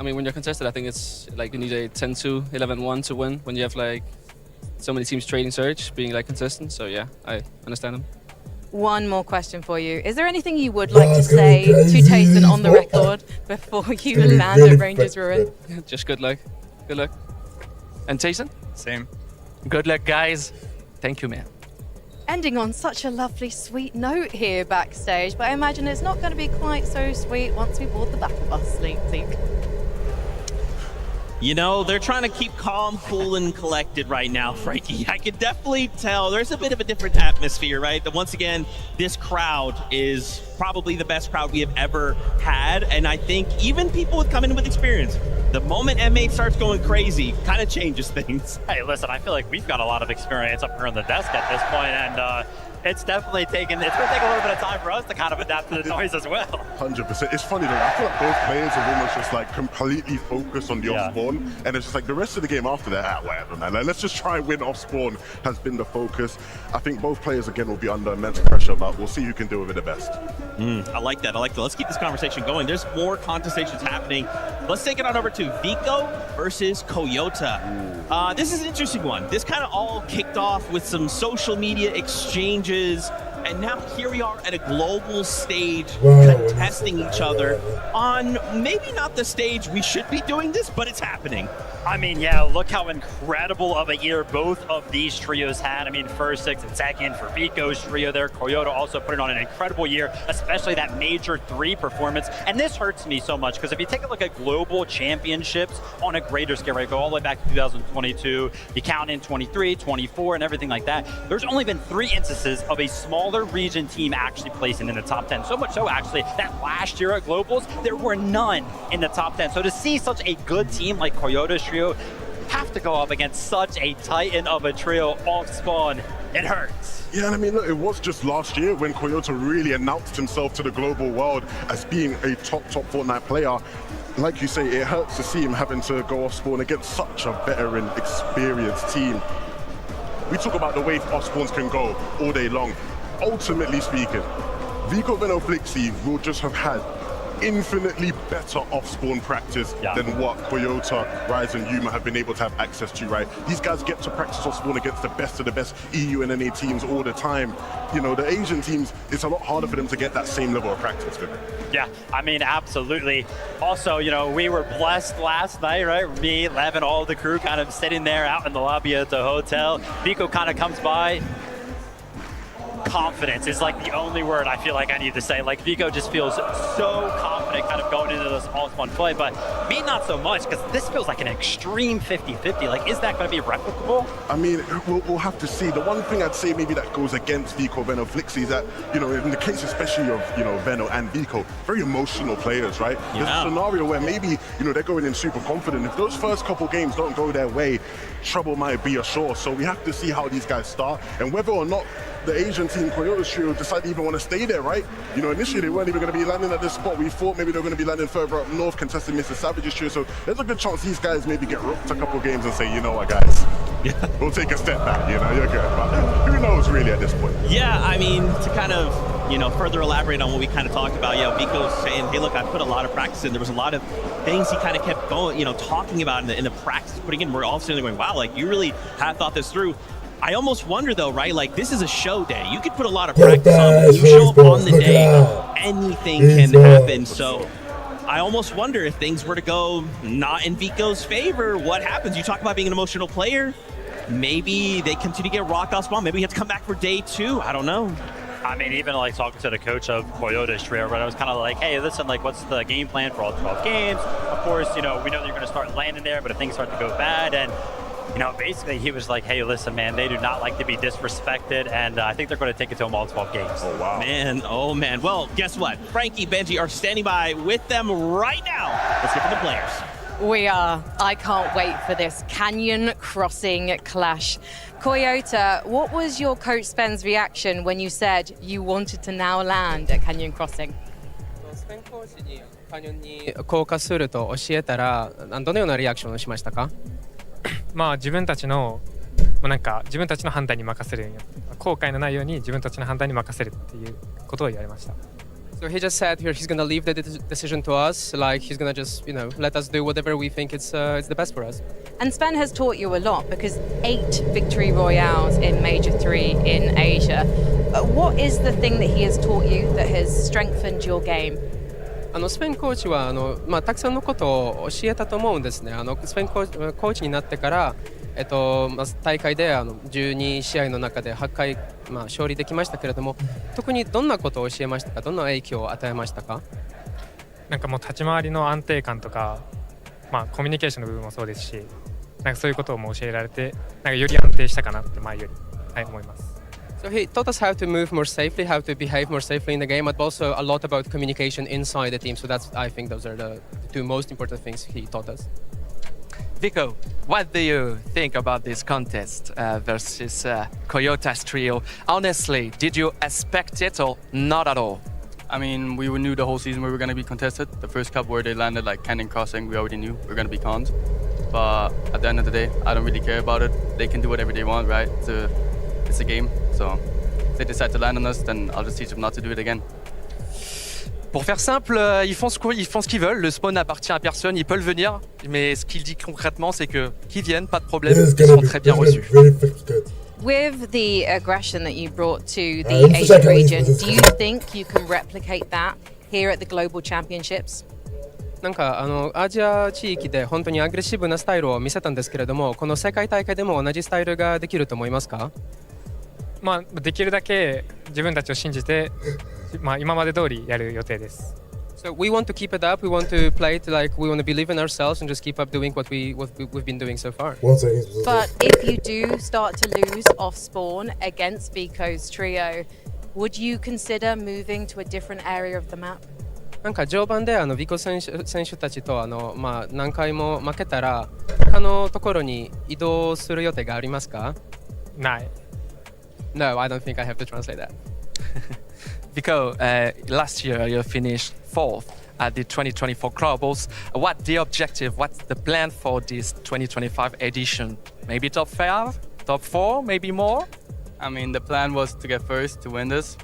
I mean, when you're contested, I think it's like you need a 10-2, 11-1 to win when you have like so many teams trading Surge, being like consistent. So yeah, I understand him. One more question for you. Is there anything you would like to say to Tyson on the record before you land at Rangers Ruin? Just good luck. Good luck. And Tyson? Same. Good luck, guys. Thank you, man. Ending on such a lovely, sweet note here backstage, but I imagine it's not going to be quite so sweet once we board the battle bus, Zeke. You know, they're trying to keep calm, cool, and collected right now, Frankie. I can definitely tell there's a bit of a different atmosphere, right? That once again, this crowd is probably the best crowd we have ever had. And I think even people with coming in with experience, the moment M8 starts going crazy, kind of changes things. Hey, listen, I feel like we've got a lot of experience up here on the desk at this point, and it's definitely it's going to take a little bit of time for us to kind of adapt to the noise as well. 100%. It's funny though, I feel like both players are almost just like completely focused on the off-spawn, and it's just like the rest of the game after that, whatever, man. Like, let's just try and win off-spawn has been the focus. I think both players again will be under immense pressure, but we'll see who can do with it the best. I like that. Let's keep this conversation going. There's more contestations happening. Let's take it on over to Vico versus Coyota. This is an interesting one. This kind of all kicked off with some social media exchanges, and now here we are at a global stage contesting each other on maybe not the stage we should be doing this, but it's happening. I mean, yeah, look how incredible of a year both of these trios had. I mean, first, sixth, and second for Vico's trio there. Coyota also putting on an incredible year, especially that Major 3 performance. And this hurts me so much because if you take a look at global championships on a greater scale, right, go all the way back to 2022, you count in 23, 24, and everything like that, there's only been 3 instances of a smaller another region team actually placing in the top 10. So much so, actually, that last year at Globals, there were none in the top 10. So to see such a good team like Coyote's trio have to go up against such a titan of a trio off spawn, it hurts. Yeah, and I mean, look, it was just last year when Coyote really announced himself to the global world as being a top Fortnite player. Like you say, it hurts to see him having to go off spawn against such a veteran, experienced team. We talk about the way off spawns can go all day long. Ultimately speaking, Vico Veno Flixi will just have had infinitely better off-spawn practice than what Coyote, Rise, and Yuma have been able to have access to, right? These guys get to practice off-spawn against the best of the best EU and NA teams all the time. You know, the Asian teams, it's a lot harder for them to get that same level of practice with it. Yeah, I mean, absolutely. Also, you know, we were blessed last night, right? Me, Levin, all the crew kind of sitting there out in the lobby at the hotel. Vico kind of comes by. Confidence is like the only word I feel like I need to say. Like Vico just feels so confident kind of going into this all-spawn play, but me not so much, because this feels like an extreme 50-50. Like, is that going to be replicable? I mean, we'll have to see. The one thing I'd say maybe that goes against Vico, Veno, Flixi is that, you know, in the case especially of, you know, Veno and Vico, very emotional players, right? Yeah. There's a scenario where maybe, you know, they're going in super confident. If those first couple games don't go their way, trouble might be assured. So we have to see how these guys start and whether or not the Asian team, Coyote's trio, decide to even want to stay there, right? You know, initially they weren't even going to be landing at this spot. We thought maybe they were going to be landing further up north, contesting Mr. Savage's trio. So there's a good chance these guys maybe get rooked a couple games and say, you know what, guys, we'll take a step back, you know, you're good. But who knows really at this point? Yeah, I mean, to kind of, you know, further elaborate on what we kind of talked about, Vico's saying, hey, look, I put a lot of practice in. There was a lot of things he kind of kept going, you know, talking about in the practice, putting in. We're all sitting there going, wow, like, you really have thought this through. I almost wonder, though, right? Like, this is a show day. You could put a lot of practice on, but you show up on the day, anything can happen. So I almost wonder if things were to go not in Vico's favor, what happens? You talk about being an emotional player. Maybe they continue to get rocked off spawn. Maybe he has to come back for day 2. I don't know. I mean, even like talking to the coach of Coyote's trio, but I was kind of like, hey, listen, like, what's the game plan for all 12 games? Of course, you know, we know that you're going to start landing there, but if things start to go bad, and you know, basically he was like, hey, listen, man, they do not like to be disrespected, and I think they're going to take it to them all 12 games. Oh, wow. Man, oh, man. Well, guess what? Frankie, Benji are standing by with them right now. Let's hear from the players. We are. I can't wait for this Canyon Crossing clash. Coyote, what was your coach Spen's reaction when you said you wanted to now land at Canyon Crossing? スペンコーチにカニョンに降下すると教えたらどのようなリアクションをしましたか？まあ自分たちの判断に任せるようになって、後悔のないように自分たちの判断に任せるっていうことを言われました。So he just said here he's gonna leave the decision to us, like he's gonna just, you know, let us do whatever we think it's the best for us. And Spen has taught you a lot because 8 victory royales in Major 3 in Asia. What is the thing that he has taught you that has strengthened your game? スペンコーチはたくさんのことを教えたと思うんですね。スペンコーチになってから、大会で12試合の中で8回、勝利できましたけれども、特にどんなことを教えましたか？どんな影響を与えましたか？なんかもう立ち回りの安定感とか、コミュニケーションの部分もそうですし、なんかそういうことをも教えられて、なんかより安定したかなって前より、思います。So he taught us how to move more safely, how to behave more safely in the game, but also a lot about communication inside the team. So I think those are the 2 most important things he taught us. Vico, what do you think about this contest versus Coyote's trio? Honestly, did you expect it or not at all? I mean, we knew the whole season we were going to be contested. The first cup where they landed like Canyon Crossing, we already knew we were going to be conned. But at the end of the day, I don't really care about it. They can do whatever they want, right? It's a game. So if they decide to land on us, then I'll just teach them not to do it again. Pour faire simple, ils font ce qu'ils veulent. Le spawn n'appartient à personne, ils peuvent venir. Mais ce qu'il dit concrètement, c'est que qu'ils viennent, pas de problème, ils seront très bien reçus. With the aggression that you brought to the Asian region, do you think you can replicate that here at the Global Championships? なんかアジア地域で本当にアグレッシブなスタイルを見せたんですけれども、この世界大会でも同じスタイルができると思いますか？できるだけ自分たちを信じて、今まで通りやる予定です。So we want to keep it up. We want to play it like we want to believe in ourselves and just keep up doing what we've been doing so far. But if you do start to lose off spawn against Vico's trio, would you consider moving to a different area of the map? なんか序盤でビコ選手たちと何回も負けたら他のところに移動する予定がありますか？ない。No, I don't think I have to translate that. Vico, last year you finished 4th at the 2024 Globals. What's the objective? What's the plan for this 2025 edition? Maybe top 5, top 4, maybe more? I mean, the plan was to get first to win this,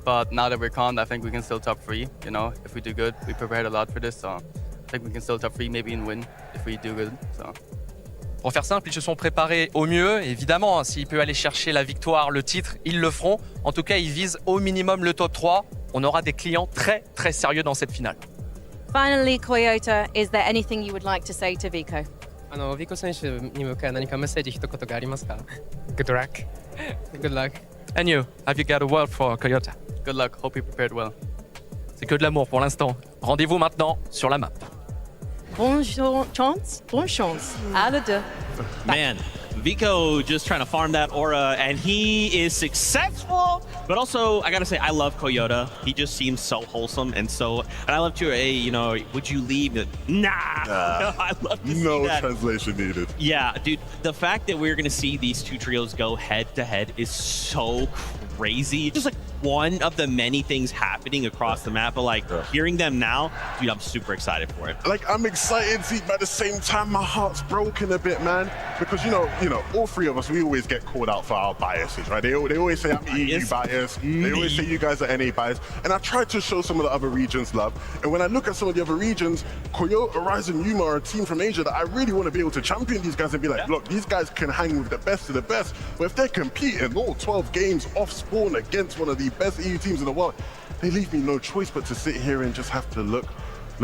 but now that we're conned, I think we can still top 3. You know, if we do good, we prepared a lot for this, so I think we can still top 3, maybe even win if we do good. So. Pour faire simple, ils se sont préparés au mieux. Évidemment, hein, s'il peut aller chercher la victoire, le titre, ils le feront. En tout cas, ils visent au minimum le top 3. On aura des clients très, très sérieux dans cette finale. Finally, Koyota, is there anything you would like to say to Vico? ビコ選手に向け何かメッセージ一言がありますか？ Good luck. Good luck. And you, have you got a word for Koyota? Good luck. Hope you prepared well. C'est que de l'amour pour l'instant. Rendez-vous maintenant sur la map. Bonne chance. À la deux. Man, Vico just trying to farm that aura, and he is successful. But also, I gotta say, I love Koyota. He just seems so wholesome and I love to, hey, you know, would you leave? Nah. I love to see that. No translation needed. Yeah, dude, the fact that we're gonna see these two trios go head to head is so crazy. Just like one of the many things happening across the map, but hearing them now, dude, I'm super excited for it. Like, I'm excited, Zeke, but at the same time, my heart's broken a bit, man. Because, you know, all three of us, we always get called out for our biases, right? They always say I'm EU biased. They always say you guys are NA biased. And I tried to show some of the other regions love. And when I look at some of the other regions, Koyota, Horizon, Yuma are a team from Asia that I really want to be able to champion these guys and be like, look, these guys can hang with the best of the best. But if they're competing all 12 games off spawn against one of the best EU teams in the world, they leave me no choice but to sit here and just have to look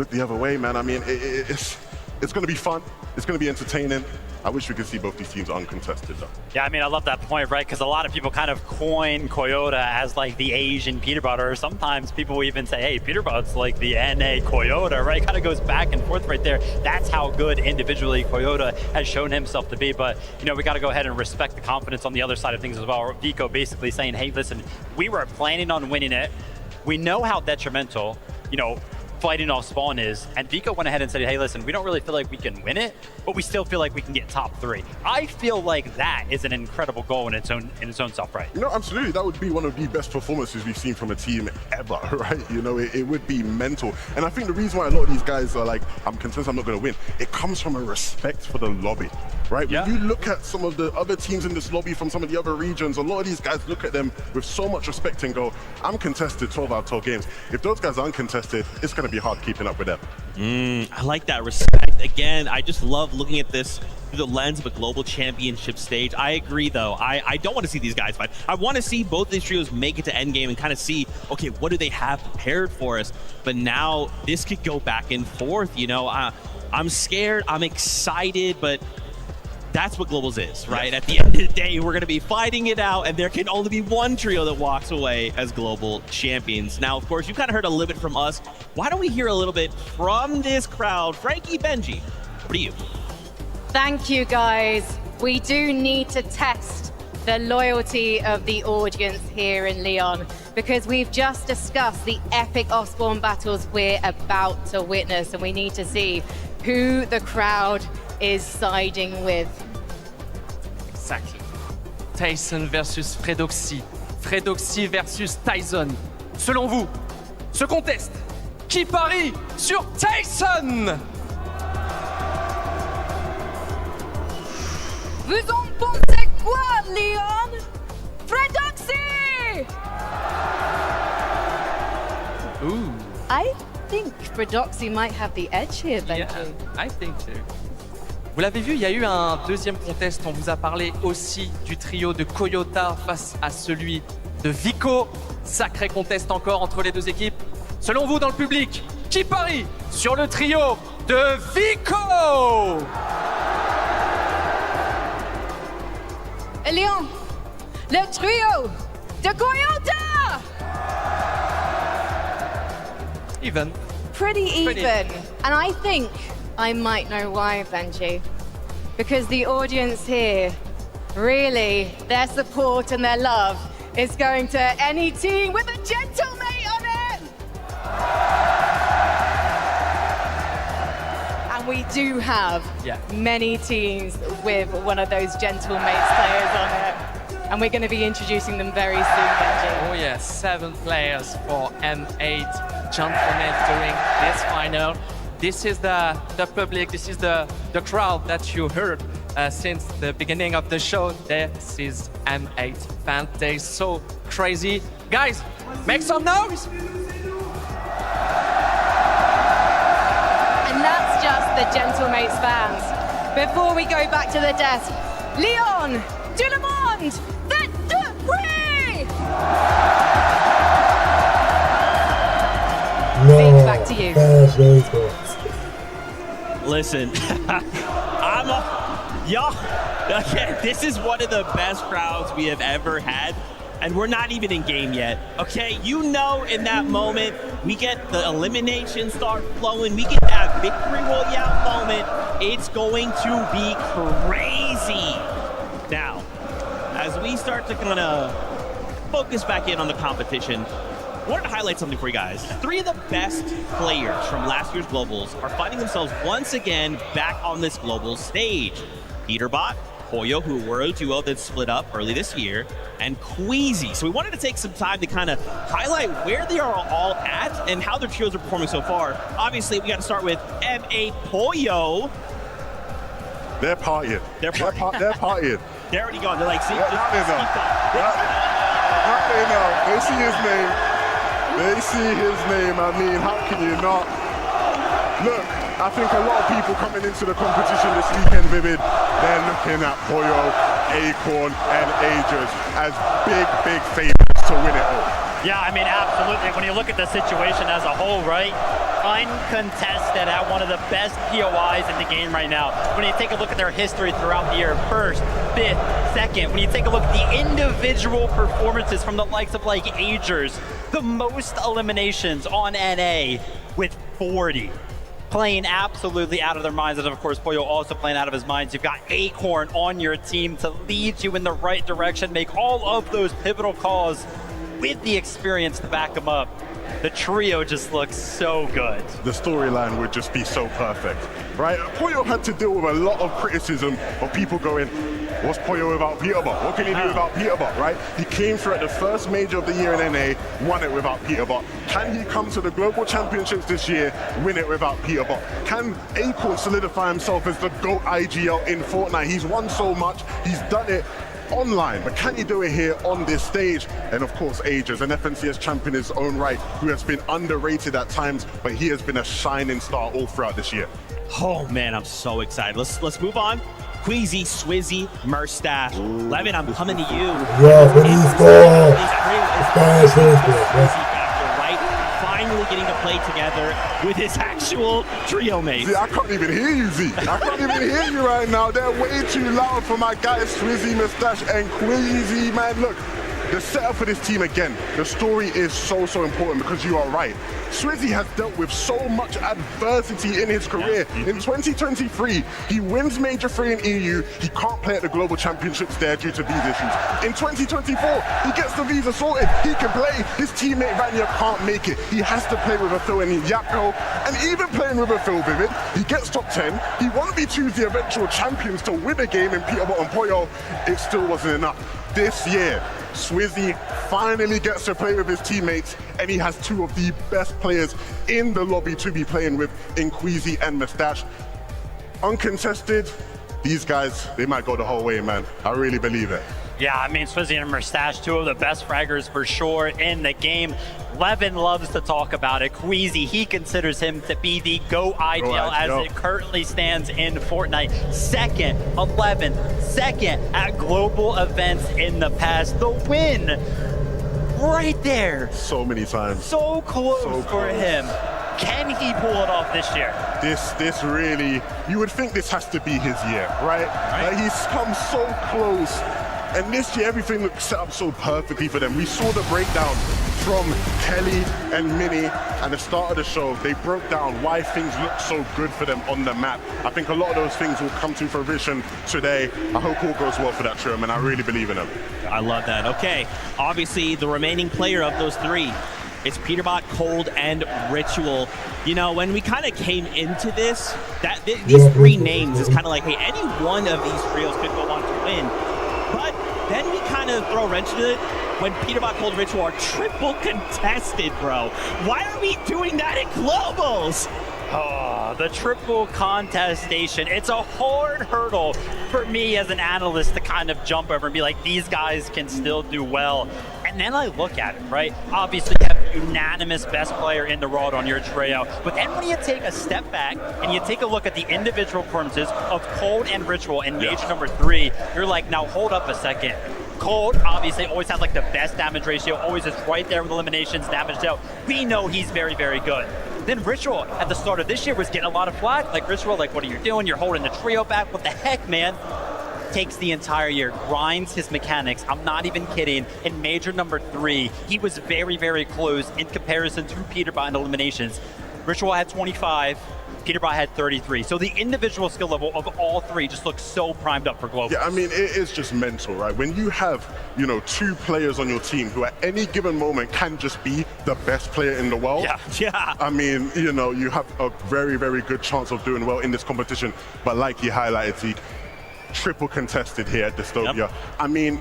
the other way, man. I mean, it's going to be fun. It's going to be entertaining. I wish we could see both these teams uncontested, though. Yeah, I mean, I love that point, right? Because a lot of people kind of coin Koyota as like the Asian peanut butter. Sometimes people even say, hey, peanut butter's like the NA Koyota, right? It kind of goes back and forth right there. That's how good individually Koyota has shown himself to be. But, you know, we got to go ahead and respect the confidence on the other side of things as well. Vico basically saying, hey, listen, we were planning on winning it. We know how detrimental, you know, fighting off spawn is, and Vico went ahead and said, hey, listen, we don't really feel like we can win it, but we still feel like we can get top 3. I feel like that is an incredible goal in its own self, right? You know, absolutely. That would be one of the best performances we've seen from a team ever, right? You know, it would be mental. And I think the reason why a lot of these guys are like, I'm convinced I'm not going to win, it comes from a respect for the lobby, right? Yeah. When you look at some of the other teams in this lobby from some of the other regions, a lot of these guys look at them with so much respect and go, I'm contested 12 out of 12 games. If those guys are uncontested, it's going to be hard keeping up with them. I like that respect. Again, I just love looking at this through the lens of a global championship stage. I agree, though. I don't want to see these guys fight. I want to see both these trios make it to endgame and kind of see, okay, what do they have prepared for us? But now this could go back and forth, you know. I'm scared, I'm excited, but that's what Globals is, right? At the end of the day, we're going to be fighting it out, and there can only be one trio that walks away as global champions. Now, of course, you kind of heard a little bit from us. Why don't we hear a little bit from this crowd? Frankie, Benji, what do you? Thank you, guys. We do need to test the loyalty of the audience here in Lyon, because we've just discussed the epic off-spawn battles we're about to witness, and we need to see who the crowd is siding with. Exactly. Tyson versus Fredoxy. Fredoxy versus Tyson. Selon vous, ce contest, qui parie sur Tyson? Vous en pensez quoi, Leon? Fredoxy! Ooh. I think Fredoxy might have the edge here, Benji. Yeah, I think too. Vous l'avez vu, il y a eu un deuxième contest. On vous a parlé aussi du trio de Koyota face à celui de Vico. Sacré contest encore entre les deux équipes. Selon vous, dans le public, qui parie sur le trio de Vico? Léon, le trio de Koyota! Even. Pretty even. And I think I might know why, Benji. Because the audience here, really, their support and their love is going to any team with a gentlemate on it. And we do have many teams with one of those gentlemates players on it. And we're going to be introducing them very soon, Benji. Oh yeah, 7 players for M8 gentlemen during this final. This is the public, this is the crowd that you heard since the beginning of the show. This is M8 fan. They're so crazy. Guys, make some noise! And that's just the Gentlemates fans. Before we go back to the desk, Leon, tout le monde, faites du bruit! Zeke, back to you. Listen, okay, this is one of the best crowds we have ever had, and we're not even in game yet, okay? You know, in that moment, we get the elimination start flowing, we get that victory royale moment, it's going to be crazy. Now, as we start to kind of focus back in on the competition, I wanted to highlight something for you guys. 3 of the best players from last year's Globals are finding themselves once again back on this global stage. Peterbot, Poyo, who were a duo that split up early this year, and Queasy. So we wanted to take some time to kind of highlight where they are all at and how their trios are performing so far. Obviously, we got to start with M8 Poyo. They're partying. They're partying. They're already gone. They're like, see, They know. They see his name. They see his name. I mean, how can you not? Look, I think a lot of people coming into the competition this weekend, Vivid, they're looking at Poyo, Acorn, and Aegis as big favorites to win it all. Yeah, I mean, absolutely. When you look at the situation as a whole, right? Uncontested at one of the best POIs in the game right now. When you take a look at their history throughout the year, first, fifth, second, when you take a look at the individual performances from the likes of like Agers, the most eliminations on NA with 40. Playing absolutely out of their minds, and of course Poyo also playing out of his minds. You've got Acorn on your team to lead you in the right direction, make all of those pivotal calls with the experience to back them up. The trio just looks so good. The storyline would just be so perfect, right? Poyo had to deal with a lot of criticism of people going, what's Poyo without Peterbot? What can he do without Peterbot, right? He came through at the first major of the year in NA, won it without Peterbot. Can he come to the Global Championships this year, win it without Peterbot? Can Acorn solidify himself as the GOAT IGL in Fortnite? He's won so much, he's done it online, but can he do it here on this stage? And of course, Aegis, an FNCS champion in his own right, who has been underrated at times, but he has been a shining star all throughout this year. Oh man, I'm so excited. Let's move on. Queasy, Swizzy, Murstache. Levin, I'm coming to you. Yeah, when you score, finally getting to play together with his actual trio mates. See, I can't even hear you, Z. I can't even hear you right now. They're way too loud for my guys, Swizzy, Moustache, and Queasy, man. Look, the setup for this team again, the story is so important because you are right. Swizzy has dealt with so much adversity in his career. In 2023, he wins Major 3 in EU. He can't play at the Global Championships there due to visa issues. In 2024, he gets the visa sorted. He can play. His teammate Vanya can't make it. He has to play with a Phil and Yapko. And even playing with a Phil Vivid, he gets top 10. He won't be choose the eventual champions to win a game in Peterbot and Poyo. It still wasn't enough. This year, Swizzy finally gets to play with his teammates, and he has 2 of the best players in the lobby to be playing with in Queasy and Moustache. Uncontested, these guys, they might go the whole way, man. I really believe it. Yeah, I mean, Swizzy and Moustache, 2 of the best fraggers for sure in the game. Levin loves to talk about it. Queasy, he considers him to be the GOAT IGL as it currently stands in Fortnite. Second, 11, second at global events in the past. The win right there. So many times. So close for him. Can he pull it off this year? This really, you would think this has to be his year, right? Like he's come so close And this year, everything looked set up so perfectly for them. We saw the breakdown from Kelly and Minnie at the start of the show. They broke down why things look so good for them on the map. I think a lot of those things will come to fruition today. I hope all goes well for that trio, and I really believe in them. I love that. Okay, obviously the remaining player of those three, it's Peterbot, Cold, and Ritual. You know, when we kind of came into this, these three names is kind of like, hey, any one of these trios could go on to win. But then we kind of throw a wrench into it when Peterbot, Cold, Ritual are triple contested, bro. Why are we doing that in globals? Oh, the triple contestation. It's a hard hurdle for me as an analyst to kind of jump over and be like, these guys can still do well. And then I look at it, right? Obviously, you have a unanimous best player in the world on your trio. But then when you take a step back and you take a look at the individual performances of Cold and Ritual in Major number 3, you're like, now hold up a second. Cold obviously always has like the best damage ratio, always is right there with eliminations, damage dealt. We know he's very, very good. Then Ritual at the start of this year was getting a lot of flack. Like Ritual, like what are you doing? You're holding the trio back. What the heck, man? Takes the entire year, grinds his mechanics. I'm not even kidding. In Major number 3, he was very, very close in comparison to Peterbot in eliminations. Ritual had 25. Peterbot had 33. So the individual skill level of all three just looks so primed up for globals. Yeah, I mean, it is just mental, right? When you have, you know, 2 players on your team who at any given moment can just be the best player in the world. Yeah. I mean, you know, you have a very, very good chance of doing well in this competition. But like you highlighted, Zeke, triple contested here at Dystopia. Yep. I mean,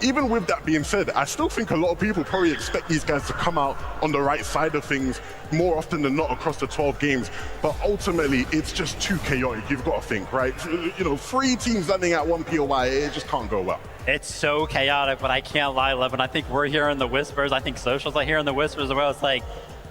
even with that being said, I still think a lot of people probably expect these guys to come out on the right side of things more often than not across the 12 games. But ultimately, it's just too chaotic. You've got to think, right? You know, 3 teams landing at 1 POI, it just can't go well. It's so chaotic, but I can't lie, Levin. I think we're hearing the whispers. I think socials are hearing the whispers as well. It's like,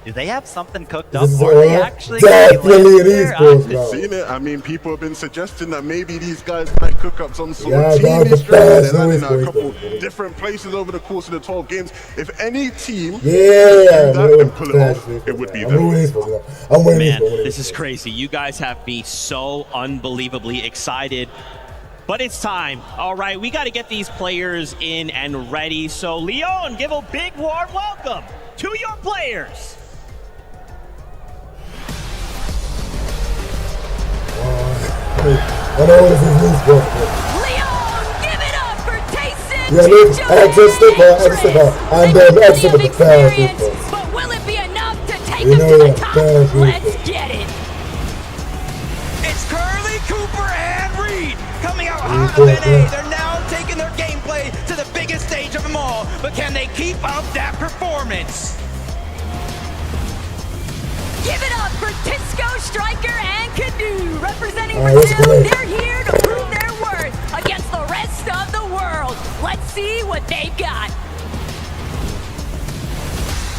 do they have something cooked up? Or are they actually definitely an esports, I've bro. seen it. I mean, people have been suggesting that maybe these guys might cook up some sort of Yeah, team the strategy. fans They're always landing at a going couple different places over the course of the 12 games. If any team Yeah, can do that bro, and pull it off, it would be them. I'm winning Man, esports. this is crazy. You guys have me so unbelievably excited. But it's time. All right, we got to get these players in and ready. So, Leon, give a big warm welcome to your players. I know this is loose, bro. Leon, give it up for Tayson. Yeah, look, XSET and XSET with the fans. But will it be enough to take We him know to the that top? fans. Let's get it. It's Curly, Cooper, and Reed coming out hot of NA. They're now taking their gameplay to the biggest stage of them all. But can they keep up that performance? Give it up for Tisco, Striker, and Canoe. Representing let's Brazil, go. they're here to prove their worth against the rest of the world. Let's see what they've got.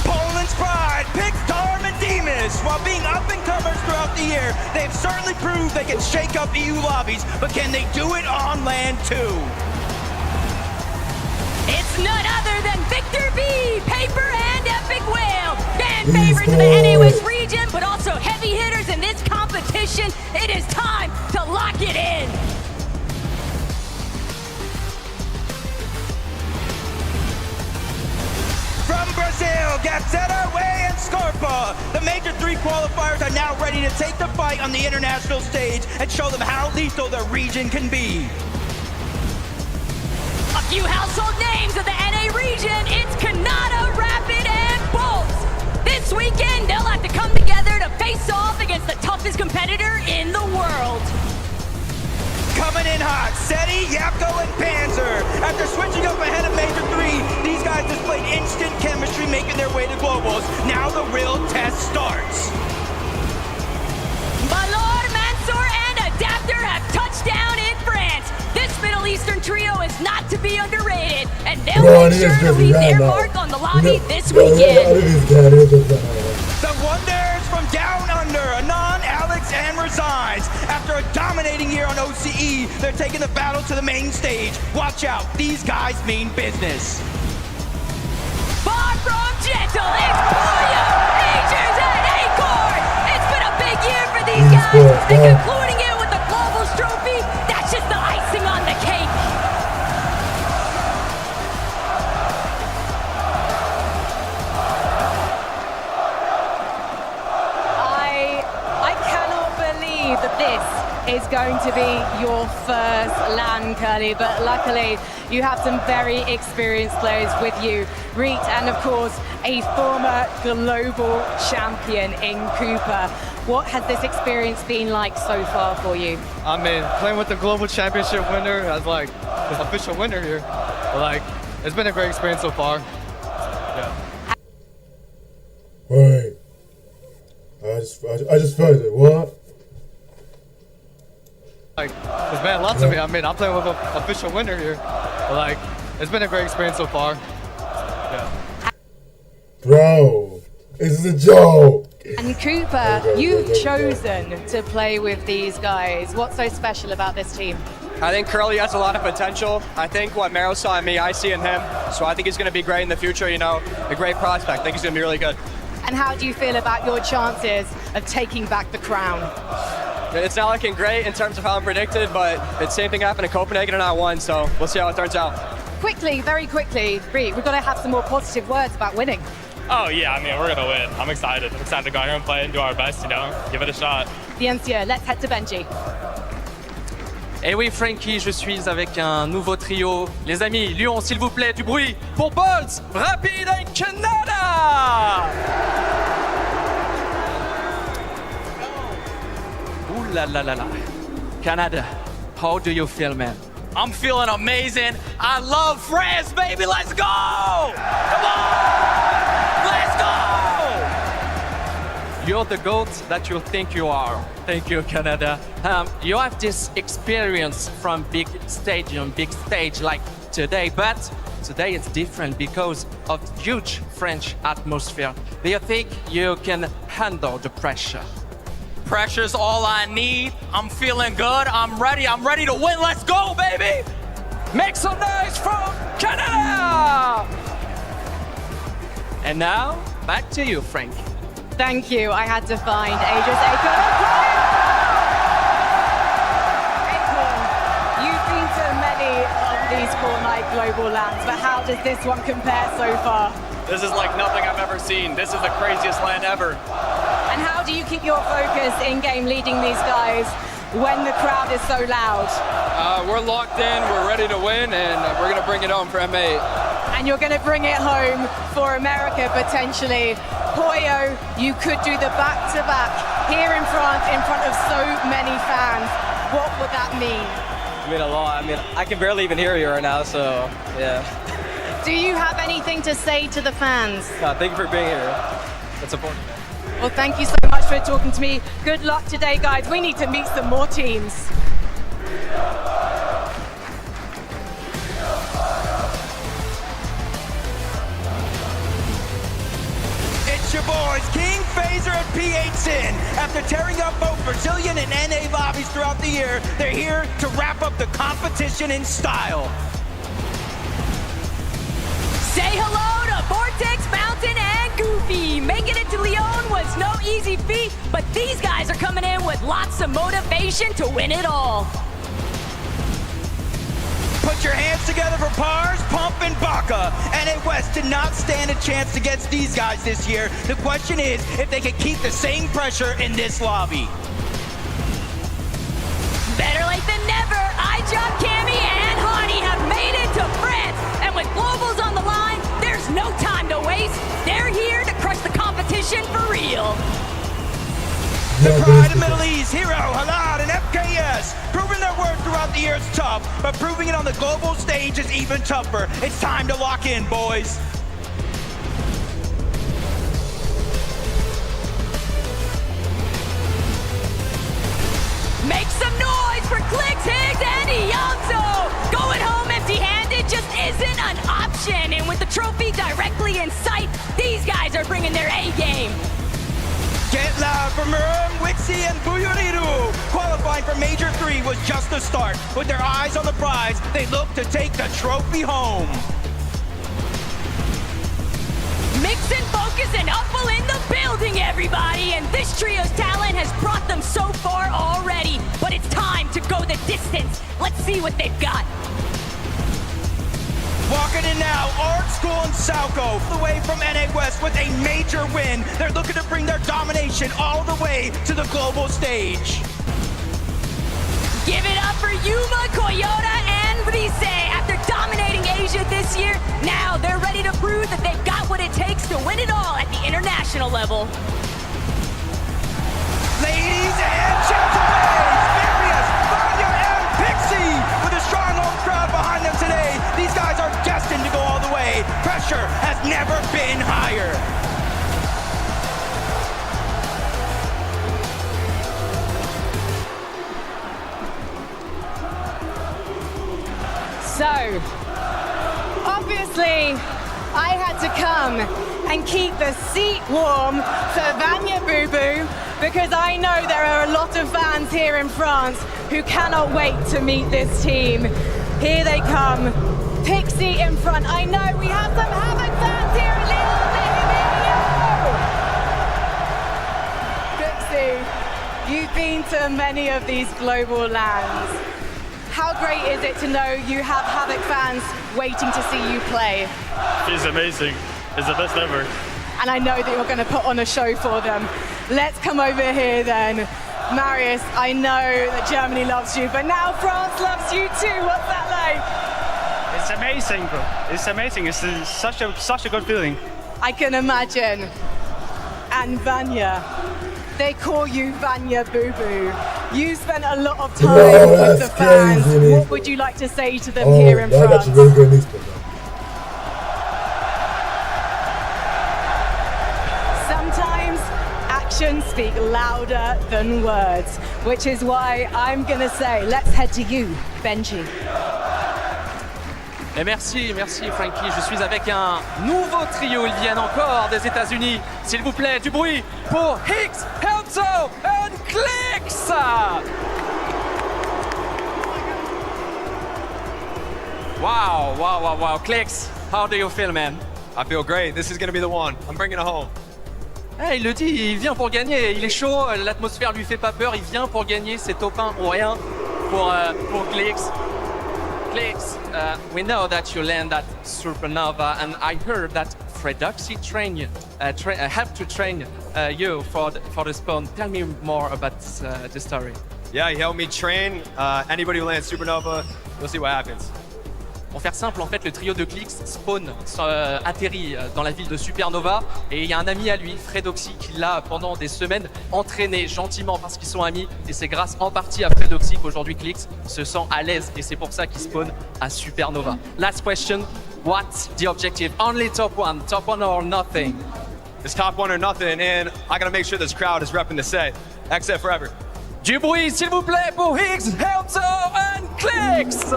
Poland's pride picks Darm and Demas. While being up-and-comers throughout the year, they've certainly proved they can shake up EU lobbies, but can they do it on land too? It's none other than Victor V, Paper, and Epic Whale. Fan favorites in the NA West region, but also heavy hitters in this competition. It is time to lock it in. From Brazil, Gazzetta, Way, and Scarpa. The Major 3 qualifiers are now ready to take the fight on the international stage and show them how lethal the region can be. A few household names of the NA region. It's Kanata, Rapid, and Bolts. This weekend, they'll have to come together to face off against the toughest competitor in the world. Coming in hot, SETI, Yapko, and Panzer. After switching up ahead of Major 3, these guys displayed instant chemistry making their way to globals. Now the real test starts. Valor, Mansour, and Adapter have touched down in France. This Middle Eastern trio is not to be underrated, and they'll make sure to leave their mark on the lobby this weekend. The Wonders from Down Under, Anon, Alex, and Resigns. After a dominating year on OCE, they're taking the battle to the main stage. Watch out, these guys mean business. Far from gentle, it's Booyah! Majors and Acorn! It's been a big year for these guys, and concluding it with the Globals trophy, that's just the icing on the cake. is going to be your first LAN, Curly, but luckily you have some very experienced players with you. Reet, and of course, a former global champion in Cooper. What has this experience been like so far for you? I mean, playing with the global championship winner as like the official winner here, like it's been a great experience so far. Yeah. Wait. I just felt it. What? Like, it's meant a lot to me. I mean, I'm playing with an official winner here. Like, it's been a great experience so far. Yeah. Bro, this is a joke. And Cooper, you've chosen to play with these guys. What's so special about this team? I think Curly has a lot of potential. I think what Mero saw in me, I see in him. So I think he's going to be great in the future, you know, a great prospect. I think he's going to be really good. And how do you feel about your chances of taking back the crown? It's not looking great in terms of how I'm predicted, but the same thing happened in Copenhagen and I won, so we'll see how it turns out. Quickly, very quickly, Reet, we've got to have some more positive words about winning. Oh yeah, I mean, we're gonna win. I'm excited. I'm excited to go out here and play and do our best, you know, give it a shot. Bien sûr, let's head to Benji. Et oui, Frankie, je suis avec un nouveau trio. Les amis, Lyon, s'il vous plaît, du bruit pour Bolts, Rapide et Canada! Ooh la la la la. Canada, how do you feel, man? I'm feeling amazing. I love France, baby. Let's go! Come on! Let's go! You're the GOAT that you think you are. Thank you, Canada. You have this experience from big stadium, big stage like today, but today it's different because of huge French atmosphere. Do you think you can handle the pressure? Pressure's all I need. I'm feeling good. I'm ready to win. Let's go, baby! Make some noise from Canada! And now, back to you, Frank. Thank you. I had to find Aegis Akon. You've been to many of these Fortnite global lands, but how does this one compare so far? This is like nothing I've ever seen. This is the craziest land ever. And how do you keep your focus in-game leading these guys when the crowd is so loud? We're locked in, we're ready to win, and we're going to bring it home for M8. And you're going to bring it home for America, potentially. Poyo, you could do the back-to-back here in France in front of so many fans. What would that mean? I mean a lot. I mean, I can barely even hear you right now, so yeah. Do you have anything to say to the fans? Thank you for being here. That's important. Well, thank you so much for talking to me. Good luck today, guys. We need to meet some more teams. It's your boys, King, Phaser, and P8 Sin. After tearing up both Brazilian and NA lobbies throughout the year, they're here to wrap up the competition in style. Say hello to Vortex, Mountain, and Goofy. Making it to Lyon was no easy feat, but these guys are coming in with lots of motivation to win it all. Put your hands together for Pars, Pump, and Baka. NA West did not stand a chance against these guys this year. The question is if they can keep the same pressure in this lobby. Better late than never. iJob, Cammy, and Hani have made it to France. And with globals on the line, there's no time to waste. They're here to crush the competition for real. The pride of Middle East, Hero, Halad, and FKS. Proving their worth throughout the year is tough, but proving it on the global stage is even tougher. It's time to lock in, boys. Make some noise for Clicks, Higgs, and Ianzo. Going home empty-handed just isn't an option. And with the trophy directly in sight, these guys are bringing their A-game. Get loud for Murum, Wixie, and Buyuriru. Qualifying for Major 3 was just the start. With their eyes on the prize, they look to take the trophy home. Mix and focus and Upple in the building, everybody. And this trio's talent has brought them so far already. But it's time to go the distance. Let's see what they've got. Walking in now, Art School and Salco, away from NA West with a major win. They're looking to bring their domination all the way to the global stage. Give it up for Yuma, Koyota, and Rise. After dominating Asia this year, now they're ready to prove that they've got what it takes to win it all at the international level. Ladies and gentlemen, Marius, Vanya, and Pixie with a strong home crowd behind them today. These guys are destined to go all the way. Pressure has never been higher. So, obviously, I had to come and keep the seat warm for Vanya Boo Boo because I know there are a lot of fans here in France who cannot wait to meet this team. Here they come, Pixie in front. I know we have some Havoc fans here in Lille. Pixie, you've been to many of these global lands. How great is it to know you have Havoc fans waiting to see you play? It's amazing. It's the best ever. And I know that you're going to put on a show for them. Let's come over here then. Marius, I know that Germany loves you, but now France loves you too. What's that like? It's amazing, bro. It's amazing. It's such a good feeling. I can imagine. And Vanya, they call you Vanya Boo Boo. You spent a lot of time with the fans. Crazy. What would you like to say to them here in France? That's really good e-sport. Sometimes actions speak louder than words, which is why I'm gonna say, let's head to you, Benji. Et merci Frankie. Je suis avec un nouveau trio. Ils viennent encore des États-Unis. S'il vous plaît, du bruit pour Higgs, Helzo and Clicks. Wow. Clicks, how do you feel, man? I feel great. This is going to be the one. I'm bringing it home. Hey, il le dit, il vient pour gagner. Il est chaud, l'atmosphère lui fait pas peur. Il vient pour gagner. C'est top 1 ou rien pour Clicks. Clicks, we know that you land at Supernova, and I heard that Fredoxy have to train you for the spawn. Tell me more about the story. Yeah, he helped me train. Anybody who lands Supernova, we'll see what happens. Pour faire simple, en fait, le trio de Clicks spawn, atterrit dans la ville de Supernova, et il y a un ami à lui, Fredoxy, qui l'a pendant des semaines entraîné gentiment parce qu'ils sont amis, et c'est grâce en partie à Fredoxy qu'aujourd'hui Clicks se sent à l'aise, et c'est pour ça qu'il spawn à Supernova. Last question, what's the objective? Only top one or nothing? It's top one or nothing, and I gotta make sure this crowd is repping the set. XSET forever. Du bruit, s'il vous plaît, pour Higgs, Helzo and Clicks!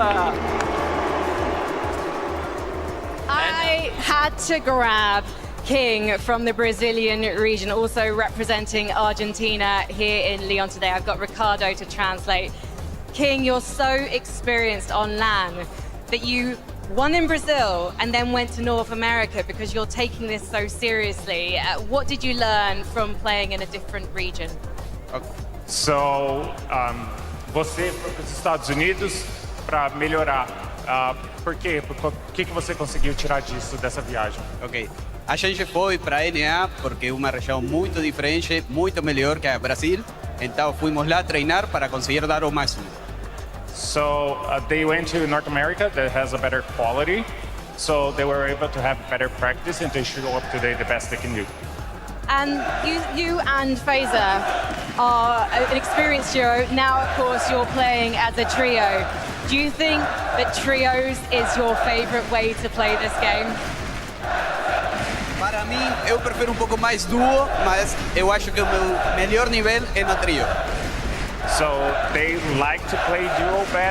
I had to grab King from the Brazilian region, also representing Argentina here in Lyon today. I've got Ricardo to translate. King, you're so experienced on LAN that you won in Brazil and then went to North America because you're taking this so seriously. What did you learn from playing in a different region? So, você foi para os Estados Unidos para melhorar. Por quê? O que você conseguiu tirar disso, dessa viagem? Ok. A gente foi para a NA porque é uma região muito diferente, muito melhor que a Brasil. Então fomos lá treinar para conseguir dar o máximo. So they went to North America that has a better quality. So they were able to have better practice and to show up today the best they can do. And you and Fazer are an experienced duo. Now, of course, you're playing as a trio. Do you think that trios is your favorite way to play this game? Para mim, eu prefiro pouco mais duo, mas eu acho que o meu melhor nível é no trio. So they like to play duo better.